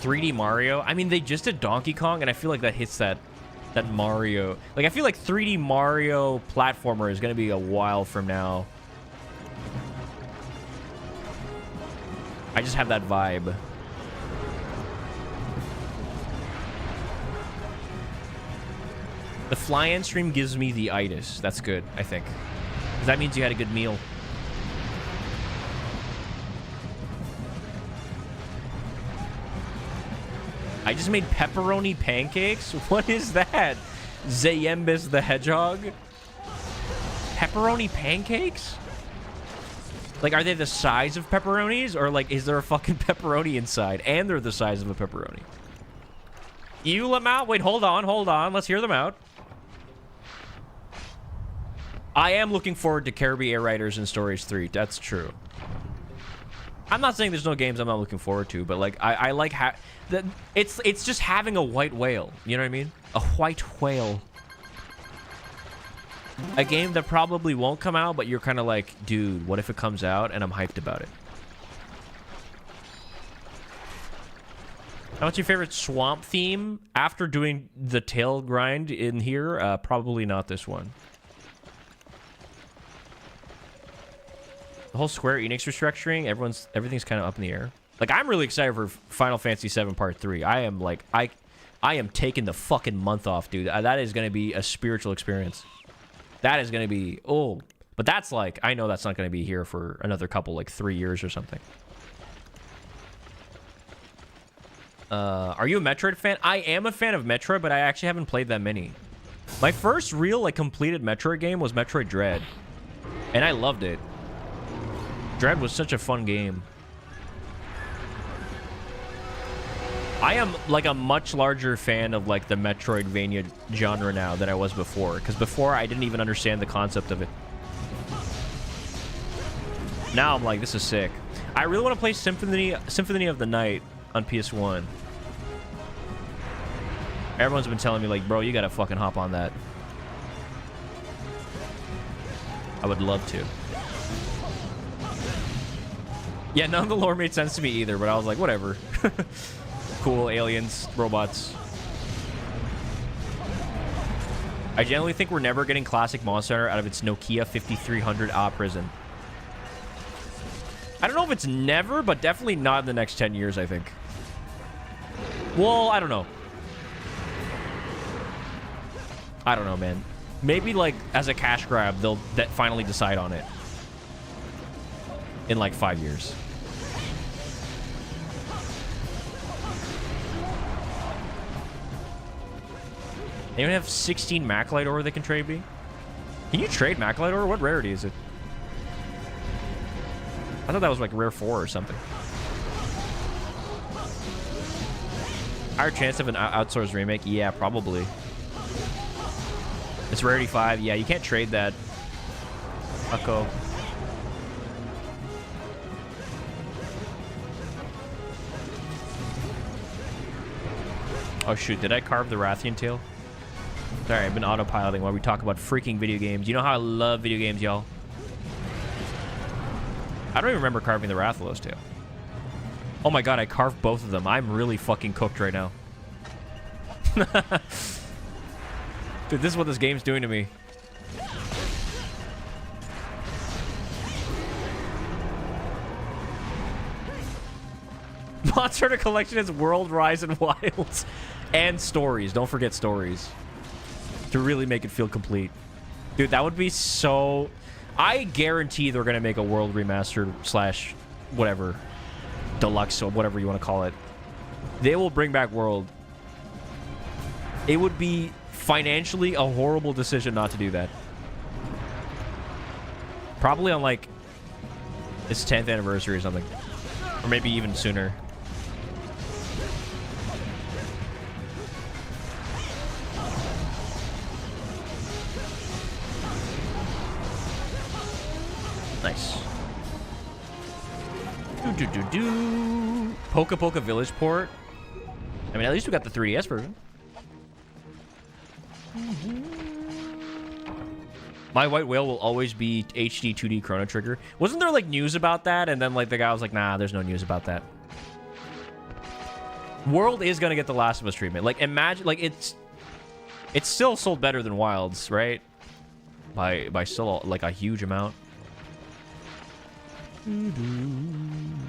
A: $3D Mario? I mean, they just did Donkey Kong, and I feel like that hits that Mario. Like, I feel like 3D Mario platformer is going to be a while from now. I just have that vibe. The fly-in stream gives me the itis. That's good, I think. 'Cause that means you had a good meal. I just made pepperoni pancakes? What is that? Zayembis the Hedgehog? Pepperoni pancakes? Like, are they the size of pepperonis? Or, like, is there a fucking pepperoni inside? And they're the size of a pepperoni. You let them out? Wait, hold on. Let's hear them out. I am looking forward to Kirby Air Riders and Stories 3. That's true. I'm not saying there's no games I'm not looking forward to, but, like, I like it's just having a white whale. You know what I mean? A white whale. A game that probably won't come out, but you're kind of like, dude, what if it comes out and I'm hyped about it? What's your favorite swamp theme? After doing the tail grind in here, probably not this one. The whole Square Enix restructuring, everything's kind of up in the air. Like, I'm really excited for Final Fantasy VII Part 3. I am, like, I am taking the fucking month off, dude. That is going to be a spiritual experience. That is going to be... Oh, but that's, like... I know that's not going to be here for another couple, like, 3 years or something. Are you a Metroid fan? I am a fan of Metroid, but I actually haven't played that many. My first real, like, completed Metroid game was Metroid Dread. And I loved it. Dread was such a fun game. I am, like, a much larger fan of, like, the Metroidvania genre now than I was before. Because before, I didn't even understand the concept of it. Now I'm like, this is sick. I really want to play Symphony of the Night on PS1. Everyone's been telling me, like, bro, you gotta fucking hop on that. I would love to. Yeah, none of the lore made sense to me either, but I was like, whatever. Cool, aliens, robots. I generally think we're never getting classic Monster Hunter out of its Nokia 5300A prison. I don't know if it's never, but definitely not in the next 10 years, I think. Well, I don't know. I don't know, man. Maybe, like, as a cash grab, they'll finally decide on it. In, like, 5 years. Anyone have 16 Maclight ore they can trade me? Can you trade Maclight ore? What rarity is it? I thought that was like rare 4 or something. Higher chance of an outsourced remake? Yeah, probably. It's rarity 5. Yeah, you can't trade that. Ucko. Oh shoot, did I carve the Rathian tail? Sorry, I've been autopiloting while we talk about freaking video games. You know how I love video games, y'all. I don't even remember carving the Rathalos tail. Oh my god, I carved both of them. I'm really fucking cooked right now. Dude, this is what this game's doing to me. Monster Hunter Collection is World, Rise, and Wilds. And Stories. Don't forget Stories. To really make it feel complete. Dude, that would be so... I guarantee they're going to make a World Remastered slash whatever. Deluxe or whatever you want to call it. They will bring back World. It would be financially a horrible decision not to do that. Probably on like its 10th anniversary or something. Or maybe even sooner. Nice. Do. Poca Poca Village port. I mean, at least we got the 3DS version. My white whale will always be HD 2D Chrono Trigger. Wasn't there like news about that? And then like the guy was like, nah, there's no news about that. World is gonna get the Last of Us treatment. Like imagine, like it's still sold better than Wilds, right? By still like a huge amount.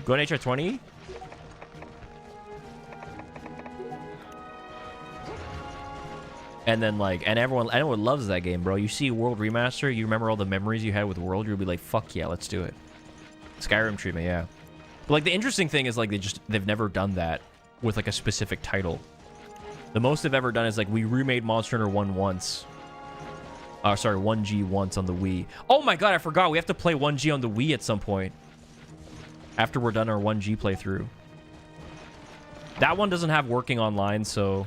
A: Go to HR20. And then like, and everyone loves that game, bro. You see World Remaster, you remember all the memories you had with World, you'll be like, fuck yeah, let's do it. Skyrim treatment, yeah. But like the interesting thing is like they've never done that with like a specific title. The most they've ever done is like we remade Monster Hunter 1 once. Sorry, 1G once on the Wii. Oh my god, I forgot. We have to play 1G on the Wii at some point. After we're done our 1G playthrough. That one doesn't have working online, so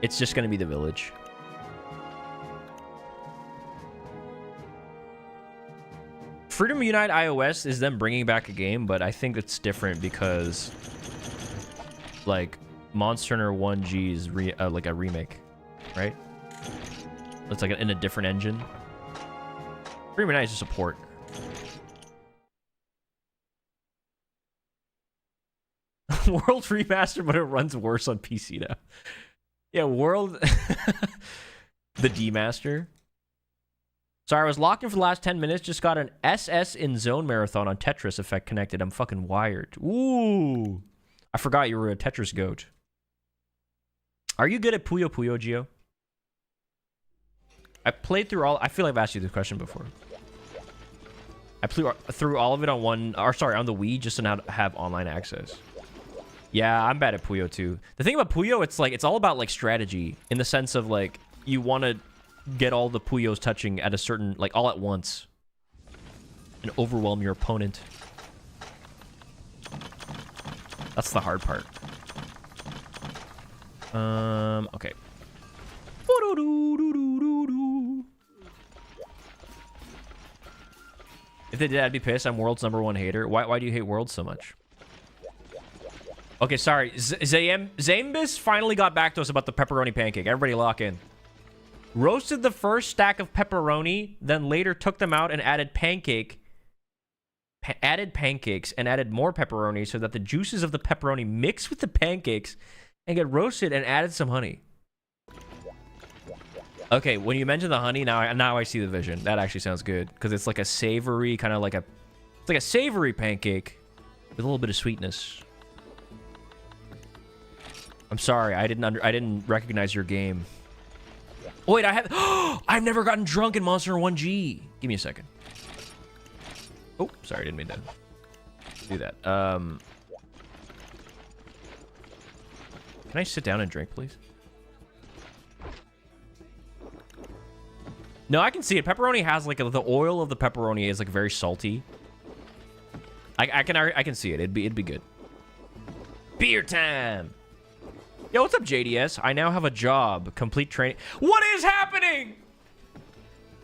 A: it's just going to be the village. Freedom Unite iOS is them bringing back a game, but I think it's different because like Monster Hunter 1G is like a remake, right? It's like in a different engine. Freedom Unite is just a port. World Remaster, but it runs worse on PC now. Yeah, World... the D-Master. Sorry, I was locked in for the last 10 minutes. Just got an SS in Zone Marathon on Tetris Effect connected. I'm fucking wired. Ooh. I forgot you were a Tetris goat. Are you good at Puyo Puyo, Gio? I played through all... I feel like I've asked you this question before. I played through all of it on on the Wii just to not have online access. Yeah, I'm bad at Puyo too. The thing about Puyo, it's all about like strategy in the sense of like you want to get all the Puyos touching at a certain like all at once and overwhelm your opponent. That's the hard part. Okay. If they did, I'd be pissed. I'm World's #1 hater. Why do you hate World so much? Okay, sorry. Zambis finally got back to us about the pepperoni pancake. Everybody lock in. Roasted the first stack of pepperoni, then later took them out and added pancakes and added more pepperoni so that the juices of the pepperoni mix with the pancakes and get roasted and added some honey. Okay, when you mention the honey, now I see the vision. That actually sounds good because it's like a savory kind of like it's like a savory pancake with a little bit of sweetness. I'm sorry, I didn't recognize your game. Oh, wait, I've never gotten drunk in Monster Hunter 1G. Give me a second. Oh, sorry, I didn't mean to do that. Can I sit down and drink, please? No, I can see it. Pepperoni has like the oil of the pepperoni is like very salty. I can see it. It'd be good. Beer time. Yo, what's up, JDS? I now have a job. Complete training. What is happening?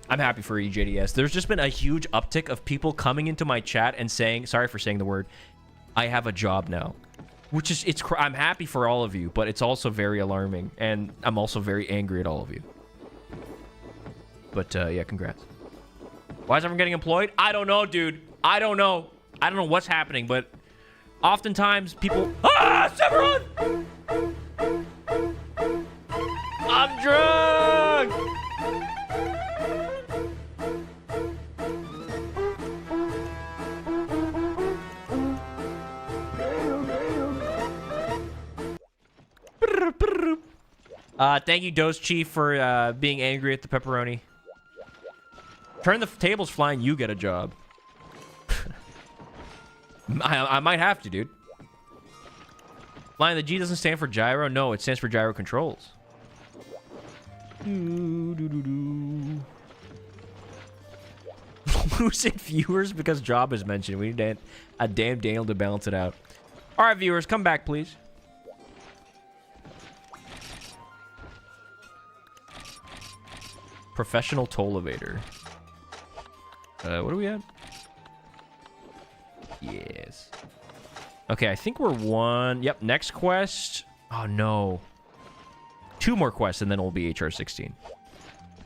A: I'm happy for you, JDS. There's just been a huge uptick of people coming into my chat and saying, sorry for saying the word, I have a job now. Which is, I'm happy for all of you, but it's also very alarming. And I'm also very angry at all of you. But, yeah, congrats. Why is everyone getting employed? I don't know, dude. I don't know. I don't know what's happening, but oftentimes people... Ah, Severon! I'm drunk! Thank you, Dose Chief, for being angry at the pepperoni. Turn the tables, Flyann. You get a job. I might have to, dude. Flyann, the G doesn't stand for gyro. No, it stands for gyro controls. Who's in viewers because job is mentioned. We need a damn Daniel to balance it out. All right, viewers, come back, please. Professional toll evader. What do we have? Yes. Okay, I think we're one. Yep, next quest. Oh, no. 2 more quests, and then we'll be HR 16.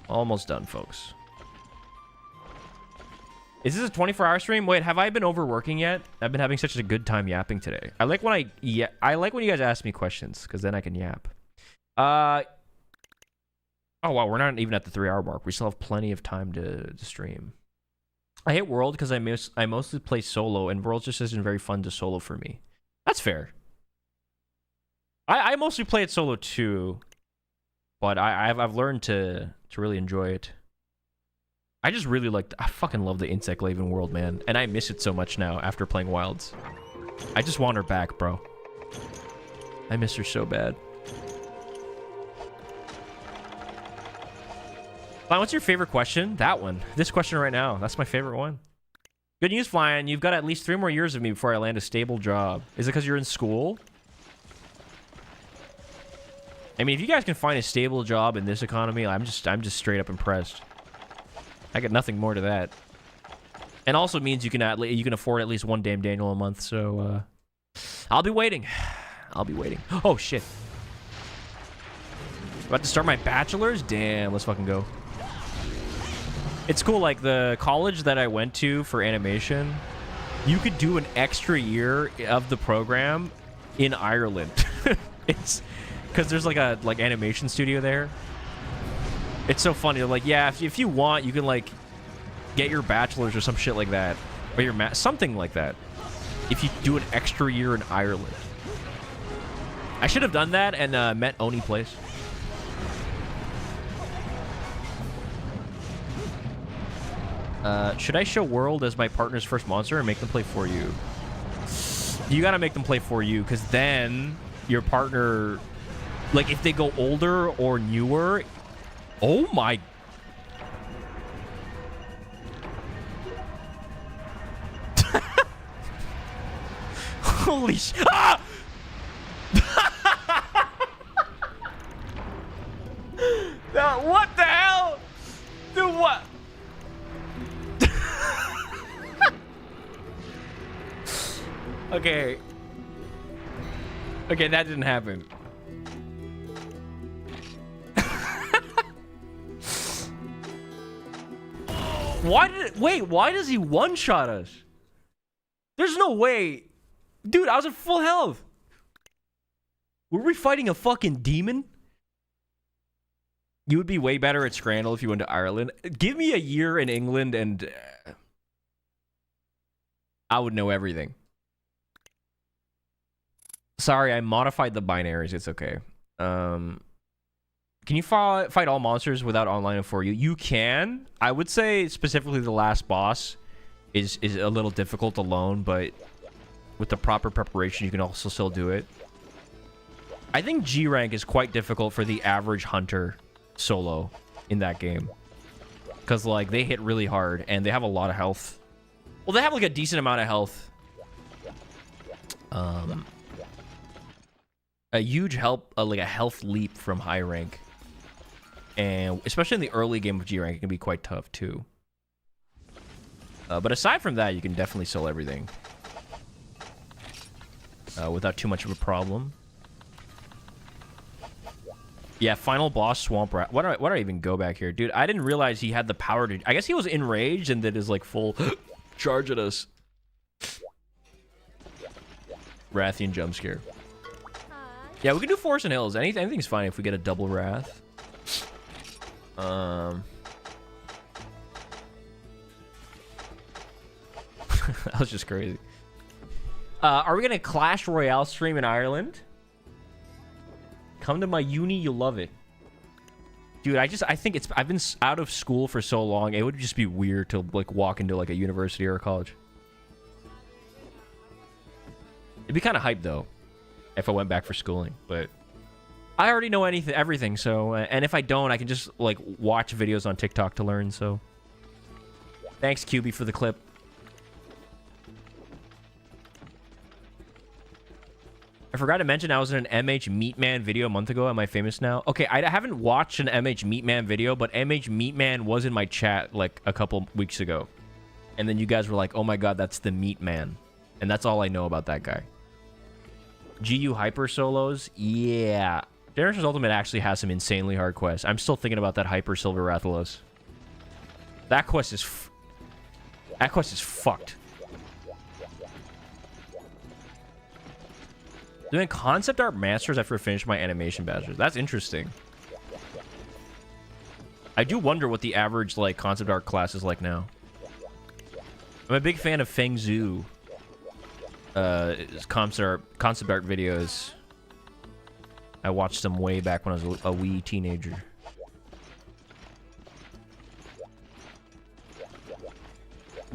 A: Almost done, folks. Is this a 24-hour stream? Wait, have I been overworking yet? I've been having such a good time yapping today. I like when I like when you guys ask me questions, because then I can yap. Oh, wow, we're not even at the 3-hour mark. We still have plenty of time to stream. I hate World because I mostly play solo, and World just isn't very fun to solo for me. That's fair. I mostly play it solo too, but I've learned to really enjoy it. I just really I fucking love the Insect Laven world, man, and I miss it so much now after playing Wilds. I just want her back, bro. I miss her so bad. What's your favorite question? That one. This question right now. That's my favorite one. Good news, Flyann. You've got at least 3 more years of me before I land a stable job. Is it because you're in school? I mean, if you guys can find a stable job in this economy, I'm just straight up impressed. I got nothing more to that. And also means you can afford at least 1 damn Daniel a month. So I'll be waiting. I'll be waiting. Oh shit. About to start my bachelor's? Damn, let's fucking go. It's cool, like the college that I went to for animation, you could do an extra year of the program in Ireland. It's because there's like a animation studio there. It's so funny. Like, yeah, if you want, you can like get your bachelor's or some shit like that, or your something like that. If you do an extra year in Ireland, I should have done that and met Oni Place. Should I show World as my partner's first monster and make them play for you? You gotta make them play for you, because then your partner, like, if they go older or newer, oh my... Holy sh... Ah! What the hell? Dude, what? Okay. Okay, that didn't happen. Why does he one-shot us? There's no way. Dude, I was at full health. Were we fighting a fucking demon? You would be way better at Scrandle if you went to Ireland. Give me a year in England and I would know everything. Sorry, I modified the binaries. It's okay. Can you fight all monsters without online for you? You can. I would say specifically the last boss is a little difficult alone, but with the proper preparation, you can also still do it. I think G rank is quite difficult for the average hunter solo in that game, because like they hit really hard and they have a lot of health. Well, they have like a decent amount of health. A huge help, like a health leap from high rank, and especially in the early game of G rank, it can be quite tough too. But aside from that, you can definitely sell everything without too much of a problem. Yeah, final boss Swamp Rat. Why do I even go back here, dude? I didn't realize he had the power to. I guess he was enraged and did his like full charge at us. Rathian jump scare. Yeah, we can do Forest and Hills. Anything's fine if we get a double Wrath. That was just crazy. Are we gonna Clash Royale stream in Ireland? Come to my uni, you'll love it. Dude, I think I've been out of school for so long, it would just be weird to like walk into like a university or a college. It'd be kind of hype though, if I went back for schooling, but I already know everything, so, and if I don't, I can just like watch videos on TikTok to learn, so. Thanks, QB, for the clip. I forgot to mention I was in an MH Meatman video a month ago. Am I famous now? Okay, I haven't watched an MH Meatman video, but MH Meatman was in my chat like a couple weeks ago. And then you guys were like, oh my god, that's the Meatman. And that's all I know about that guy. GU Hyper Solos? Yeah. Generations Ultimate actually has some insanely hard quests. I'm still thinking about that Hyper Silver Rathalos. That quest is... that quest is fucked. Doing concept art masters after I finish my animation bachelor's. That's interesting. I do wonder what the average like concept art class is like now. I'm a big fan of Feng Zhu. Concept art videos. I watched them way back when I was a wee teenager.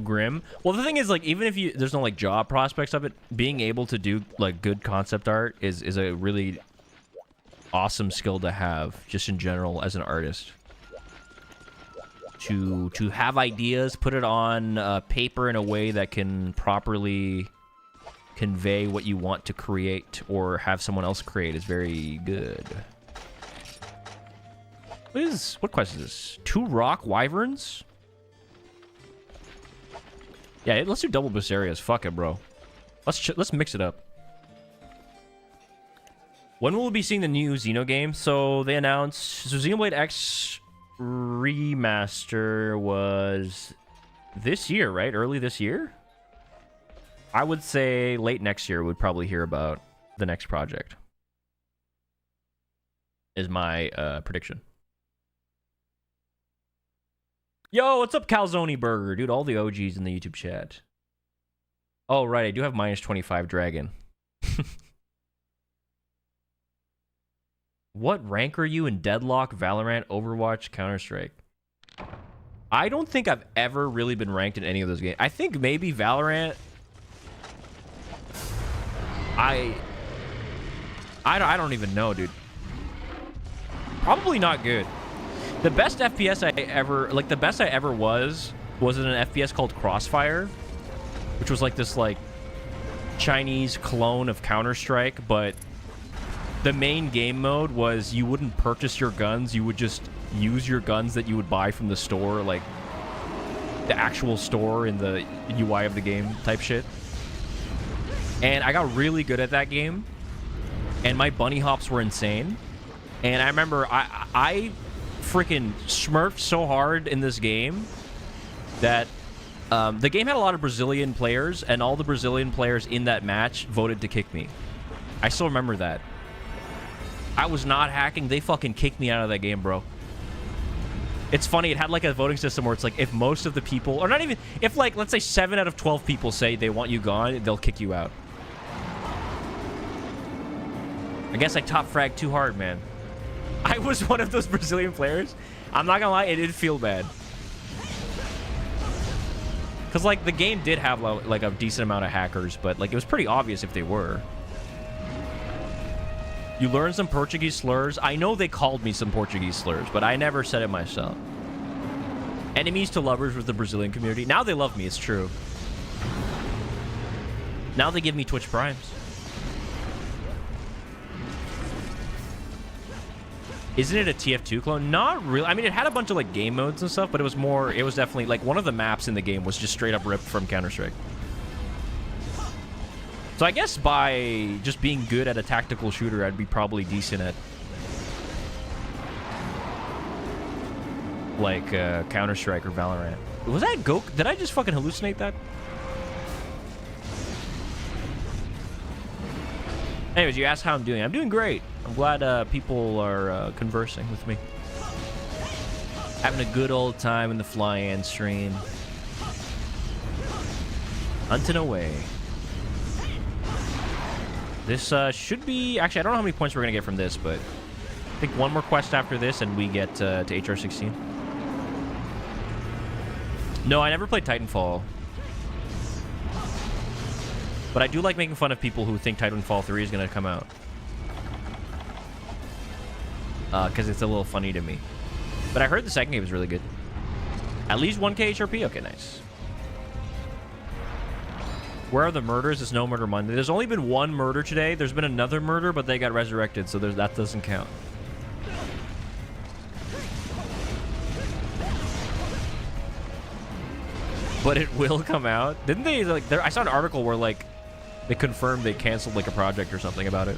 A: Grim. Well, the thing is, like, even if there's no like job prospects of it, being able to do like good concept art is a really awesome skill to have, just in general as an artist. To have ideas, put it on paper in a way that can properly convey what you want to create or have someone else create is very good. What quest is this? 2 rock wyverns? Yeah, let's do double Bucerias. Fuck it, bro. Let's mix it up. When will we be seeing the new Xeno game? So they announced... So Xenoblade X Remaster was this year, right? Early this year? I would say late next year we'd probably hear about the next project. Is my prediction. Yo, what's up, Calzone Burger? Dude, all the OGs in the YouTube chat. Oh, right, I do have minus 25 Dragon. What rank are you in Deadlock, Valorant, Overwatch, Counter-Strike? I don't think I've ever really been ranked in any of those games. I think maybe Valorant... I don't even know, dude. Probably not good. The best FPS I ever... Like, the best I ever was in an FPS called Crossfire, which was like this, like, Chinese clone of Counter-Strike, but the main game mode was you wouldn't purchase your guns, you would just use your guns that you would buy from the store, like, the actual store in the UI of the game type shit. And I got really good at that game, and my bunny hops were insane. And I remember I freaking smurfed so hard in this game that the game had a lot of Brazilian players, and all the Brazilian players in that match voted to kick me. I still remember that. I was not hacking. They fucking kicked me out of that game, bro. It's funny. It had like a voting system where it's like if most of the people, or not even, if like, let's say 7 out of 12 people say they want you gone, they'll kick you out. I guess I top fragged too hard, man. I was one of those Brazilian players. I'm not gonna lie, it did feel bad. Because, like, the game did have, like, a decent amount of hackers, but, like, it was pretty obvious if they were. You learn some Portuguese slurs. I know they called me some Portuguese slurs, but I never said it myself. Enemies to lovers with the Brazilian community. Now they love me, it's true. Now they give me Twitch Primes. Isn't it a TF2 clone? Not really. I mean, it had a bunch of, like, game modes and stuff, but it was definitely, like, one of the maps in the game was just straight up ripped from Counter-Strike. So I guess by just being good at a tactical shooter, I'd be probably decent at, like, Counter-Strike or Valorant. Was that Gok? Did I just fucking hallucinate that? Anyways, you asked how I'm doing. I'm doing great. I'm glad people are conversing with me. Having a good old time in the flyann stream. Hunting away. This should be... Actually, I don't know how many points we're going to get from this, but I think one more quest after this and we get to HR-16. No, I never played Titanfall. But I do like making fun of people who think Titanfall 3 is going to come out. Because it's a little funny to me. But I heard the second game was really good. At least 1k HRP? Okay, nice. Where are the murders? It's no murder Monday. There's only been one murder today. There's been another murder, but they got resurrected, so that doesn't count. But it will come out. Didn't they, like, I saw an article where, like, they confirmed they canceled, like, a project or something about it.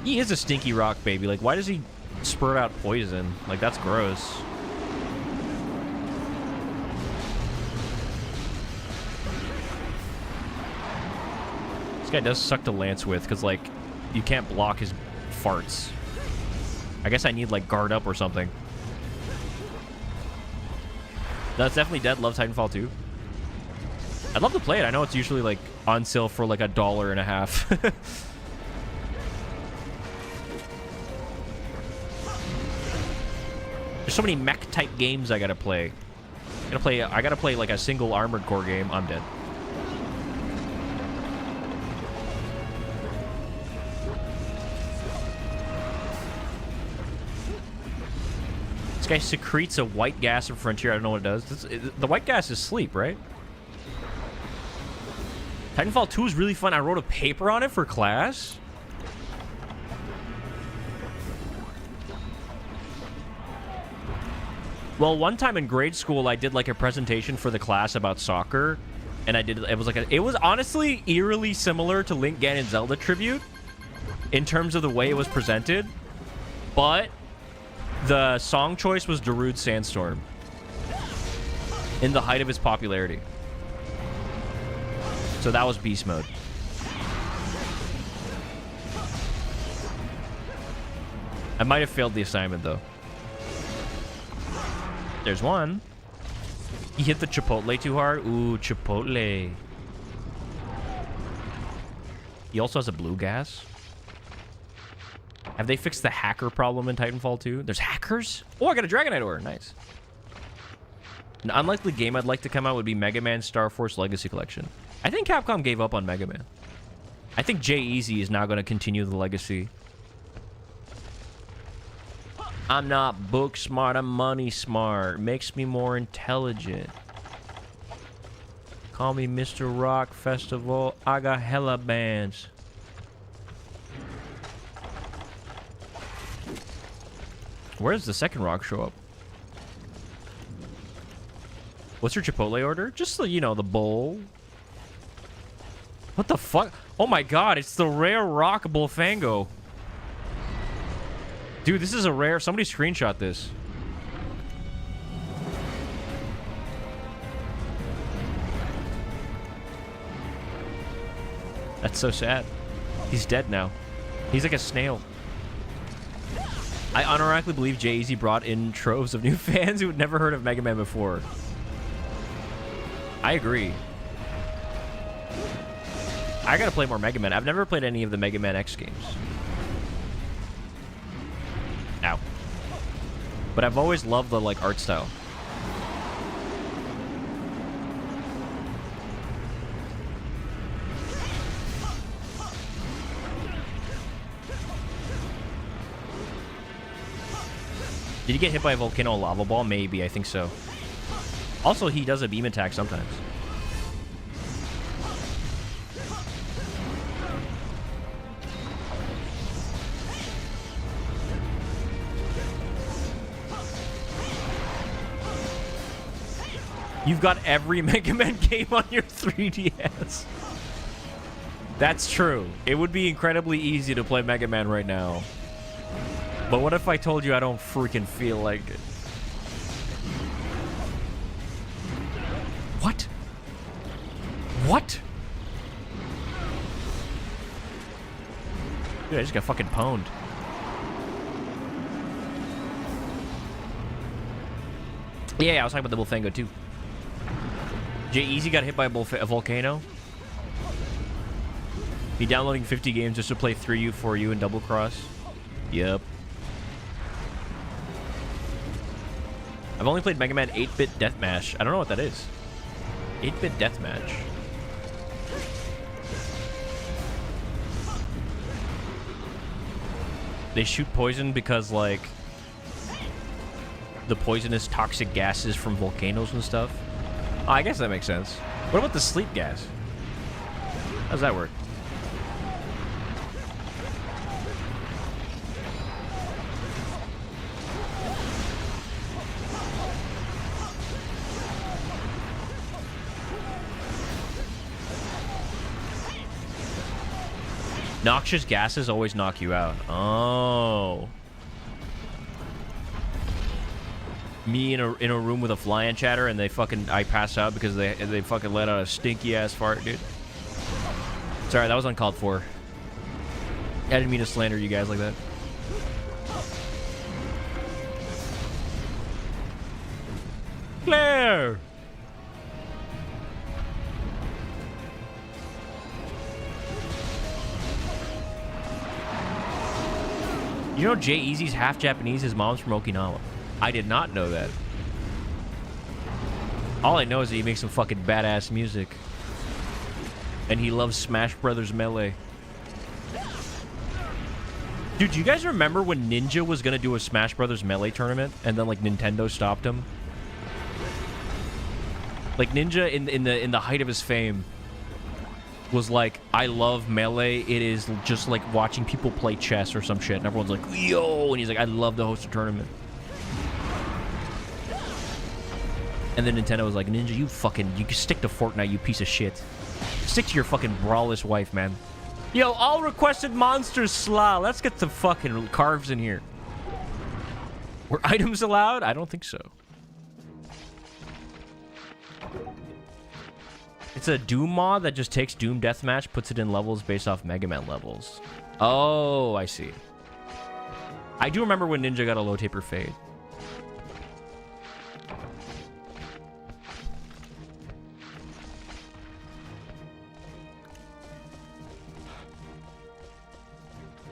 A: He is a stinky rock, baby. Like, why does he spurt out poison? Like, that's gross. This guy does suck to lance with, because, like, you can't block his farts. I guess I need, like, guard up or something. No, it's definitely dead. Love Titanfall 2. I'd love to play it. I know it's usually, like, on sale for, like, $1.50. There's so many mech-type games I gotta play. I gotta play, like, a single Armored Core game. I'm dead. This guy secretes a white gas in Frontier. I don't know what it does. The white gas is sleep, right? Titanfall 2 is really fun. I wrote a paper on it for class. Well, one time in grade school, I did like a presentation for the class about soccer, and it was honestly eerily similar to Link, Ganon, and Zelda Tribute in terms of the way it was presented, but the song choice was Darude Sandstorm in the height of his popularity. So that was beast mode. I might have failed the assignment, though. There's one. He hit the Chipotle too hard. Ooh, Chipotle. He also has a blue gas. Have they fixed the hacker problem in Titanfall 2? There's hackers? Oh, I got a Dragonite ore. Nice. An unlikely game I'd like to come out would be Mega Man Star Force Legacy Collection. I think Capcom gave up on Mega Man. I think J-Eazy is now going to continue the legacy. I'm not book smart, I'm money smart. Makes me more intelligent. Call me Mr. Rock Festival. I got hella bands. Where does the second rock show up? What's your Chipotle order? Just so you know, the bowl. What the fuck? Oh my god, it's the rare rock Bullfango. Dude, this is a rare... Somebody screenshot this. That's so sad. He's dead now. He's like a snail. I unironically believe J-Eazy brought in troves of new fans who had never heard of Mega Man before. I agree. I gotta play more Mega Man. I've never played any of the Mega Man X games. Ow. But I've always loved the, like, art style. Did he get hit by a volcano lava ball? Maybe, I think so. Also, he does a beam attack sometimes. You've got every Mega Man game on your 3DS. That's true. It would be incredibly easy to play Mega Man right now. But what if I told you I don't freaking feel like it? What? What? Dude, I just got fucking pwned. Yeah, I was talking about the Bullfango too. J-Eazy got hit by a volcano. He downloading 50 games just to play 3U, 4U, and Double Cross. Yep. I've only played Mega Man 8-Bit Deathmatch. I don't know what that is. 8-Bit Deathmatch. They shoot poison because, like, the poisonous toxic gases from volcanoes and stuff. Oh, I guess that makes sense. What about the sleep gas? How does that work? Noxious gases always knock you out. Oh. Me in a room with a flyann chatter and I pass out because they fucking let out a stinky ass fart, dude. Sorry, that was uncalled for. I didn't mean to slander you guys like that. Claire! You know Jay Easy's half Japanese, his mom's from Okinawa. I did not know that. All I know is that he makes some fucking badass music. And he loves Smash Brothers Melee. Dude, do you guys remember when Ninja was gonna do a Smash Brothers Melee tournament and then like Nintendo stopped him? Like Ninja in the height of his fame was like, I love Melee. It is just like watching people play chess or some shit. And everyone's like, yo! And he's like, I'd love to host a tournament. And then Nintendo was like, Ninja, you can stick to Fortnite, you piece of shit. Stick to your fucking brawless wife, man. Yo, all requested monsters slaw. Let's get some fucking carves in here. Were items allowed? I don't think so. It's a Doom mod that just takes Doom Deathmatch, puts it in levels based off Mega Man levels. Oh, I see. I do remember when Ninja got a low taper fade.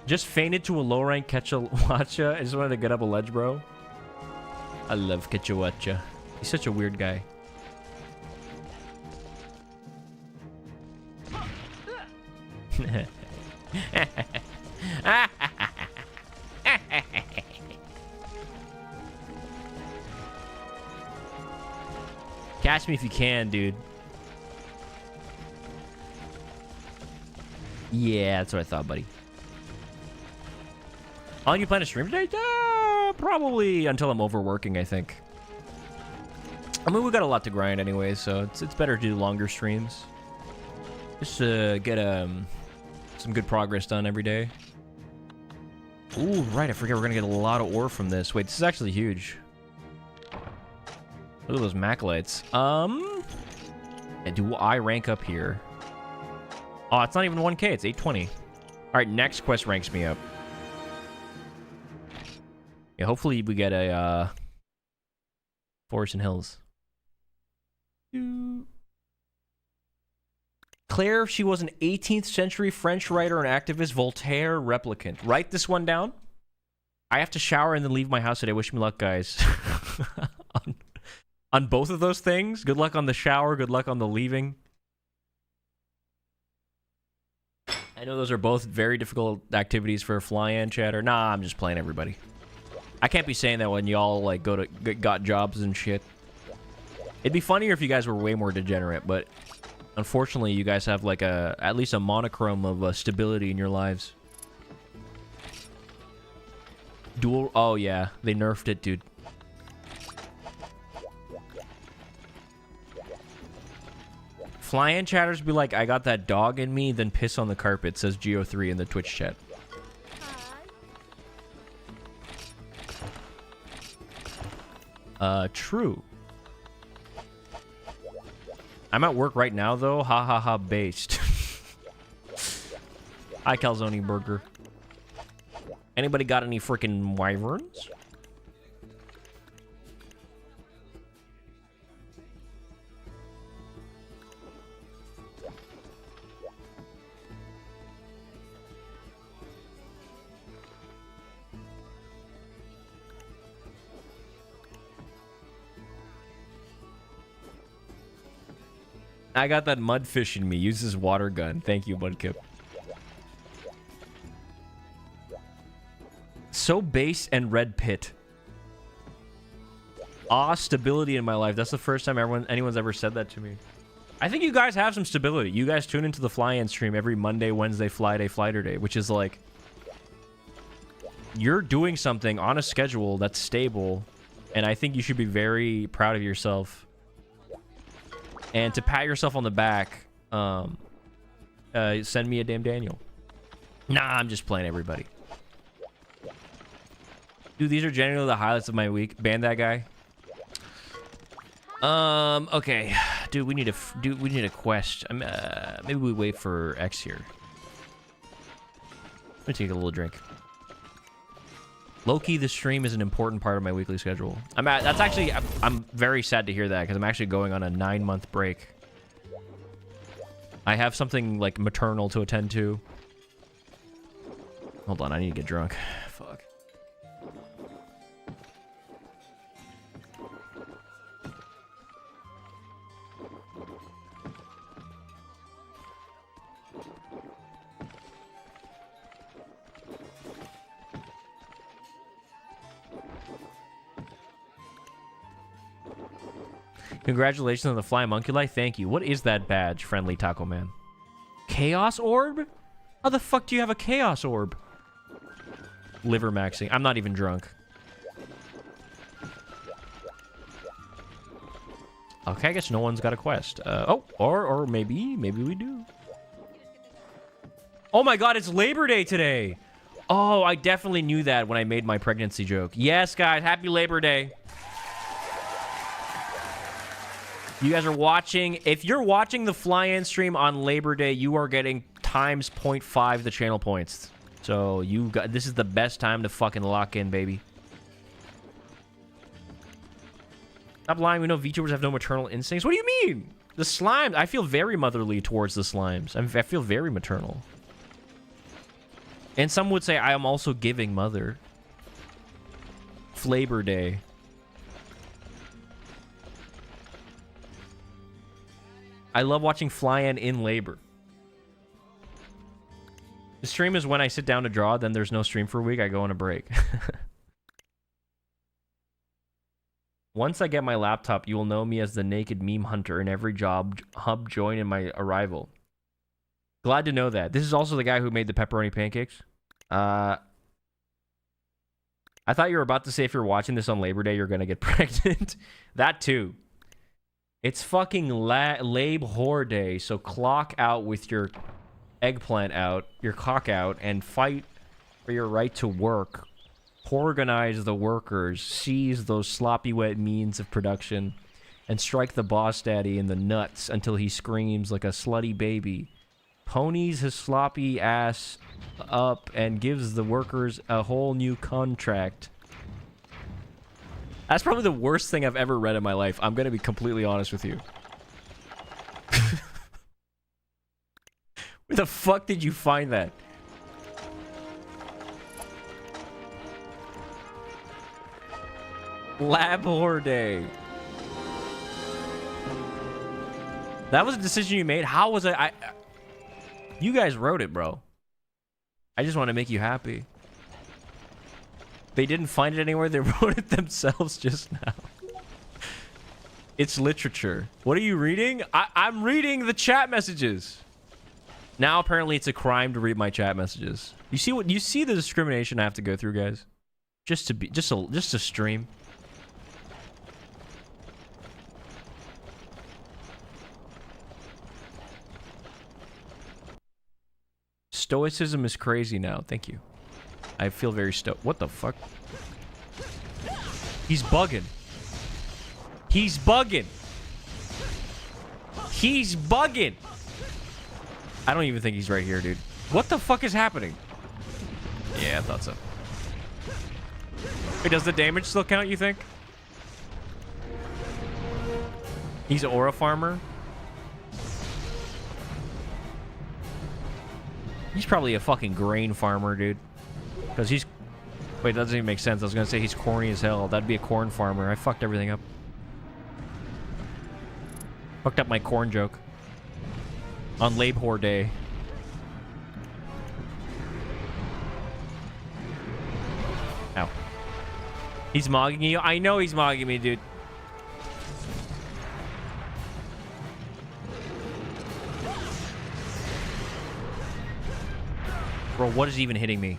A: Just fainted to a low rank Ketchawacha. I just wanted to get up a ledge, bro. I love Ketchawacha. He's such a weird guy. Catch me if you can, dude. Yeah, that's what I thought, buddy. Oh, you plan to stream today? Probably until I'm overworking, I think. I mean, we got a lot to grind anyway, so it's better to do longer streams. Just to get some good progress done every day. Ooh, right, I forget we're gonna get a lot of ore from this. Wait, this is actually huge. Look at those Macolites. Do I rank up here? Oh, it's not even 1K, it's 820. Alright, next quest ranks me up. Yeah, hopefully we get a Forest and Hills. Claire, she was an 18th century French writer and activist, Voltaire replicant. Write this one down. I have to shower and then leave my house today. Wish me luck, guys. on both of those things. Good luck on the shower. Good luck on the leaving. I know those are both very difficult activities for a flyann chatter. Nah, I'm just playing everybody. I can't be saying that when y'all like got jobs and shit. It'd be funnier if you guys were way more degenerate, but unfortunately, you guys have like at least a monochrome of stability in your lives. Dual. Oh yeah, they nerfed it, dude. Flyann chatters be like, I got that dog in me, then piss on the carpet, says Geo3 in the Twitch chat. True. I'm at work right now, though. Ha ha ha, based. Hi, Calzone Burger. Anybody got any freaking wyverns? I got that mudfish in me. Use this water gun. Thank you, Mudkip. So base and red pit. stability in my life. That's the first time anyone's ever said that to me. I think you guys have some stability. You guys tune into the fly-in stream every Monday, Wednesday, Flighter Day, which is like you're doing something on a schedule that's stable, and I think you should be very proud of yourself. And to pat yourself on the back, send me a damn Daniel. Nah, I'm just playing everybody. Dude, these are genuinely the highlights of my week. Ban that guy. Okay, dude, we need a quest. Maybe we wait for X here. Let me take a little drink. Low-key, the stream is an important part of my weekly schedule. I'm very sad to hear that because I'm actually going on a 9-month break. I have something like maternal to attend to. Hold on, I need to get drunk. Fuck. Congratulations on the fly monkey. Thank you. What is that badge, friendly Taco Man? Chaos orb? How the fuck do you have a chaos orb? Liver maxing. I'm not even drunk. Okay, I guess no one's got a quest. Or maybe we do. Oh my god, it's Labor Day today. Oh, I definitely knew that when I made my pregnancy joke. Yes, guys, happy Labor Day. You guys are watching. If you're watching the fly-in stream on Labor Day, you are getting times 0.5 the channel points. So this is the best time to fucking lock in, baby. Stop lying. We know VTubers have no maternal instincts. What do you mean? The slimes. I feel very motherly towards the slimes. I feel very maternal. And some would say I am also giving mother. Flavor Day. I love watching fly-in in labor. The stream is when I sit down to draw, then there's no stream for a week. I go on a break. Once I get my laptop, you will know me as the naked meme hunter in every job hub join in my arrival. Glad to know that. This is also the guy who made the pepperoni pancakes. I thought you were about to say if you're watching this on Labor Day, you're going to get pregnant. That too. It's fucking Labor Day, so clock out with your eggplant out, your cock out, and fight for your right to work. Organize the workers, seize those sloppy wet means of production, and strike the boss daddy in the nuts until he screams like a slutty baby. Ponies his sloppy ass up and gives the workers a whole new contract. That's probably the worst thing I've ever read in my life. I'm going to be completely honest with you. Where the fuck did you find that? Labor Day. That was a decision you made? How was it? You guys wrote it, bro. I just want to make you happy. They didn't find it anywhere. They wrote it themselves just now. It's literature. What are you reading? I'm reading the chat messages. Now apparently it's a crime to read my chat messages. You see the discrimination I have to go through, guys? Just to stream. Stoicism is crazy now. Thank you. I feel very What the fuck? He's bugging. He's bugging. He's bugging. I don't even think he's right here, dude. What the fuck is happening? Yeah, I thought so. Wait, does the damage still count, you think? He's an aura farmer. He's probably a fucking grain farmer, dude. Because he's... Wait, that doesn't even make sense. I was going to say he's corny as hell. That'd be a corn farmer. I fucked everything up. Fucked up my corn joke. On Labor Day. Ow. He's mogging you? I know he's mogging me, dude. Bro, what is even hitting me?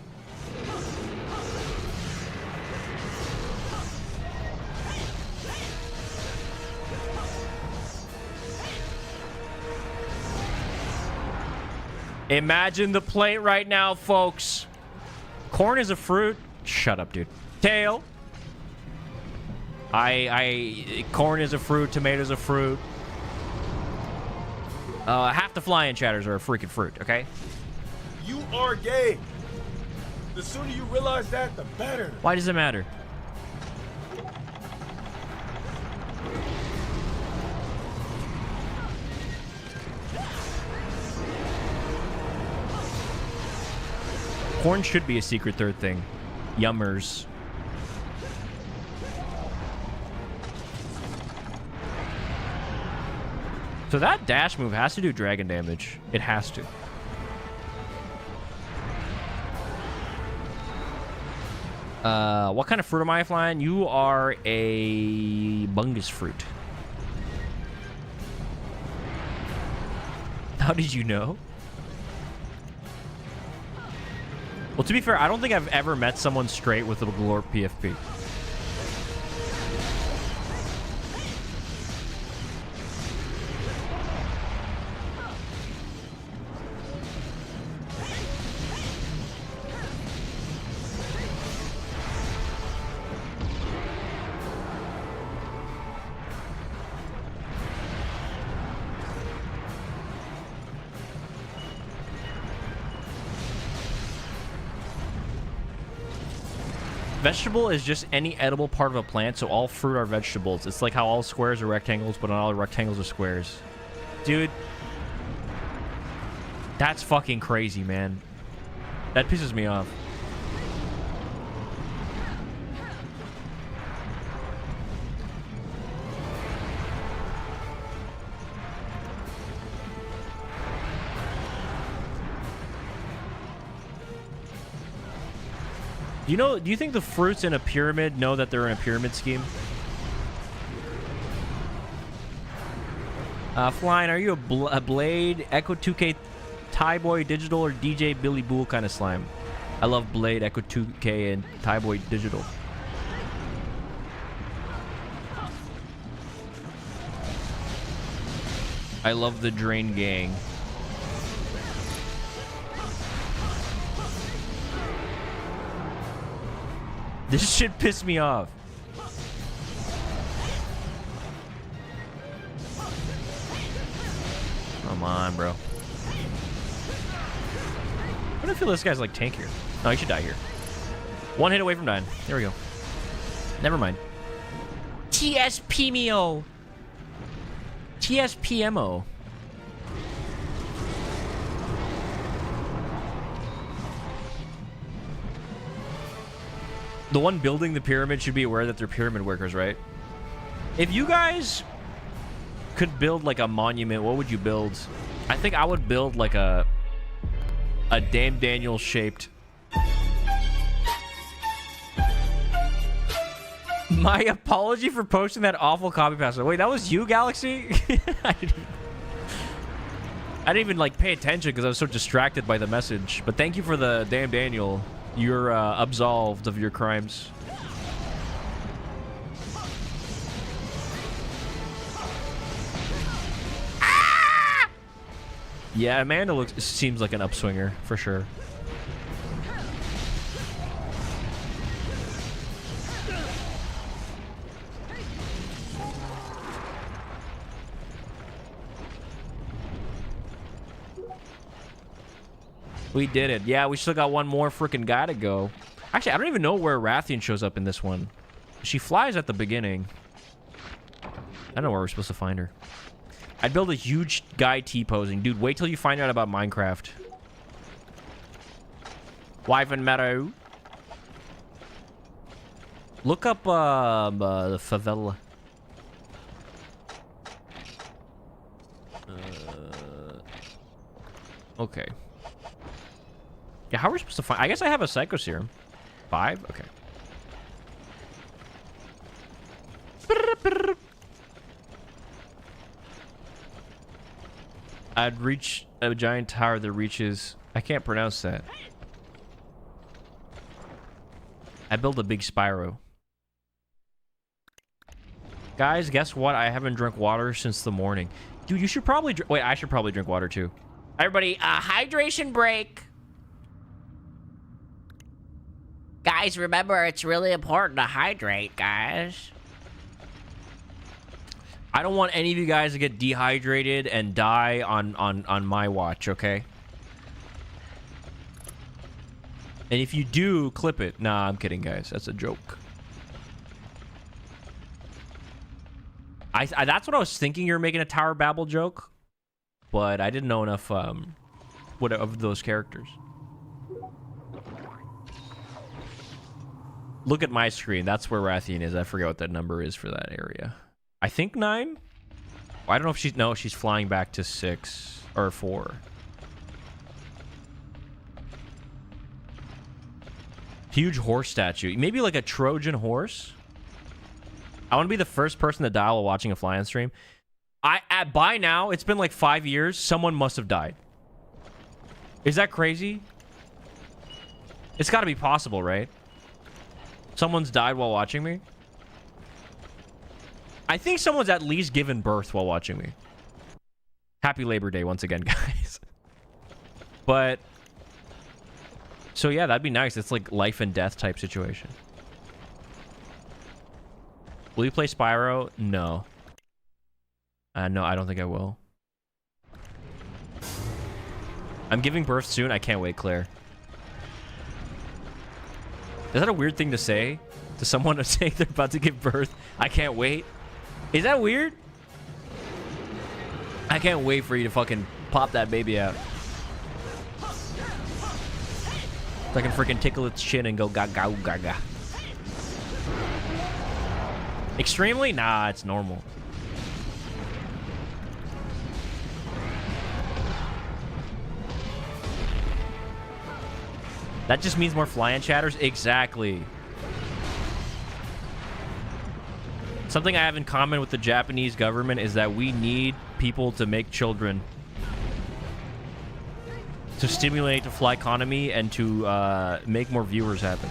A: Imagine the plate right now, folks. Corn is a fruit. Shut up, dude. Tail. Corn is a fruit. Tomatoes a fruit. Half the flying chatters are a freaking fruit, okay?
B: You are gay. The sooner you realize that, the better.
A: Why does it matter? Corn should be a secret third thing. Yummers. So that dash move has to do dragon damage. It has to. What kind of fruit am I flying? You are a bungus fruit. How did you know? Well, to be fair, I don't think I've ever met someone straight with a Glorp PFP. Vegetable is just any edible part of a plant, so all fruit are vegetables. It's like how all squares are rectangles, but not all rectangles are squares. Dude. That's fucking crazy, man. That pisses me off. Do you think the fruits in a pyramid know that they're in a pyramid scheme? Flyann, are you a Blade, Echo 2K, Thai Boy Digital, or DJ Billy Bull kind of slime? I love Blade, Echo 2K, and Thai Boy Digital. I love the Drain Gang. This shit pissed me off. Come on, bro. I don't feel this guy's like tankier. No, he should die here. One hit away from dying. There we go. Never mind. TSPMO. TSPMO. The one building the pyramid should be aware that they're pyramid workers, right? If you guys could build like a monument, what would you build? I think I would build like a Damn Daniel shaped. My apology for posting that awful copy pasta. Wait, that was you, Galaxy? I didn't even like pay attention because I was so distracted by the message. But thank you for the Damn Daniel. You're absolved of your crimes. Ah! Yeah, Amanda seems like an upswinger for sure. We did it. Yeah, we still got one more freaking guy to go. Actually, I don't even know where Rathian shows up in this one. She flies at the beginning. I don't know where we're supposed to find her. I'd build a huge guy T-posing. Dude, wait till you find out about Minecraft. Wyvern Meadow. Look up the favela. Okay. Yeah, how are we supposed to find... I guess I have a Psycho Serum. 5? Okay. I'd reach a giant tower that reaches... I can't pronounce that. I built a big Spyro. Guys, guess what? I haven't drank water since the morning. Dude, you should probably... Wait, I should probably drink water, too.
C: Everybody, hydration break. Guys, remember, it's really important to hydrate, guys.
A: I don't want any of you guys to get dehydrated and die on my watch, okay? And if you do, clip it. Nah, I'm kidding, guys. That's a joke. I that's what I was thinking. You were making a Tower Babble joke, but I didn't know enough of those characters. Look at my screen. That's where Rathian is. I forget what that number is for that area. I think 9. I don't know if she's... No, she's flying back to 6 or 4. Huge horse statue. Maybe like a Trojan horse. I want to be the first person to die while watching a flyann stream. By now, it's been like 5 years. Someone must have died. Is that crazy? It's got to be possible, right? Someone's died while watching me. I think someone's at least given birth while watching me. Happy Labor Day once again, guys. But... So yeah, that'd be nice. It's like life and death type situation. Will you play Spyro? No. No, I don't think I will. I'm giving birth soon. I can't wait, Claire. Is that a weird thing to say? To someone to say they're about to give birth? I can't wait. Is that weird? I can't wait for you to fucking pop that baby out. So I can freaking tickle its chin and go gaga gaga. Extremely? Nah, it's normal. That just means more flyann chatters? Exactly. Something I have in common with the Japanese government is that we need people to make children. To stimulate the fly economy and to make more viewers happen.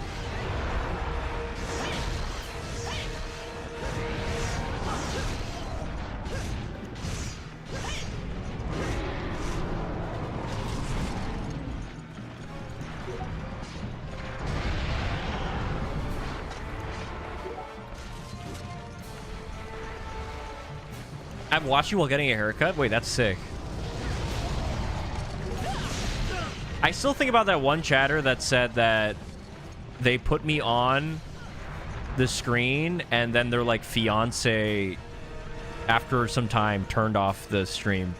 A: I've watched you while getting a haircut? Wait, that's sick. I still think about that one chatter that said that they put me on the screen and then their like fiance after some time turned off the stream.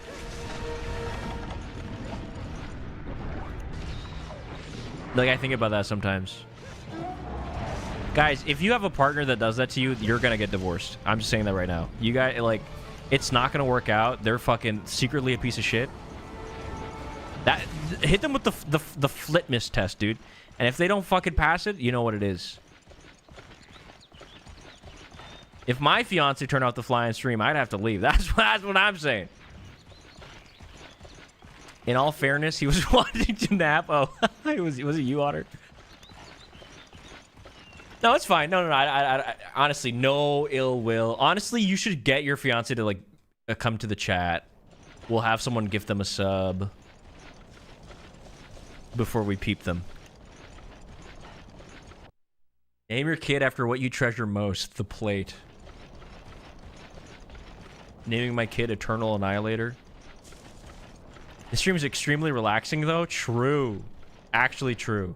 A: Like, I think about that sometimes. Guys, if you have a partner that does that to you, you're gonna get divorced. I'm just saying that right now. You guys, like, it's not gonna work out. They're fucking secretly a piece of shit. That hit them with the flitness test, dude. And if they don't fucking pass it, you know what it is. If my fiance turned off the flyann stream, I'd have to leave. That's what I'm saying. In all fairness, he was wanting to nap. Oh, was it you, Otter? No, it's fine. No. I honestly, no ill will. Honestly, you should get your fiance to like come to the chat. We'll have someone gift them a sub before we peep them. Name your kid after what you treasure most. The plate. Naming my kid Eternal Annihilator. This stream is extremely relaxing, though. True. Actually true.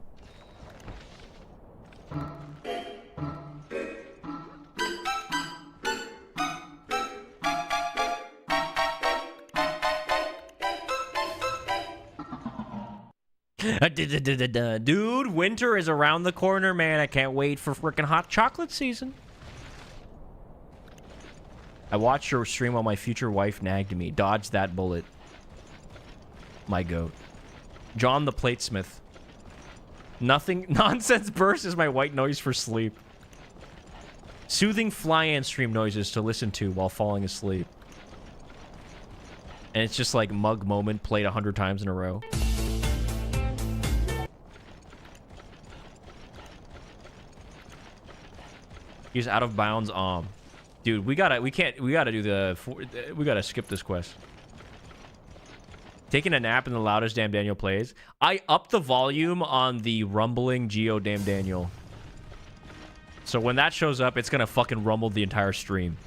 A: Dude, winter is around the corner, man. I can't wait for freaking hot chocolate season. I watched your stream while my future wife nagged me. Dodge that bullet. My goat. John the Platesmith. Nothing. Nonsense burst is my white noise for sleep. Soothing flyann stream noises to listen to while falling asleep. And it's just like mug moment played 100 times in a row. He's out of bounds. Dude, we gotta skip this quest. Taking a nap in the loudest damn Daniel plays. I upped the volume on the rumbling Geo damn Daniel. So when that shows up, it's gonna fucking rumble the entire stream.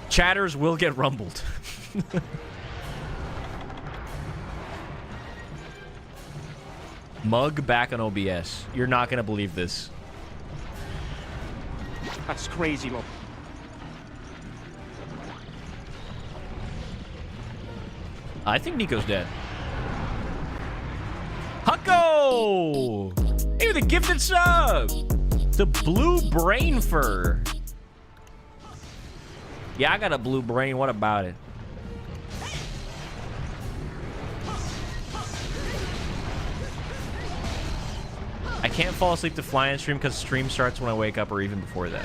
A: Chatters will get rumbled. Mug back on OBS. You're not gonna believe this.
E: That's crazy, bro.
A: I think Nico's dead. Hucko! Hey, with a gifted sub! The blue brain fur. Yeah, I got a blue brain. What about it? I can't fall asleep to flyann stream because stream starts when I wake up or even before that.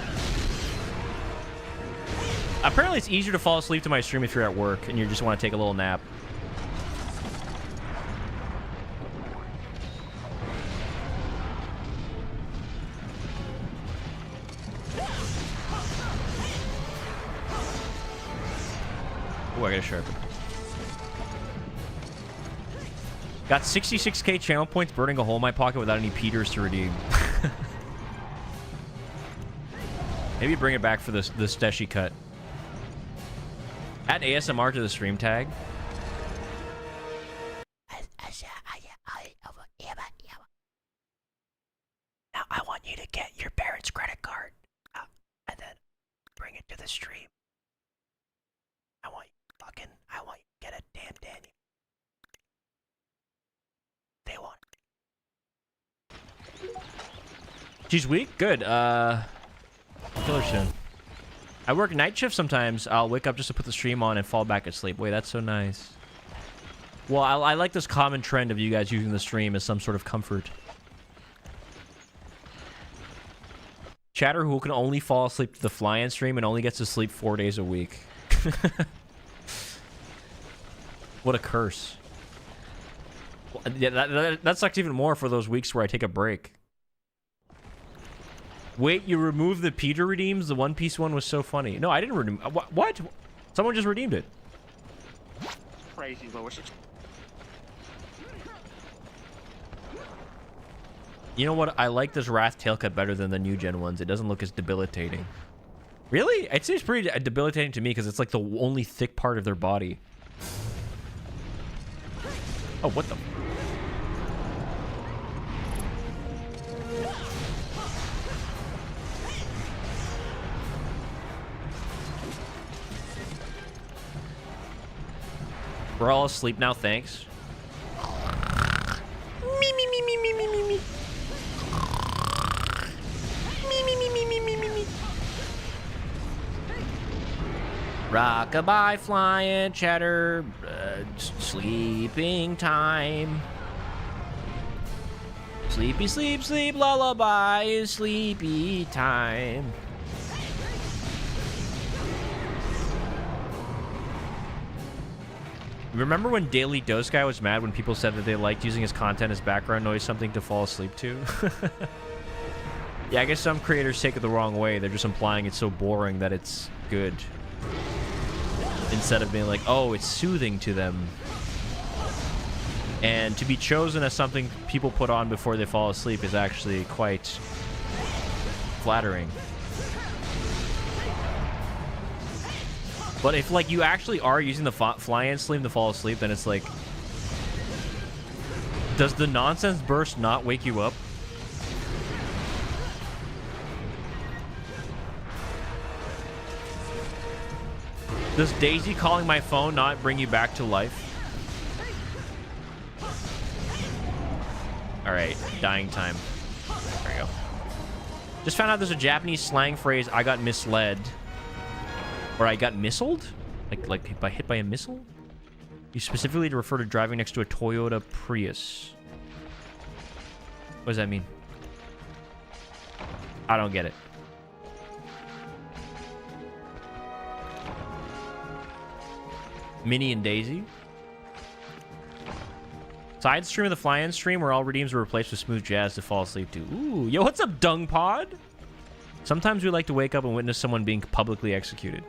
A: Apparently, it's easier to fall asleep to my stream if you're at work and you just want to take a little nap. Oh, I gotta sharpen. Got 66k channel points burning a hole in my pocket without any Peters to redeem. Maybe bring it back for the Steshi cut. Add ASMR to the stream tag. Now I want you to get your parents' credit card and then bring it to the stream. I want you to get a damn Daniel. They want it. She's weak? Good. I'll kill her soon. I work night shift sometimes. I'll wake up just to put the stream on and fall back asleep. Wait, that's so nice. Well, I like this common trend of you guys using the stream as some sort of comfort. Chatter who can only fall asleep to the flyann stream and only gets to sleep 4 days a week. What a curse. Well, yeah, that sucks even more for those weeks where I take a break. Wait, you removed the Peter redeems? The One Piece one was so funny. No, I didn't redeem. What? Someone just redeemed it.
E: Crazy, bro.
A: You know what? I like this Wrath tailcut better than the new gen ones. It doesn't look as debilitating. Really? It seems pretty debilitating to me because it's like the only thick part of their body. Oh, what the? We're all asleep now, thanks. Me, me, me, me, me, me, me, me. Me, me, me, me, me, me, me, me. Rockabye, flying, chatter, sleeping time. Sleepy, sleep, sleep, lullaby is sleepy time. Remember when Daily Dose Guy was mad when people said that they liked using his content as background noise, something to fall asleep to? Yeah, I guess some creators take it the wrong way. They're just implying it's so boring that it's good. Instead of being like, oh, it's soothing to them. And to be chosen as something people put on before they fall asleep is actually quite flattering. But if, like, you actually are using the flyann stream to fall asleep, then it's like... Does the nonsense burst not wake you up? Does Daisy calling my phone not bring you back to life? Alright, dying time. There we go. Just found out there's a Japanese slang phrase, I got misled. Or I got missiled? Like hit by a missile? You specifically to refer to driving next to a Toyota Prius. What does that mean? I don't get it. Minnie and Daisy? Side stream of the fly-in stream where all redeems are replaced with smooth jazz to fall asleep to. Ooh, yo, what's up, Dung Pod? Sometimes we like to wake up and witness someone being publicly executed.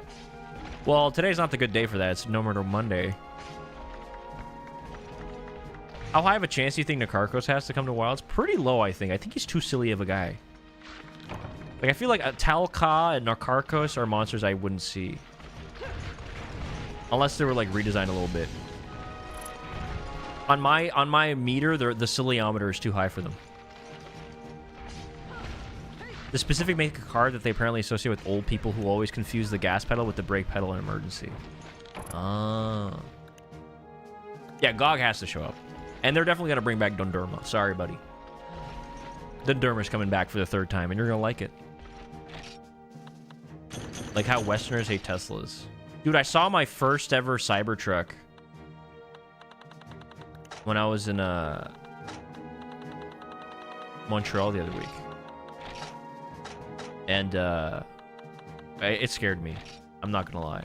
A: Well, today's not the good day for that. It's No Murder Monday. How high of a chance do you think Nakarkos has to come to Wilds? Pretty low, I think. I think he's too silly of a guy. Like, I feel like Talca and Nakarkos are monsters I wouldn't see. Unless they were, like, redesigned a little bit. On my meter, the siliometer is too high for them. The specific make a card that they apparently associate with old people who always confuse the gas pedal with the brake pedal in emergency. Ah. Yeah, GOG has to show up. And they're definitely going to bring back Dundurma. Sorry, buddy. Dundurma's coming back for the 3rd time, and you're going to like it. Like how Westerners hate Teslas. Dude, I saw my first ever Cybertruck when I was in Montreal the other week. And it scared me. I'm not going to lie.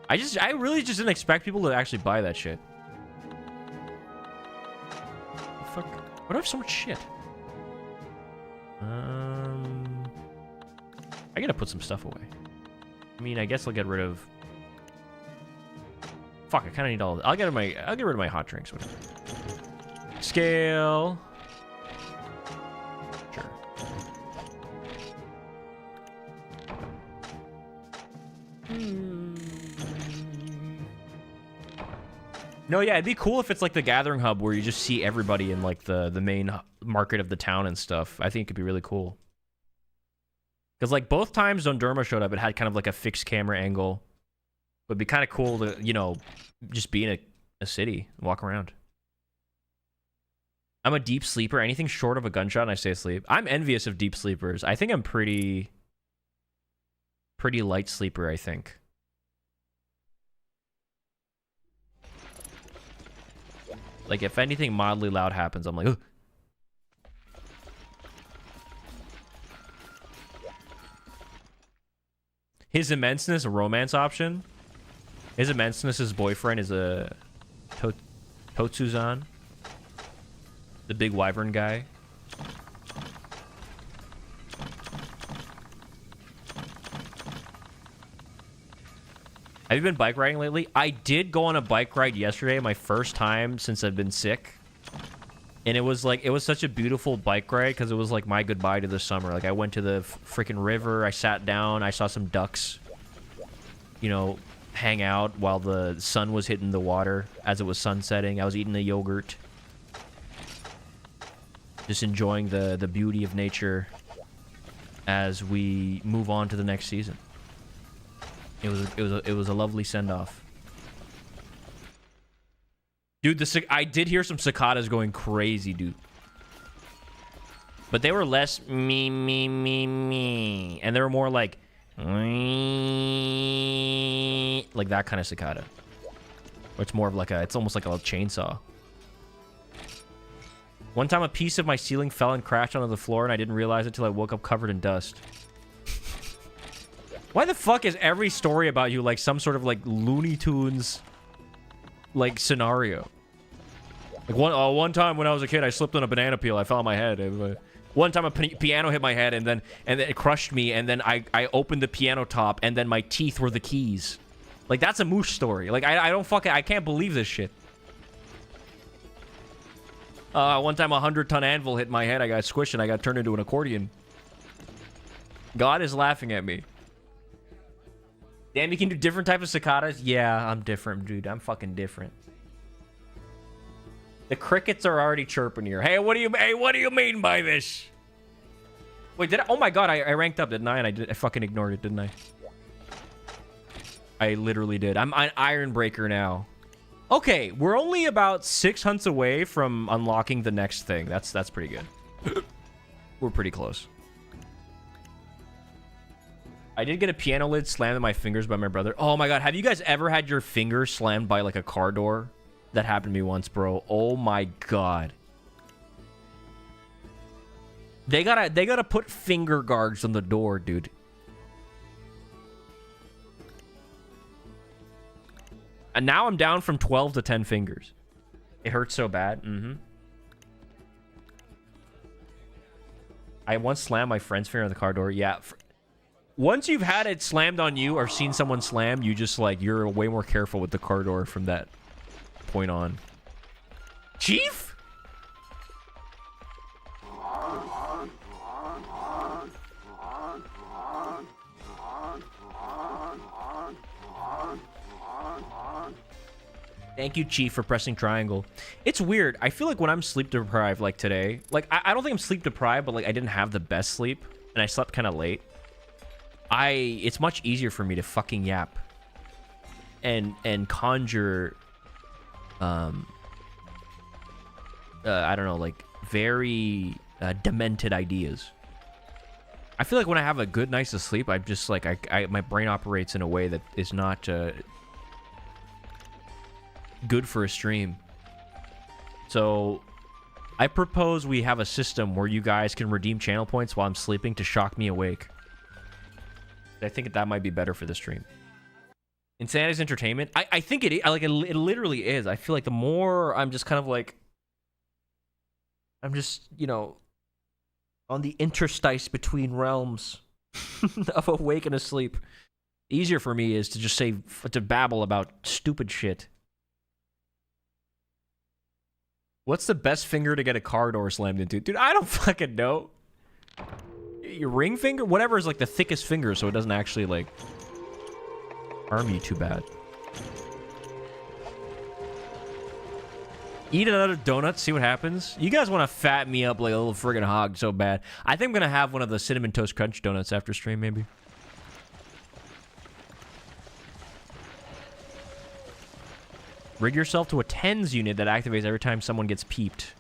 A: I really just didn't expect people to actually buy that shit. Fuck. Why do I have so much shit? I gotta put some stuff away. I mean, I guess I'll get rid of. Fuck, I kind of need all. I'll get rid of my hot drinks. Whatever. Scale. Sure. No, yeah, it'd be cool if it's like the gathering hub where you just see everybody in like the main market of the town and stuff. I think it could be really cool. Because like both times Dundurma showed up, it had kind of like a fixed camera angle. It'd be kind of cool to, you know, just be in a city and walk around. I'm a deep sleeper. Anything short of a gunshot and I stay asleep. I'm envious of deep sleepers. I think I'm pretty light sleeper, I think. Like, if anything mildly loud happens, I'm like, ugh. His immenseness, a romance option. His immenseness' boyfriend is a Totsuzan. The big wyvern guy. Have you been bike riding lately? I did go on a bike ride yesterday, my first time since I've been sick. And it was such a beautiful bike ride because it was like my goodbye to the summer. Like I went to the freaking river, I sat down, I saw some ducks, you know, hang out while the sun was hitting the water as it was sunsetting. I was eating a yogurt. Just enjoying the beauty of nature as we move on to the next season. It was a lovely send-off. Dude, I did hear some cicadas going crazy, dude. But they were less me. And they were more like that kind of cicada. Or it's more of like it's almost like a chainsaw. One time a piece of my ceiling fell and crashed onto the floor and I didn't realize it till I woke up covered in dust. Why the fuck is every story about you like some sort of like Looney Tunes like scenario? Like one time when I was a kid, I slipped on a banana peel. I fell on my head. One time a piano hit my head and then it crushed me. And then I opened the piano top and then my teeth were the keys. Like that's a moosh story. Like I can't believe this shit. One time a 100-ton anvil hit my head. I got squished and I got turned into an accordion. God is laughing at me. Damn, you can do different types of cicadas? Yeah, I'm different, dude. I'm fucking different. The crickets are already chirping here. Hey, what do you mean by this? Wait, did I? Oh my god, I ranked up, didn't I? And I fucking ignored it, didn't I? I literally did. I'm an Iron Breaker now. Okay, we're only about 6 hunts away from unlocking the next thing. That's pretty good. We're pretty close. I did get a piano lid slammed in my fingers by my brother. Oh my god, have you guys ever had your finger slammed by like a car door? That happened to me once, bro. Oh my god. They gotta put finger guards on the door, dude. And now I'm down from 12 to 10 fingers. It hurts so bad. I once slammed my friend's finger on the car door. Yeah. Once you've had it slammed on you or seen someone slam, you just like, you're way more careful with the car door from that point on. Chief? Thank you, Chief, for pressing triangle. It's weird. I feel like when I'm sleep deprived, like today, like I don't think I'm sleep deprived, but like I didn't have the best sleep and I slept kind of late. It's much easier for me to fucking yap and conjure, I don't know, like very demented ideas. I feel like when I have a good night's of sleep, I'm just like, my brain operates in a way that is not good for a stream. So I propose we have a system where you guys can redeem channel points while I'm sleeping to shock me awake. I think that might be better for the stream. Insanity's entertainment. I think it literally is. I feel like the more I'm just kind of like, I'm just, you know, on the interstice between realms of awake and asleep. Easier for me is to just to babble about stupid shit. What's the best finger to get a car door slammed into? Dude, I don't fucking know. Your ring finger? Whatever is like the thickest finger so it doesn't actually like harm you too bad. Eat another donut, see what happens. You guys want to fat me up like a little friggin' hog so bad. I think I'm going to have one of the Cinnamon Toast Crunch donuts after stream, maybe. Rig yourself to a TENS unit that activates every time someone gets peeped.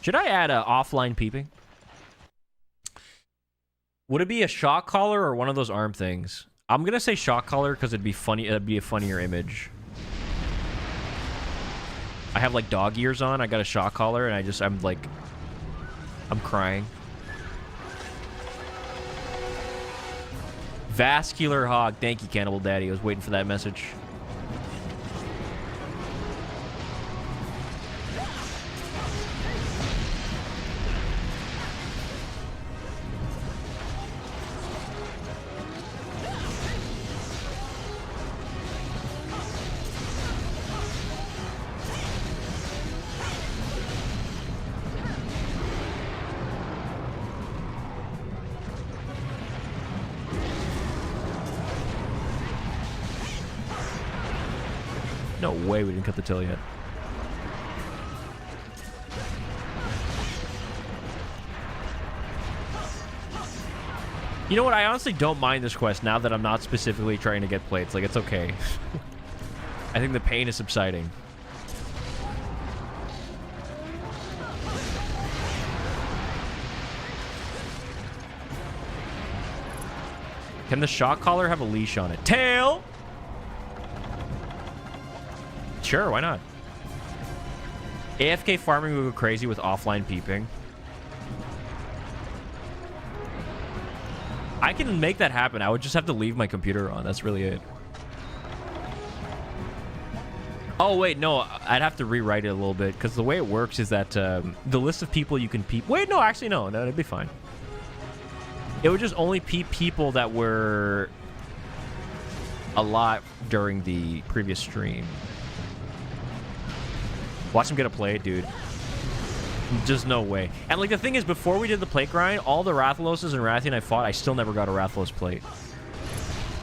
A: Should I add offline peeping? Would it be a shock collar or one of those arm things? I'm going to say shock collar because it'd be funny. It'd be a funnier image. I have like dog ears on. I got a shock collar and I'm crying. Vascular hog. Thank you, Cannibal Daddy. I was waiting for that message. No way we didn't cut the tail yet. You know what? I honestly don't mind this quest now that I'm not specifically trying to get plates. Like, it's okay. I think the pain is subsiding. Can the shock collar have a leash on it? Tail! Sure, why not? AFK farming would go crazy with offline peeping. I can make that happen. I would just have to leave my computer on. That's really it. Oh, wait, no. I'd have to rewrite it a little bit because the way it works is that the list of people you can peep... Wait, no, actually, no. No, it'd be fine. It would just only peep people that were alive during the previous stream. Watch him get a plate, dude. Just no way. And like the thing is, before we did the plate grind, all the Rathaloses and Rathian I fought, I still never got a Rathalos plate.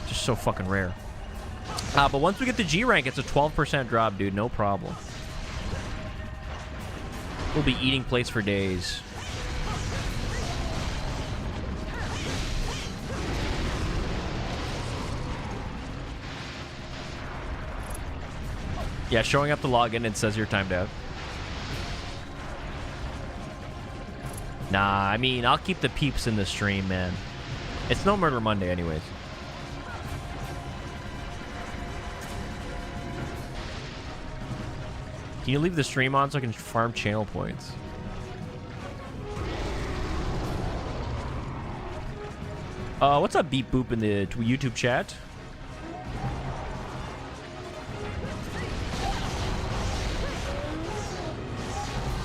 A: Just so fucking rare. But once we get the G rank, it's a 12% drop, dude. No problem. We'll be eating plates for days. Yeah, showing up to login, it says you're timed out. Nah, I mean, I'll keep the peeps in the stream, man. It's no Murder Monday anyways. Can you leave the stream on so I can farm channel points? What's up, Beep Boop, in the YouTube chat?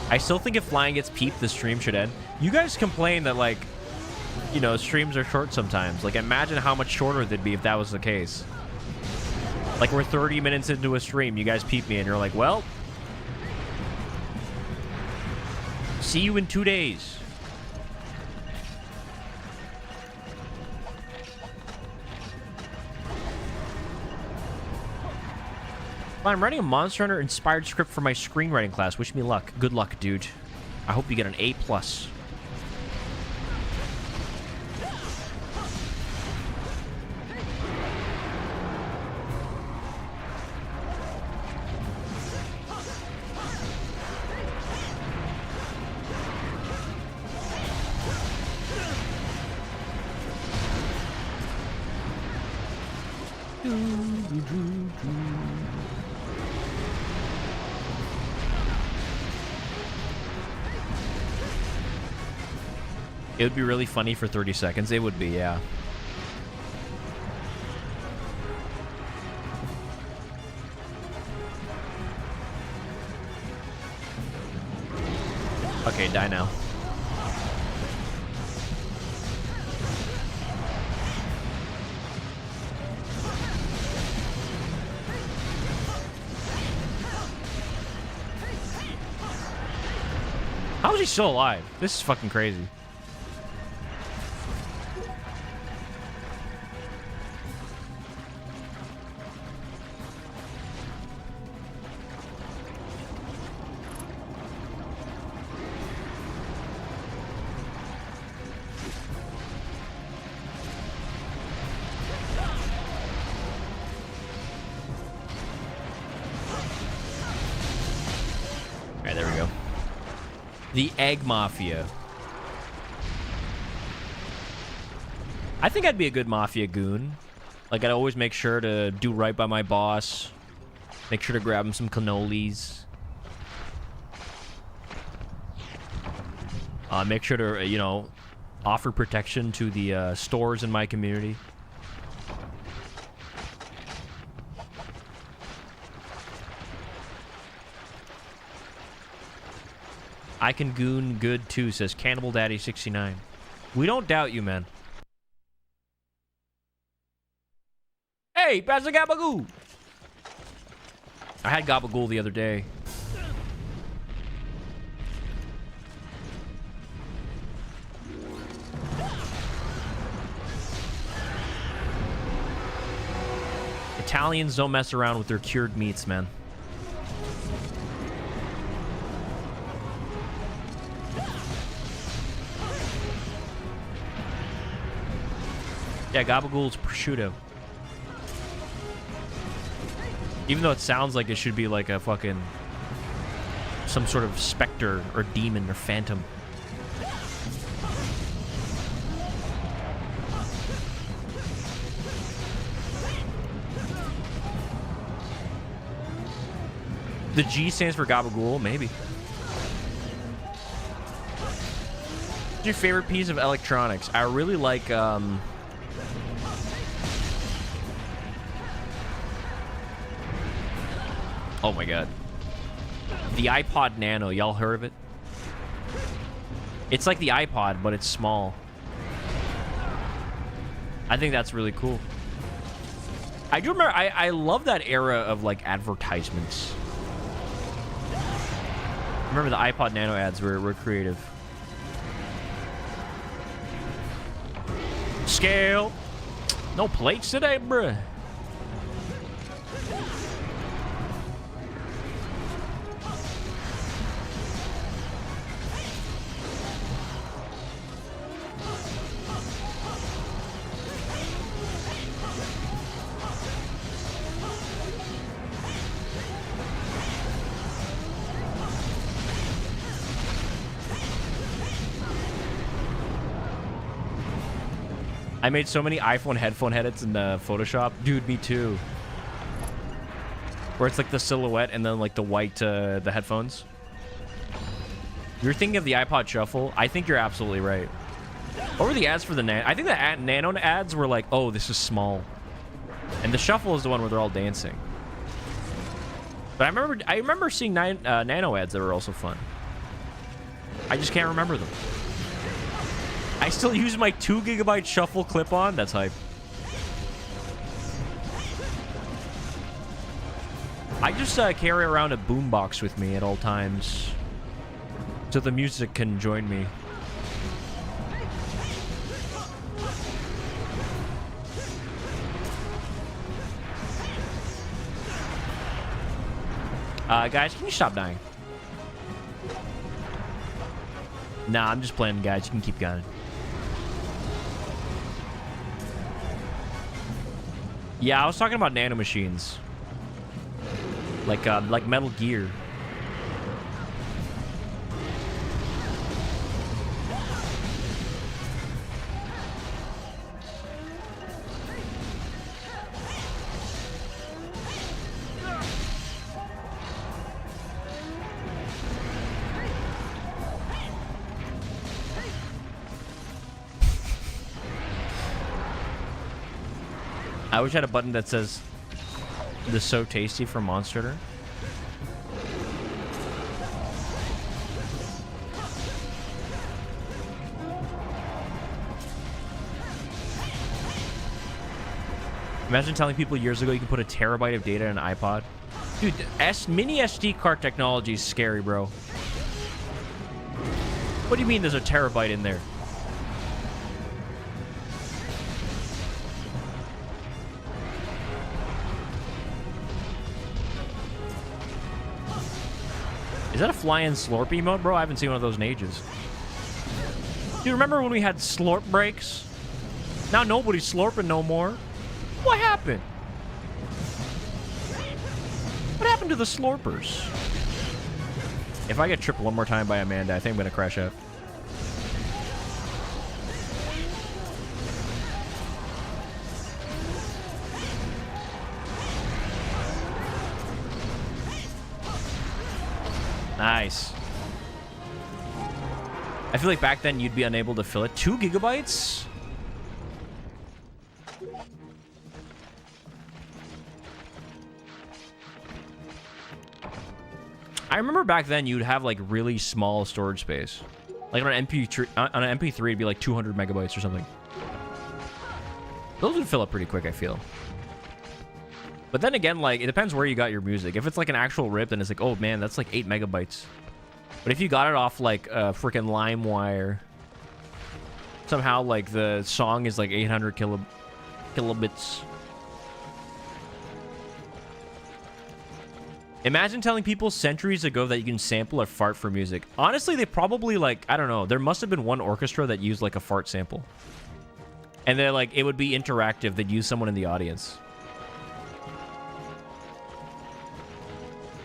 A: I still think if flying gets peeped, the stream should end. You guys complain that, like, you know, streams are short sometimes. Like, imagine how much shorter they'd be if that was the case. Like, we're 30 minutes into a stream. You guys peep me, and you're like, well, see you in 2 days. I'm writing a Monster Hunter inspired script for my screenwriting class. Wish me luck. Good luck, dude. I hope you get an A+. It would be really funny for 30 seconds. It would be, yeah. Okay, die now. How is he still alive? This is fucking crazy. The Egg Mafia. I think I'd be a good Mafia goon. Like, I'd always make sure to do right by my boss. Make sure to grab him some cannolis. Make sure to, you know, offer protection to the stores in my community. I can goon good too, says Cannibal Daddy 69. We don't doubt you, man. Hey, Pastor Gabagool! I had Gabagool the other day. Italians don't mess around with their cured meats, man. Yeah, Gabagool's prosciutto. Even though it sounds like it should be like a fucking... some sort of specter or demon or phantom. The G stands for Gabagool, maybe. What's your favorite piece of electronics? I really like, oh my god. The iPod Nano, y'all heard of it? It's like the iPod, but it's small. I think that's really cool. I do remember, I love that era of like advertisements. Remember the iPod Nano ads were creative. Scale. No plates today, bruh. I made so many iPhone headphone edits in Photoshop. Dude, me too. Where it's like the silhouette and then like the white, the headphones. You're thinking of the iPod Shuffle? I think you're absolutely right. What were the ads for the Nano? I think the Nano ads were like, oh, this is small. And the Shuffle is the one where they're all dancing. But I remember seeing Nano ads that were also fun. I just can't remember them. I still use my 2 GB shuffle clip-on. That's hype. I just carry around a boombox with me at all times, so the music can join me. Guys, can you stop dying? Nah, I'm just playing, guys. You can keep going. Yeah, I was talking about nanomachines. Like Metal Gear. I wish I had a button that says "This so tasty" from Monster Hunter. Imagine telling people years ago you could put a terabyte of data in an iPod. Dude, mini SD card technology is scary, bro. What do you mean there's a terabyte in there? Is that a flyann slurp emote, bro? I haven't seen one of those in ages. Do you remember when we had slurp breaks? Now nobody's slurping no more. What happened? What happened to the slurpers? If I get tripped one more time by Amanda, I think I'm gonna crash out. Nice. I feel like back then you'd be unable to fill it. 2 gigabytes? I remember back then you'd have like really small storage space. Like on an MP3 it'd be like 200 megabytes or something. Those would fill up pretty quick, I feel. But then again, like, it depends where you got your music. If it's like an actual rip, then it's like, oh man, that's like 8 megabytes. But if you got it off like a freaking LimeWire, somehow like the song is like 800 kilobits. Imagine telling people centuries ago that you can sample a fart for music. Honestly, they probably like, I don't know, there must have been one orchestra that used like a fart sample. And they're like, it would be interactive. They'd use someone in the audience.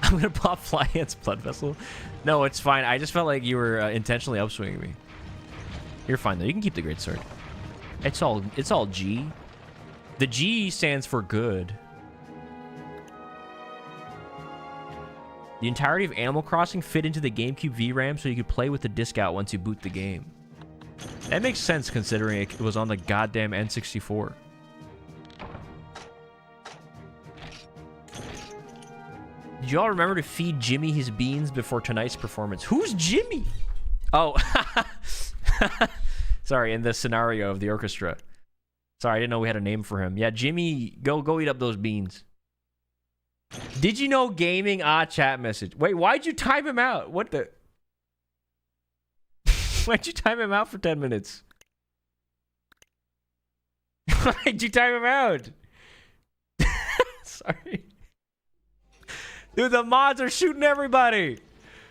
A: I'm gonna pop Flyann's blood vessel. No, it's fine. I just felt like you were intentionally upswinging me. You're fine though. You can keep the great sword. It's all G. The G stands for good. The entirety of Animal Crossing fit into the GameCube VRAM so you could play with the disc out once you boot the game. That makes sense considering it was on the goddamn N64. Did you all remember to feed Jimmy his beans before tonight's performance? Who's Jimmy? Oh, sorry, in the scenario of the orchestra. Sorry, I didn't know we had a name for him. Yeah, Jimmy, go eat up those beans. Did you know gaming? Chat message. Wait, why'd you time him out? What the? Why'd you time him out for 10 minutes? Why'd you time him out? Sorry. Dude, the mods are shooting everybody.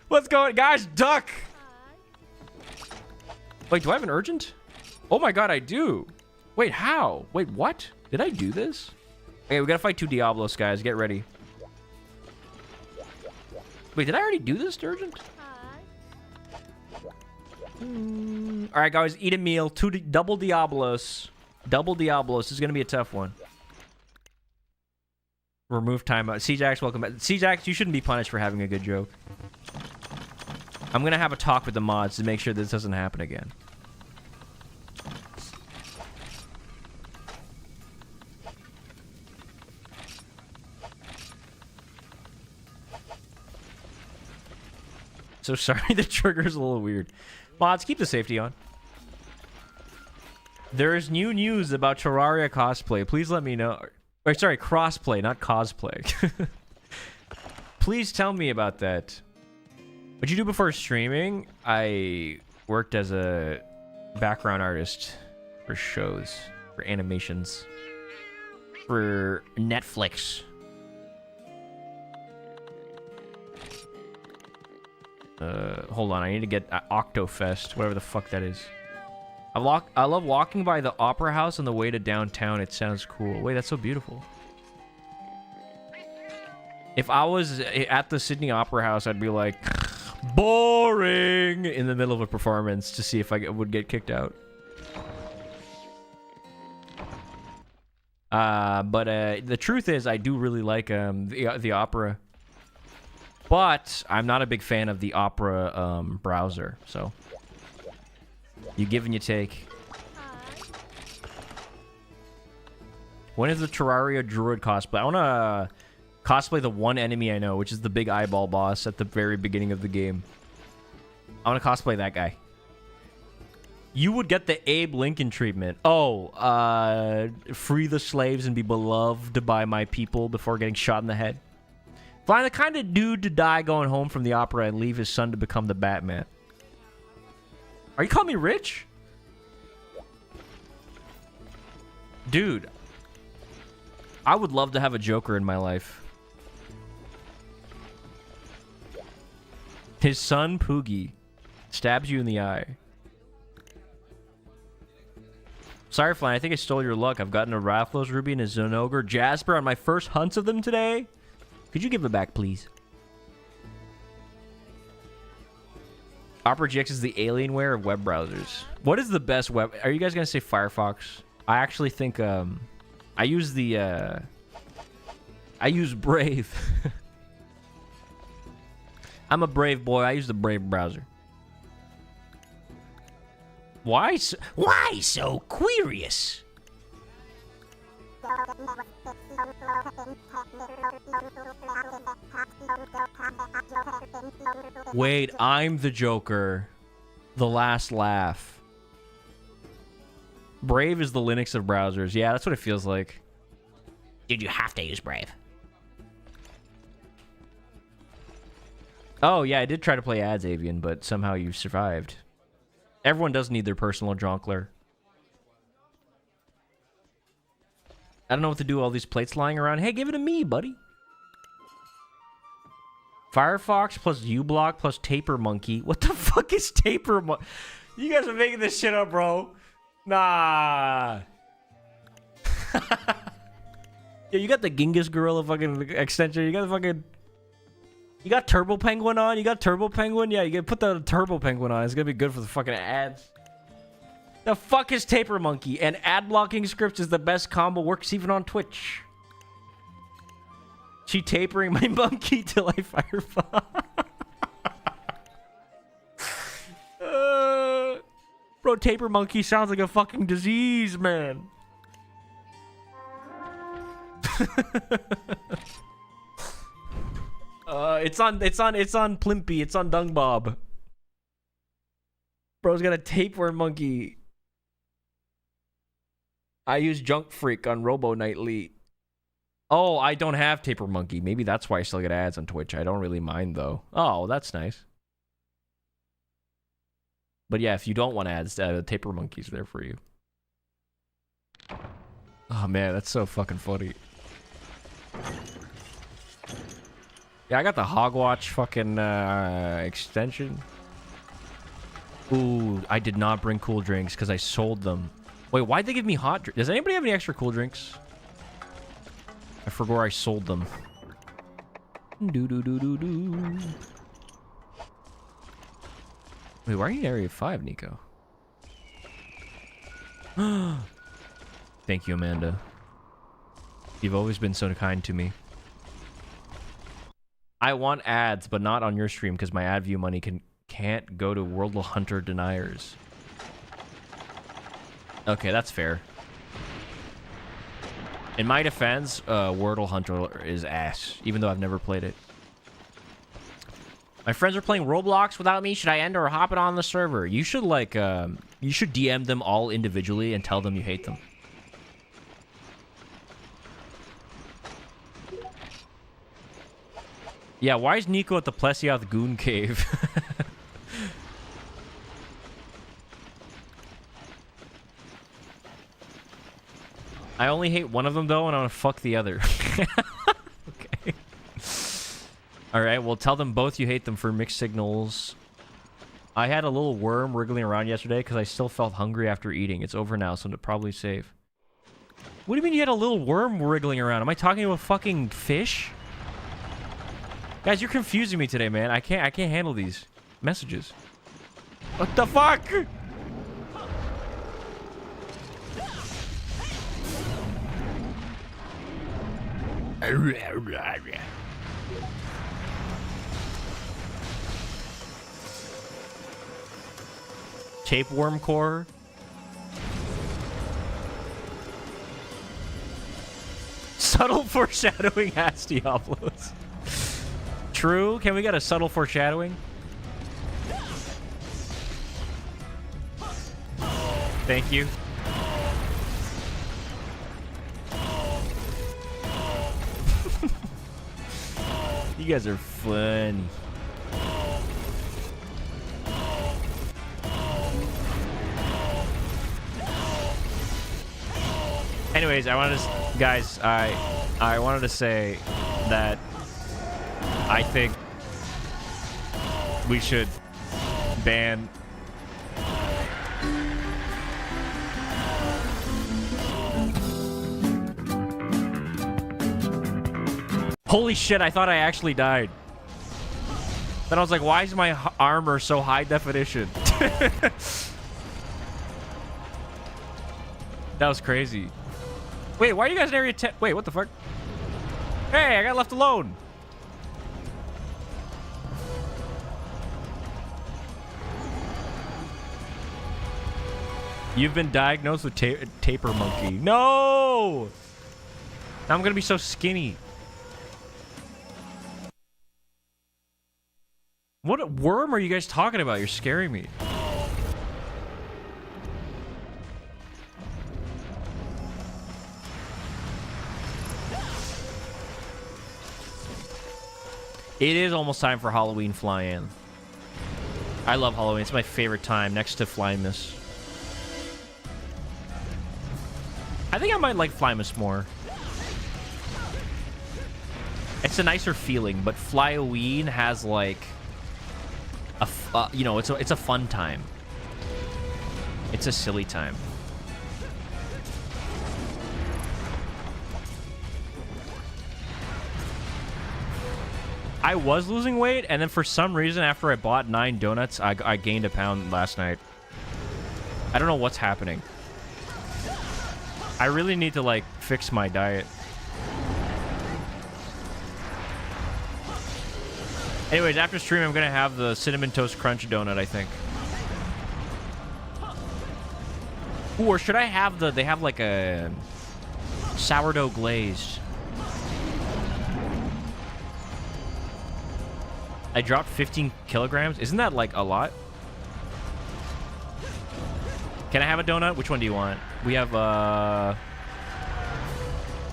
A: What's going on? Guys, duck. Wait, do I have an urgent? Oh my god, I do. Wait, how? Wait, what? Did I do this? Okay, we gotta fight 2 Diablos, guys. Get ready. Wait, did I already do this, urgent? Alright, guys, eat a meal. Double Diablos. Double Diablos. This is gonna be a tough one. Remove timeout. Cjax, welcome back. Cjax, you shouldn't be punished for having a good joke. I'm gonna have a talk with the mods to make sure this doesn't happen again. so sorry. The trigger's a little weird. Mods, keep the safety on. There is new news about Terraria cosplay. Please let me know. Or, sorry, crossplay, not cosplay. Please tell me about that. What'd you do before streaming? I worked as a background artist for shows, for animations, for Netflix. Hold on, I need to get Octofest, whatever the fuck that is. I love walking by the Opera House on the way to downtown. It sounds cool. Wait, that's so beautiful. If I was at the Sydney Opera House, I'd be like, boring, in the middle of a performance to see if I would get kicked out. But the truth is, I do really like the opera. But I'm not a big fan of the Opera browser, so you give and you take. When is the Terraria Druid cosplay? I want to cosplay the one enemy I know, which is the big eyeball boss at the very beginning of the game. I want to cosplay that guy. You would get the Abe Lincoln treatment. Oh, free the slaves and be beloved by my people before getting shot in the head. Find the kind of dude to die going home from the opera and leave his son to become the Batman. Are you calling me rich? Dude, I would love to have a Joker in my life. His son, Poogie, stabs you in the eye. Sorry, Flynn, I think I stole your luck. I've gotten a Rathlos Ruby and a Zenogre Jasper on my first hunts of them today. Could you give it back, please? Opera GX is the Alienware of web browsers. What is the best web? Are you guys gonna say Firefox? I actually think I use the I use Brave. I'm a Brave boy. I use the Brave browser. Why so curious? Wait, I'm the Joker. The last laugh. Brave is the Linux of browsers. Yeah, that's what it feels like.
C: Dude, you have to use Brave.
A: Oh, yeah, I did try to play Ads Avian, but somehow you survived. Everyone does need their personal jonkler. I don't know what to do with all these plates lying around. Hey, give it to me, buddy. Firefox plus uBlock plus Taper Monkey. What the fuck is Taper Monkey? You guys are making this shit up, bro. Nah. Yeah, you got the Genghis Gorilla fucking extension. You got the fucking... You got Turbo Penguin on? You got Turbo Penguin? Yeah, you gotta put the Turbo Penguin on. It's gonna be good for the fucking ads. The fuck is Taper Monkey? And ad blocking scripts is the best combo. Works even on Twitch. She tapering my monkey till I firefox. Bro, Taper Monkey sounds like a fucking disease, man. It's on Plimpy. It's on Dung Bob. Bro's got a tapeworm monkey. I use Junk Freak on Robo Nightly. Oh, I don't have Taper Monkey. Maybe that's why I still get ads on Twitch. I don't really mind though. Oh, that's nice. But yeah, if you don't want ads, Taper Monkey's there for you. Oh man, that's so fucking funny. Yeah, I got the Hogwatch fucking extension. Ooh, I did not bring cool drinks because I sold them. Wait, why'd they give me hot drinks? Does anybody have any extra cool drinks? I forgot where I sold them. Do. Wait, why are you in Area 5, Nico? Thank you, Amanda. You've always been so kind to me. I want ads, but not on your stream because my ad view money can't go to World of Hunter deniers. Okay, that's fair. In my defense, Wordle Hunter is ass, even though I've never played it. My friends are playing Roblox without me. Should I end or hop it on the server? You should like, you should DM them all individually and tell them you hate them. Yeah, why is Nico at the Plesioth Goon Cave? I only hate one of them though, and I'm gonna fuck the other. Okay. Alright, well tell them both you hate them for mixed signals. I had a little worm wriggling around yesterday because I still felt hungry after eating. It's over now, so I'm probably safe. What do you mean you had a little worm wriggling around? Am I talking to a fucking fish? Guys, you're confusing me today, man. I can't handle these messages. What the fuck? Tapeworm core. Subtle foreshadowing has Diablos. True. Can we get a subtle foreshadowing? Thank you. You guys are funny. Anyways, I wanted to, guys, I wanted to say that I think we should ban Holy shit, I thought I actually died. Then I was like, why is my armor so high definition? That was crazy. Wait, why are you guys in area 10? Wait, what the fuck? Hey, I got left alone. You've been diagnosed with taper monkey. No! Now I'm gonna be so skinny. What worm are you guys talking about? You're scaring me. It is almost time for Halloween fly-in. I love Halloween. It's my favorite time next to Flymas. I think I might like Flymas more. It's a nicer feeling, but Flyoween has like a you know, it's a fun time. It's a silly time. I was losing weight, and then for some reason, after I bought 9 donuts, I gained a pound last night. I don't know what's happening. I really need to, like, fix my diet. Anyways, after stream, I'm gonna have the Cinnamon Toast Crunch donut, I think. Ooh, or should I have the... They have, like, a... sourdough glazed. I dropped 15 kilograms. Isn't that, like, a lot? Can I have a donut? Which one do you want? We have,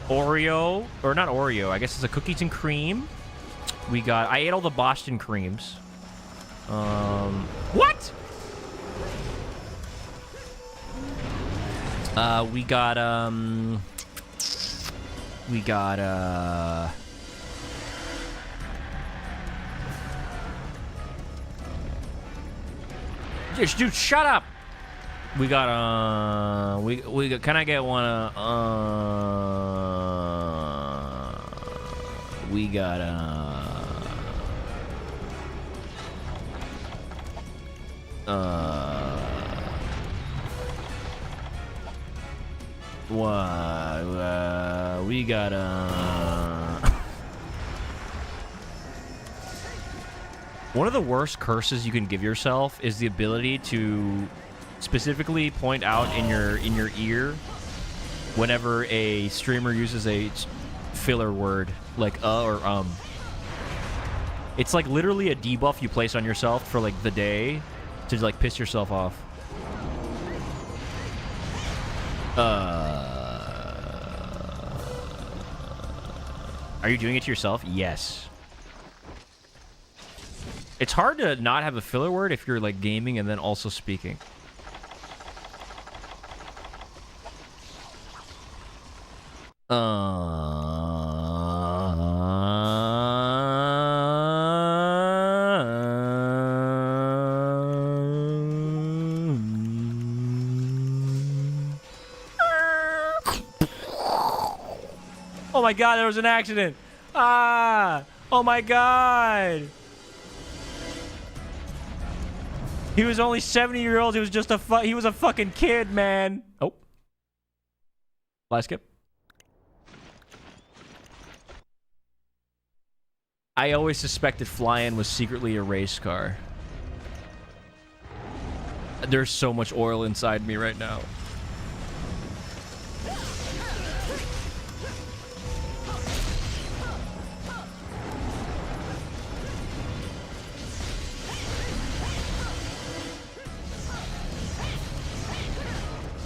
A: Oreo. Or not Oreo. I guess it's a cookies and cream. We got... I ate all the Boston creams. What? We got, We got, Dude, shut up! We got, we got... Can I get one, we got, we got, One of the worst curses you can give yourself is the ability to specifically point out in your ear whenever a streamer uses a filler word like or It's like literally a debuff you place on yourself for like the day to like piss yourself off. Are you doing it to yourself? Yes. It's hard to not have a filler word if you're like gaming and then also speaking. Oh my god, there was an accident. Ah! Oh my god. He was only 70 years old. He was just he was a fucking kid, man. Oh. Last skip. I always suspected Flyann was secretly a race car. There's so much oil inside me right now.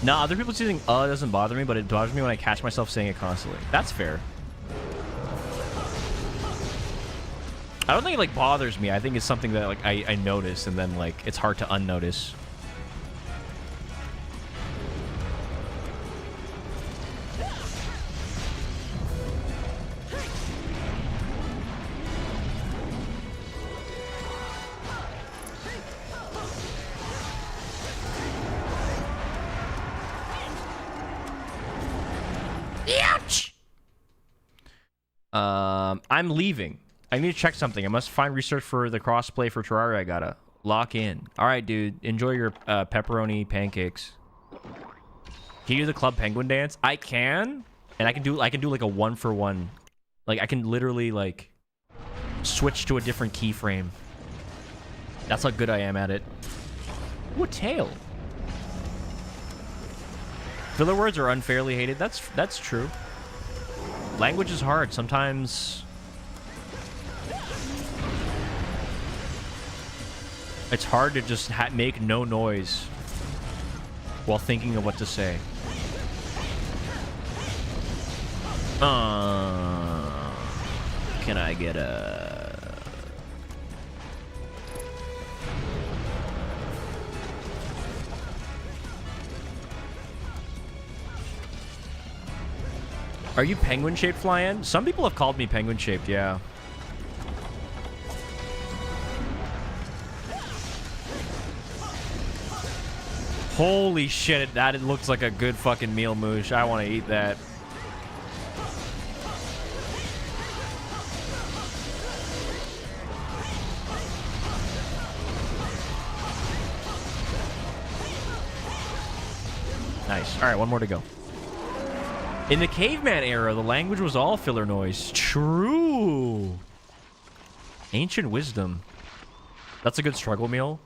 A: Nah, other people saying doesn't bother me, but it bothers me when I catch myself saying it constantly. That's fair. I don't think it like bothers me. I think it's something that like I notice and then like it's hard to unnotice. Ouch! I'm leaving. I need to check something. I must find research for the crossplay for Terraria. I gotta lock in. All right, dude. Enjoy your pepperoni pancakes. Can you do the Club Penguin dance? I can, and I can do like a 1-for-1. Like I can literally like switch to a different keyframe. That's how good I am at it. Ooh, a tail. Filler words are unfairly hated. That's true. Language is hard. Sometimes it's hard to just make no noise while thinking of what to say. Can I get a... Are you penguin-shaped, Flyann? Some people have called me penguin-shaped, yeah. Holy shit, that looks like a good fucking meal, Moosh. I want to eat that. Nice. All right, one more to go. In the caveman era, the language was all filler noise. True. Ancient wisdom. That's a good struggle meal.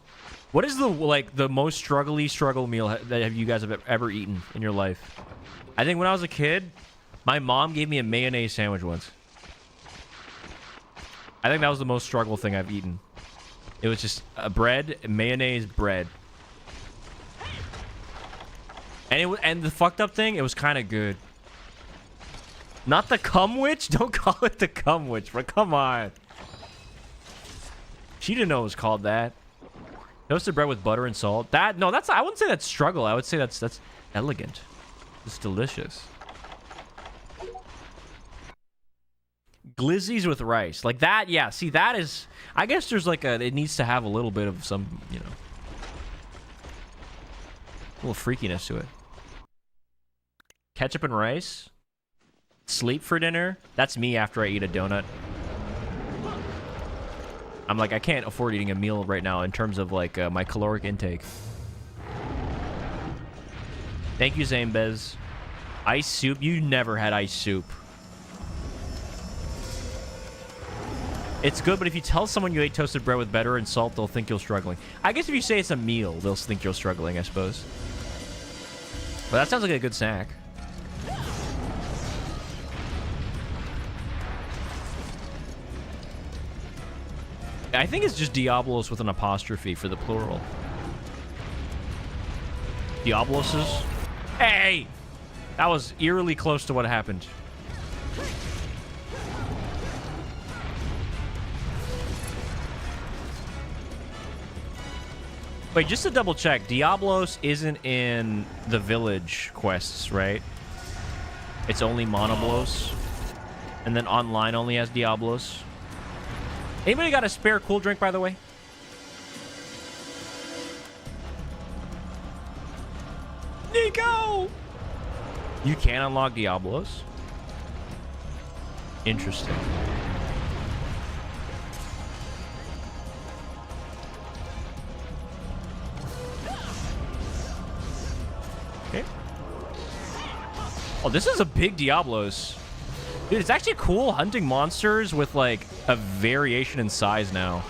A: What is the most struggle meal that have you guys ever eaten in your life? I think when I was a kid, my mom gave me a mayonnaise sandwich once. I think that was the most struggle thing I've eaten. It was just a bread, mayonnaise, bread. And the fucked up thing, it was kind of good. Not the cum witch? Don't call it the cum witch, but come on. She didn't know it was called that. Toasted bread with butter and salt. I wouldn't say that's struggle. I would say that's elegant. It's delicious. Glizzies with rice. Like that, yeah. See, that is... I guess there's like it needs to have a little bit of some, you know... a little freakiness to it. Ketchup and rice. Sleep for dinner. That's me after I eat a donut. I'm like, I can't afford eating a meal right now in terms of like my caloric intake. Thank you, Zambez. Ice soup? You never had ice soup. It's good, but if you tell someone you ate toasted bread with butter and salt, they'll think you're struggling. I guess if you say it's a meal, they'll think you're struggling, I suppose. But that sounds like a good snack. I think it's just Diablos with an apostrophe for the plural. Diabloses? Hey! That was eerily close to what happened. Wait, just to double check, Diablos isn't in the village quests, right? It's only Monoblos. And then online only has Diablos. Anybody got a spare cool drink, by the way? Nico! You can unlock Diablos? Interesting. Okay. Oh, this is a big Diablos. Dude, it's actually cool hunting monsters with, like, a variation in size now.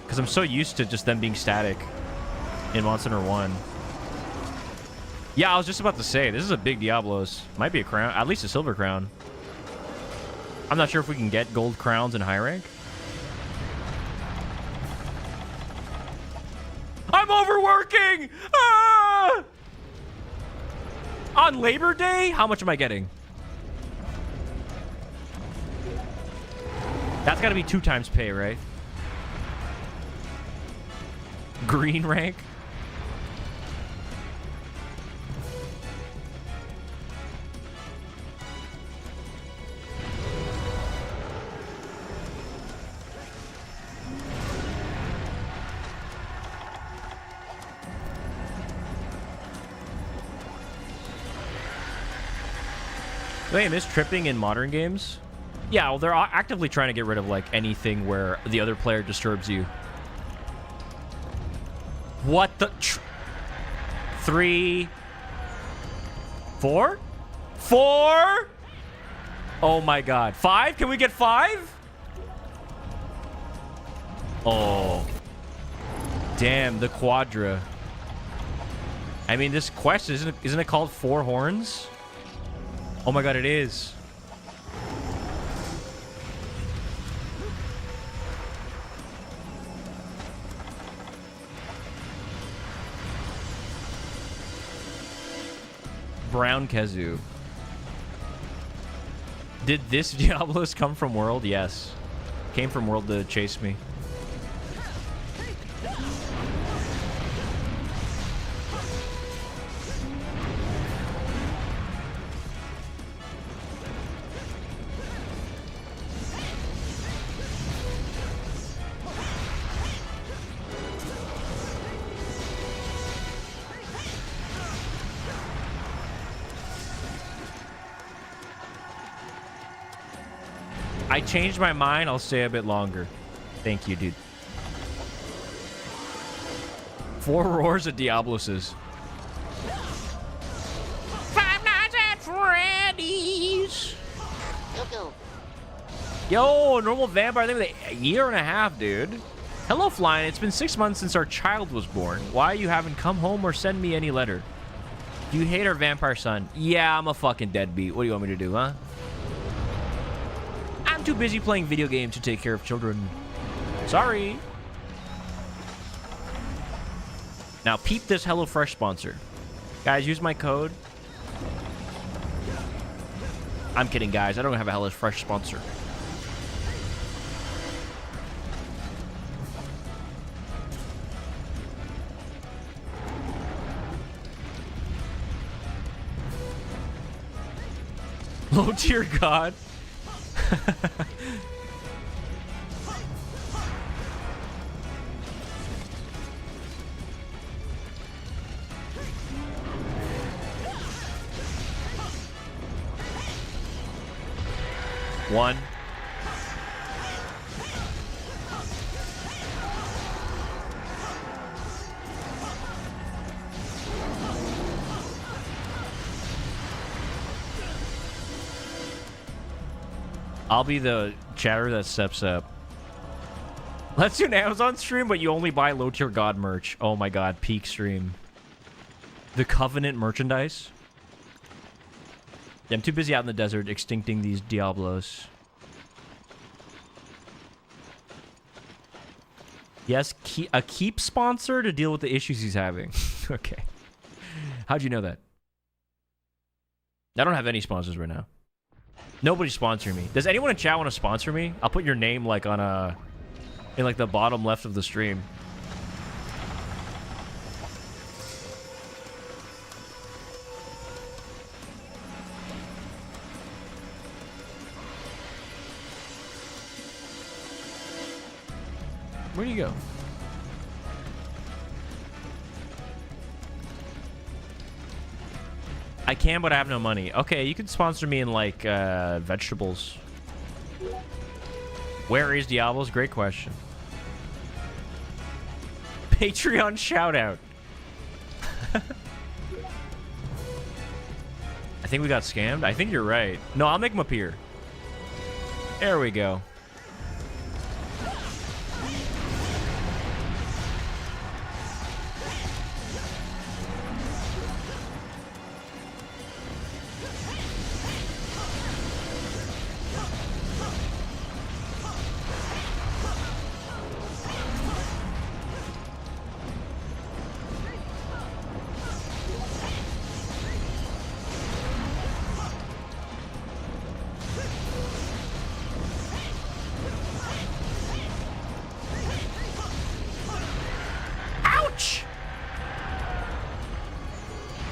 A: Because I'm so used to just them being static in Monster Hunter 1. Yeah, I was just about to say, this is a big Diablos. Might be a crown, at least a silver crown. I'm not sure if we can get gold crowns in high rank. I'm overworking! Ah! On Labor Day? How much am I getting? That's got to be 2 times pay, right? Green rank? Wait, I miss tripping in modern games? Yeah, well, they're actively trying to get rid of, like, anything where the other player disturbs you. What the... 3... 4? 4? Oh my god. 5? Can we get 5? Oh. Damn, the Quadra. I mean, this quest, isn't it called 4 Horns? Oh my god, it is. Brown Khezu. Did this Diablos come from World? Yes. Came from World to chase me. I changed my mind. I'll stay a bit longer. Thank you, dude. 4 roars of Diabloses.
C: Five Nights at Freddy's.
A: Yo, normal vampire thing with a year and a half, dude. Hello, Flyann. It's been 6 months since our child was born. Why you haven't come home or send me any letter? Do you hate our vampire son? Yeah, I'm a fucking deadbeat. What do you want me to do, huh? I'm too busy playing video games to take care of children. Sorry. Now peep this HelloFresh sponsor. Guys, use my code. I'm kidding, guys. I don't have a HelloFresh sponsor. Low tier god. One. I'll be the chatter that steps up. Let's do an Amazon stream, but you only buy low tier god merch. Oh my god, peak stream. The Covenant merchandise. Yeah, I'm too busy out in the desert extincting these Diablos. Yes, a keep sponsor to deal with the issues he's having. Okay. How'd you know that? I don't have any sponsors right now. Nobody's sponsoring me. Does anyone in chat want to sponsor me? I'll put your name like on in like the bottom left of the stream. Where do you go? I can, but I have no money. Okay, you can sponsor me in like vegetables. Where is Diablos? Great question. Patreon shout out. I think we got scammed. I think you're right. No, I'll make him appear. There we go.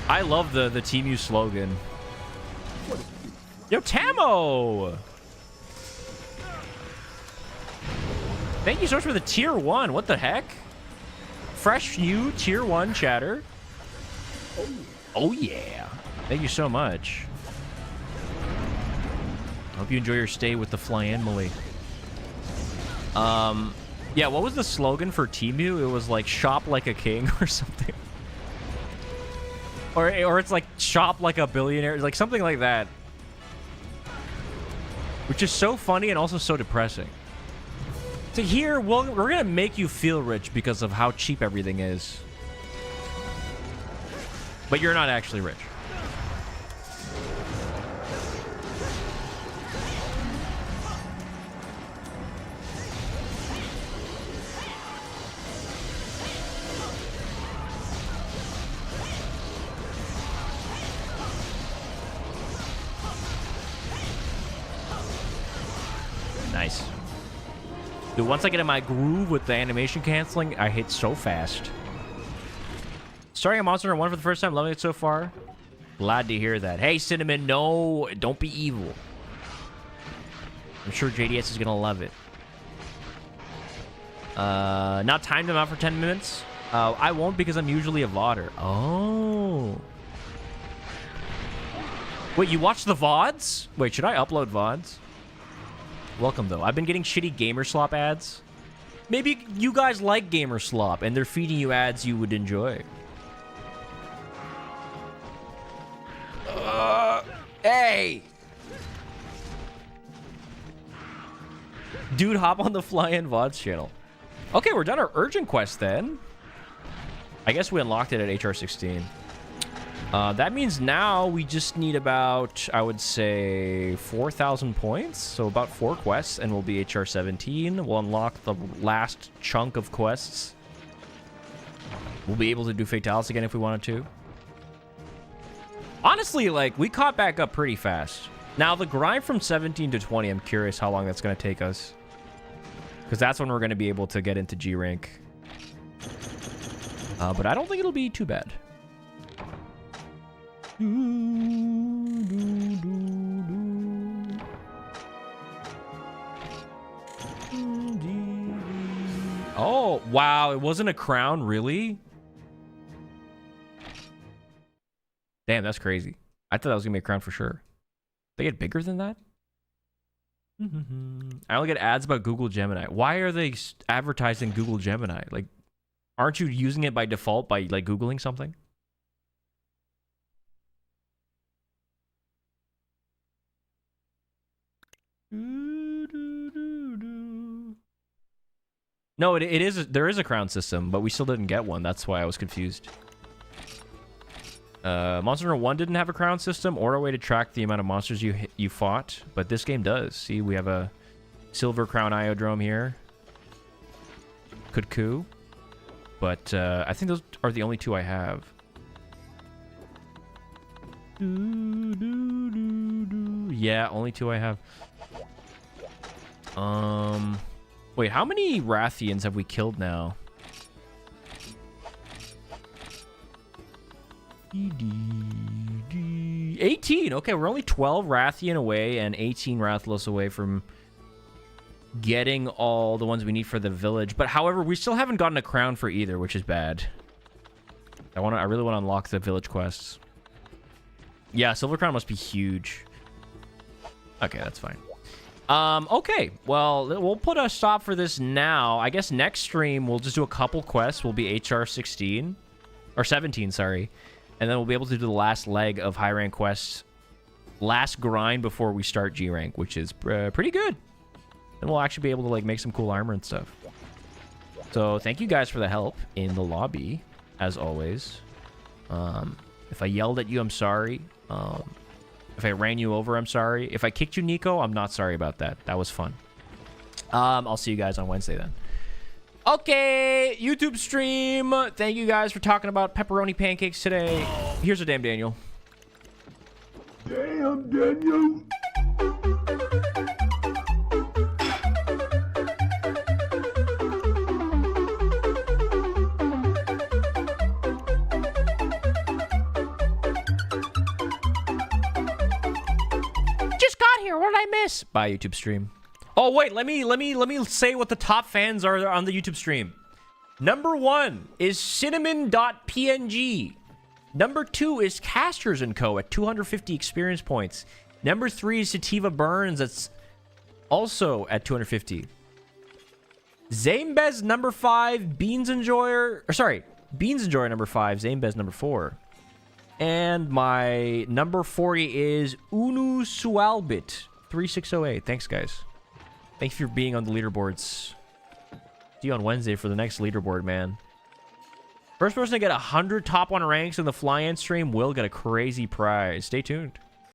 A: I love the Team U slogan. Yo, Tamo! Thank you so much for the tier 1. What the heck? Fresh new tier 1 chatter. Oh yeah. Thank you so much. Hope you enjoy your stay with the flyann, Malik. Yeah, what was the slogan for Team U? It was like shop like a king or something. Or it's like shop like a billionaire, like something like that. Which is so funny and also so depressing. So here, we're gonna make you feel rich because of how cheap everything is. But you're not actually rich. Nice. Dude, once I get in my groove with the animation canceling, I hit so fast. Starting a Monster Hunter 1 for the first time, loving it so far. Glad to hear that. Hey, Cinnamon, no, don't be evil. I'm sure JDS is gonna love it. Not timed them out for 10 minutes. I won't because I'm usually a VODer. Oh. Wait, you watch the VODs? Wait, should I upload VODs? Welcome, though. I've been getting shitty Gamerslop ads. Maybe you guys like Gamerslop, and they're feeding you ads you would enjoy. Hey! Dude, hop on the Flyann VODs channel. Okay, we're done our urgent quest, then. I guess we unlocked it at HR 16. That means now we just need about, I would say, 4,000 points. So about 4 quests, and we'll be HR 17. We'll unlock the last chunk of quests. We'll be able to do Fatalis again if we wanted to. Honestly, like, we caught back up pretty fast. Now, the grind from 17 to 20, I'm curious how long that's going to take us. Because that's when we're going to be able to get into G rank. But I don't think it'll be too bad. Oh, wow. It wasn't a crown, really? Damn, that's crazy. I thought that was going to be a crown for sure. They get bigger than that? I only get ads about Google Gemini. Why are they advertising Google Gemini? Like, aren't you using it by default by, like, Googling something? No, it is. There is a crown system, but we still didn't get one. That's why I was confused. Monster Hunter 1 didn't have a crown system or a way to track the amount of monsters you fought, but this game does. See, we have a silver crown iodrome here. could coup. But I think those are the only two I have. Yeah, only two I have. Wait, how many Rathians have we killed now? 18. Okay, we're only 12 Rathian away and 18 Rathalos away from getting all the ones we need for the village. But however, we still haven't gotten a crown for either, which is bad. I really want to unlock the village quests. Yeah, Silver Crown must be huge. Okay, that's fine. Okay, well, we'll put a stop for this now. I guess next stream, we'll just do a couple quests. We'll be HR 16. Or 17, sorry. And then we'll be able to do the last leg of high rank quests. Last grind before we start G rank, which is pretty good. And we'll actually be able to, like, make some cool armor and stuff. So, thank you guys for the help in the lobby, as always. If I yelled at you, I'm sorry. If I ran you over, I'm sorry. If I kicked you, Nico, I'm not sorry about that. That was fun. I'll see you guys on Wednesday then. Okay, YouTube stream. Thank you guys for talking about pepperoni pancakes today. Here's a damn Daniel.
B: Damn, Daniel.
A: Just got here. What did I miss? Bye, YouTube stream. Oh wait, let me say what the top fans are on the YouTube stream. Number 1 is cinnamon.png. Number 2 is Casters & Co. at 250 experience points. Number 3 is Sativa Burns. That's also at 250. Zamebez number 5. Beans Enjoyer number 5. Zamebez number 4. And my number 40 is Unu Sualbit 3608. Thanks, guys. Thanks for being on the leaderboards. See you on Wednesday for the next leaderboard, man. First person to get 100 top 1 ranks in the flyann stream will get a crazy prize. Stay tuned.